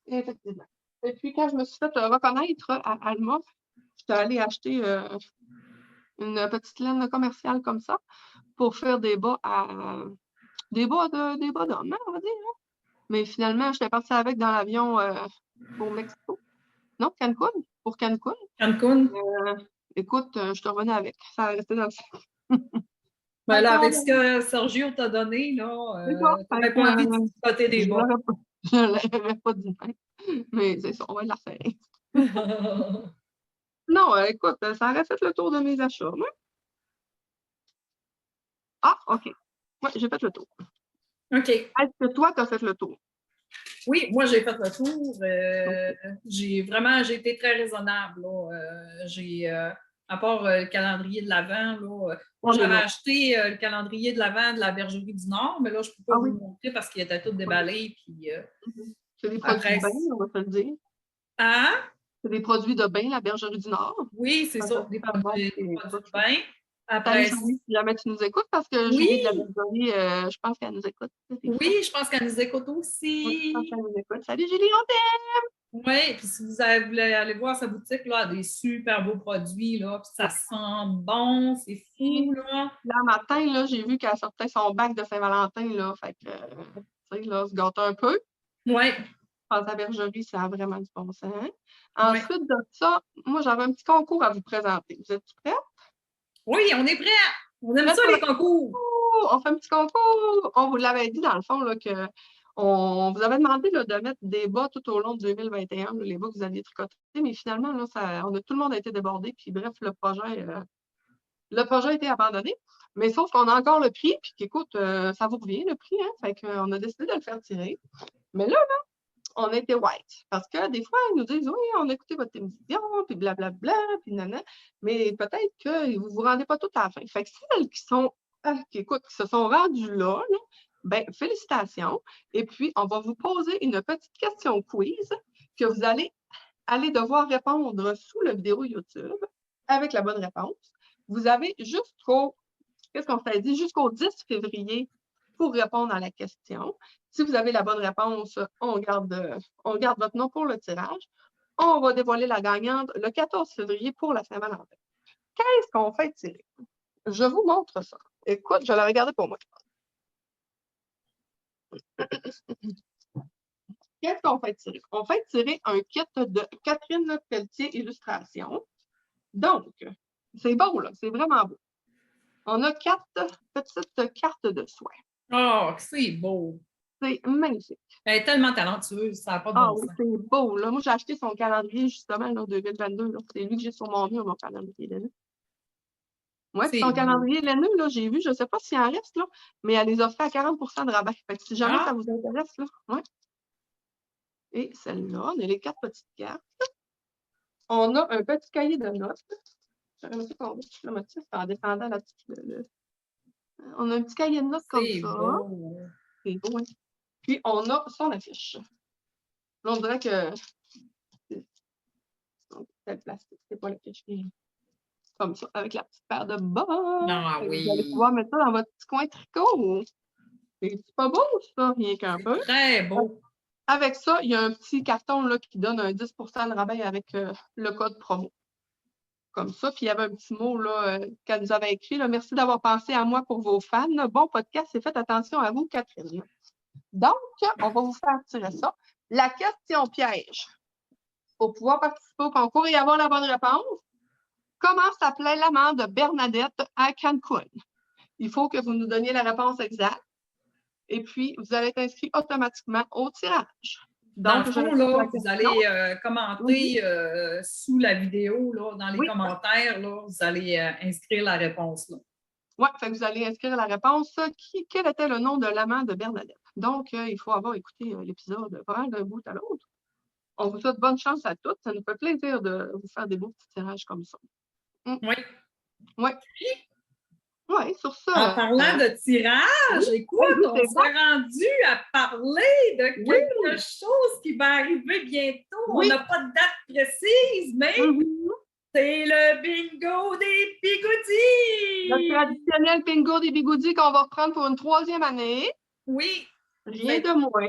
Effectivement. Et puis, quand je me suis fait reconnaître à Alma, j'étais allée acheter une petite laine commerciale comme ça pour faire des bas d'hommes, hein, on va dire. Hein. Mais finalement, j'étais partie avec dans l'avion pour Mexico. Non, Cancun. Pour Cancun. Cancun. Écoute, je te revenais avec. Ça a resté dans le sac. Ben là, avec ce que Sergio t'a donné, là, t'avais pas envie de spotter des bas. Je l'aurais pas dit même. Mais c'est ça, on va la faire. Non, écoute, ça aurait fait le tour de mes achats. Ouais. Ah, OK. Oui, j'ai fait le tour. OK. Est-ce que toi, tu as fait le tour? Oui, moi, j'ai fait le tour. J'ai été très raisonnable. À part le calendrier de l'Avent, j'avais acheté le calendrier de l'Avent de la Bergerie du Nord, mais là, je ne peux pas vous le montrer parce qu'il était tout déballé. Puis, c'est des produits de bain, on va te le dire. Hein? C'est des produits de bain, la Bergerie du Nord. Oui, c'est ça, des produits de bain. Après, Julie, si jamais tu nous écoutes, parce que Julie de la Bergerie, je pense qu'elle nous écoute. Oui, je pense qu'elle nous écoute aussi. Oui, je pense qu'elle nous écoute. Salut Julie, on t'aime! Oui, puis si vous voulez aller voir sa boutique, là, elle a des super beaux produits, là, puis ça sent bon, c'est fou, là. Là, matin, là, j'ai vu qu'elle sortait son bac de Saint-Valentin, là, fait que, tu sais, là, se gâte un peu. Oui. Je pense à la Bergerie, ça a vraiment du bon sens. Hein? Ensuite de ça, moi, j'avais un petit concours à vous présenter. Vous êtes prêts? Oui, on est prêts! On aime ça, les concours! On fait un petit concours! On vous l'avait dit, dans le fond, là, que on vous avait demandé là, de mettre des bas tout au long de 2021, là, les bas que vous aviez tricotés, mais finalement, là, tout le monde a été débordé, puis bref, le projet a été abandonné. Mais sauf qu'on a encore le prix, puis qu'écoute, ça vous revient, le prix, hein? Fait qu'on a décidé de le faire tirer. Mais là, on a été white. Parce que des fois, ils nous disent, oui, on a écouté votre émission, puis blablabla, puis nanana. Mais peut-être que vous ne vous rendez pas tout à la fin. Fait que celles qui se sont rendues là, ben, félicitations. Et puis, on va vous poser une petite question quiz que vous allez devoir répondre sous la vidéo YouTube avec la bonne réponse. Vous avez jusqu'au 10 février pour répondre à la question. Si vous avez la bonne réponse, on garde votre nom pour le tirage. On va dévoiler la gagnante le 14 février pour la Saint-Valentin. Qu'est-ce qu'on fait tirer? Je vous montre ça. Écoute, je l'ai regardé pour moi. Qu'est-ce qu'on fait tirer? On fait tirer un kit de Catherine Pelletier Illustration. Donc, c'est beau, là. C'est vraiment beau. On a 4 petites cartes de soie. Oh, c'est beau! C'est magnifique. Elle est tellement talentueuse, ça n'a pas de bon sens. Ah oui, c'est beau. Là. Moi, j'ai acheté son calendrier, justement, là, 2022. C'est lui que j'ai sur mon mur, mon calendrier laineux. Oui, son calendrier laineux, là, j'ai vu, je ne sais pas s'il en reste, là, mais elle les a fait à 40 de rabais. Fait que si jamais ça vous intéresse, là, ouais. Et celle-là, on a les 4 petites cartes. On a un petit cahier de notes. J'aurais aimé qu'on mette le motif en descendant la petite. On a un petit cahier de notes comme ça. C'est beau, hein? Puis, on a son affiche. Là, on dirait que c'est le plastique, c'est pas l'affiche qui est comme ça, avec la petite paire de bas. Ah oui. Vous allez pouvoir mettre ça dans votre petit coin tricot. C'est pas beau, ça, rien qu'un peu. Très beau. Avec ça, il y a un petit carton là, qui donne un 10 de rabais avec le code promo. Comme ça. Puis il y avait un petit mot qu'elle nous avait écrit. Là, merci d'avoir pensé à moi pour vos fans. Bon podcast et faites attention à vous, Catherine. Donc, on va vous faire tirer ça. La question piège. Pour pouvoir participer au concours et avoir la bonne réponse, comment s'appelait l'amant de Bernadette à Cancun? Il faut que vous nous donniez la réponse exacte. Et puis, vous allez être inscrit automatiquement au tirage. Dans le fond, là, vous allez commenter sous la vidéo, là, dans les commentaires, là, vous allez inscrire la réponse. Oui, vous allez inscrire la réponse. Quel était le nom de l'amant de Bernadette? Donc, il faut avoir écouté l'épisode vraiment d'un bout à l'autre. On vous souhaite bonne chance à toutes. Ça nous fait plaisir de vous faire des beaux petits tirages comme ça. Oui. Oui. Oui, sur ça. En parlant de tirage, écoute, oui, on c'est s'est rendu à parler de Oui. quelque chose qui va arriver bientôt. Oui. On n'a pas de date précise, mais Mhm. c'est le bingo des bigoudis! Notre traditionnel bingo des bigoudis qu'on va reprendre pour une 3e année. Oui, Rien Fait- de moins.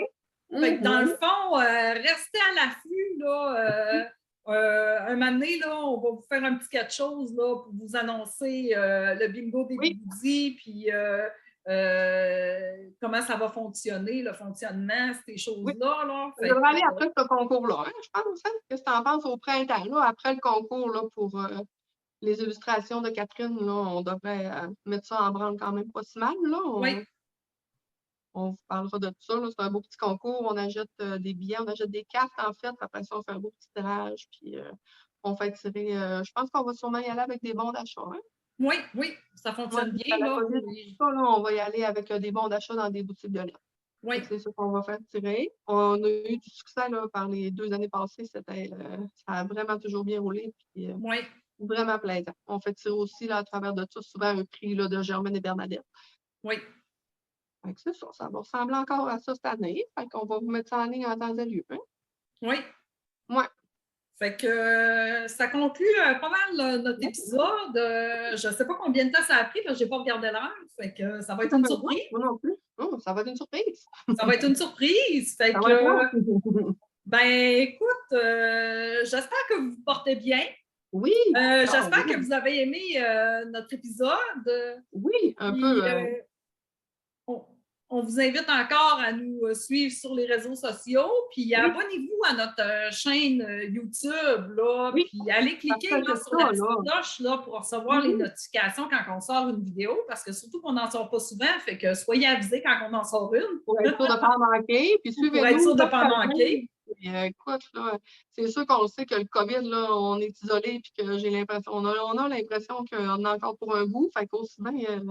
fait que dans le Mhm. fond, restez à l'affût, là. Un moment donné, là, on va vous faire un petit quelque chose là, pour vous annoncer le bingo des Oui. bigoudis, puis comment ça va fonctionner, le fonctionnement, ces choses-là. Là. Ça devrait aller après ce concours-là, hein, je pense. Hein? Qu'est-ce que tu en penses au printemps, là, après le concours là, pour les illustrations de Catherine, là, on devrait mettre ça en branle quand même pas si mal. Là. Oui. On vous parlera de tout ça. là. C'est un beau petit concours. On achète des billets, on achète des cartes, en fait. Après ça, on fait un beau petit tirage. Puis on fait tirer. Je pense qu'on va sûrement y aller avec des bons d'achat. Hein? Oui, oui, ça fonctionne bien. La Là. COVID, tout ça, là, on va y aller avec des bons d'achat dans des boutiques de lettres. Oui, C'est ça qu'on va faire tirer. On a eu du succès là, par les 2 années passées. Ça a vraiment toujours bien roulé. Puis, oui, vraiment plaisant. On fait tirer aussi là, à travers de ça souvent un prix là, de Germaine et Bernadette. oui. Fait que c'est ça, ça va ressembler encore à ça cette année. Fait qu'on va vous mettre ça en ligne en temps et lieu. Hein? Oui. Ouais. Fait que ça conclut pas mal notre épisode. Je ne sais pas combien de temps ça a pris, parce que je n'ai pas regardé l'heure. Fait que ça va être une surprise. Moi non plus. Oh, ça va être une surprise. Ça va être une surprise. Fait Ça que, va être long. ben, écoute, j'espère que vous vous portez bien. Oui. J'espère oui. que vous avez aimé notre épisode. Oui, un Puis, peu. on vous invite encore à nous suivre sur les réseaux sociaux. Puis abonnez-vous à notre chaîne YouTube. Là, Oui. Puis allez cliquer là, sur la petite cloche là, pour recevoir les notifications quand on sort une vidéo. Parce que surtout qu'on n'en sort pas souvent. Fait que soyez avisés quand on en sort une. Pour être sûr de ne pas en manquer. Puis Pour être sûr suivez-nous. de ne pas en manquer. Écoute, là, c'est sûr qu'on sait que le COVID, là, on est isolé puis que j'ai l'impression, on a l'impression qu'on en a encore pour un bout. Fait qu'aussi bien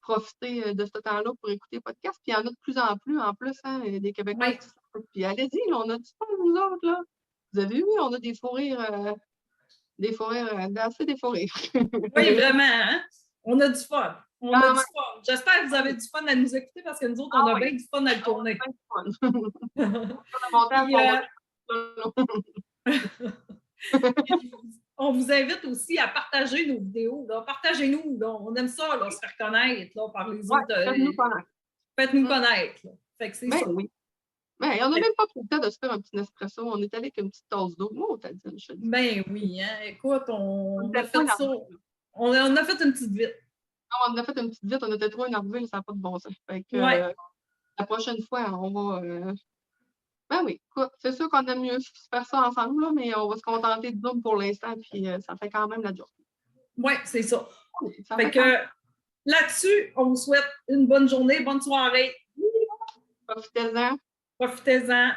profiter de ce temps-là pour écouter les podcasts. Puis il y en a de plus en plus, hein, des Québécois Oui. qui sortent. Puis allez-y, là, on a du fun, nous autres, là. Vous avez vu, on a des fous rires, assez des fous rires. Oui, vraiment. Hein? On a du fun. On a du fun. J'espère que vous avez du fun à nous écouter parce que nous autres, on a bien du fun à le tourner. On vous invite aussi à partager nos vidéos. Là. Partagez-nous. Là. On aime ça, là, se faire connaître là, par les autres. Faites-nous connaître. Faites-nous connaître. Là. Fait que c'est ça. Oui. Mais on n'a même pas pris le temps de se faire un petit Nespresso. On est allé avec une petite tasse d'eau. Moi, on t'a dit, je te dis. Ben oui. Hein? Écoute, on a fait ça. On a fait une petite vite. Non, on a fait une petite vite. On était trop énervés. Ça n'a pas de bon sens. Fait que, la prochaine fois, on va... Ben oui, écoute, c'est sûr qu'on aime mieux faire ça ensemble, là, mais on va se contenter de Zoom pour l'instant, puis ça fait quand même la job. Oui, c'est ça. Fait que là-dessus, on vous souhaite une bonne journée, bonne soirée. Profitez-en. Profitez-en.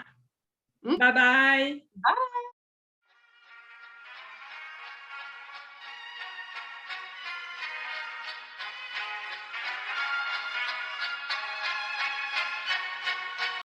Bye bye. Bye.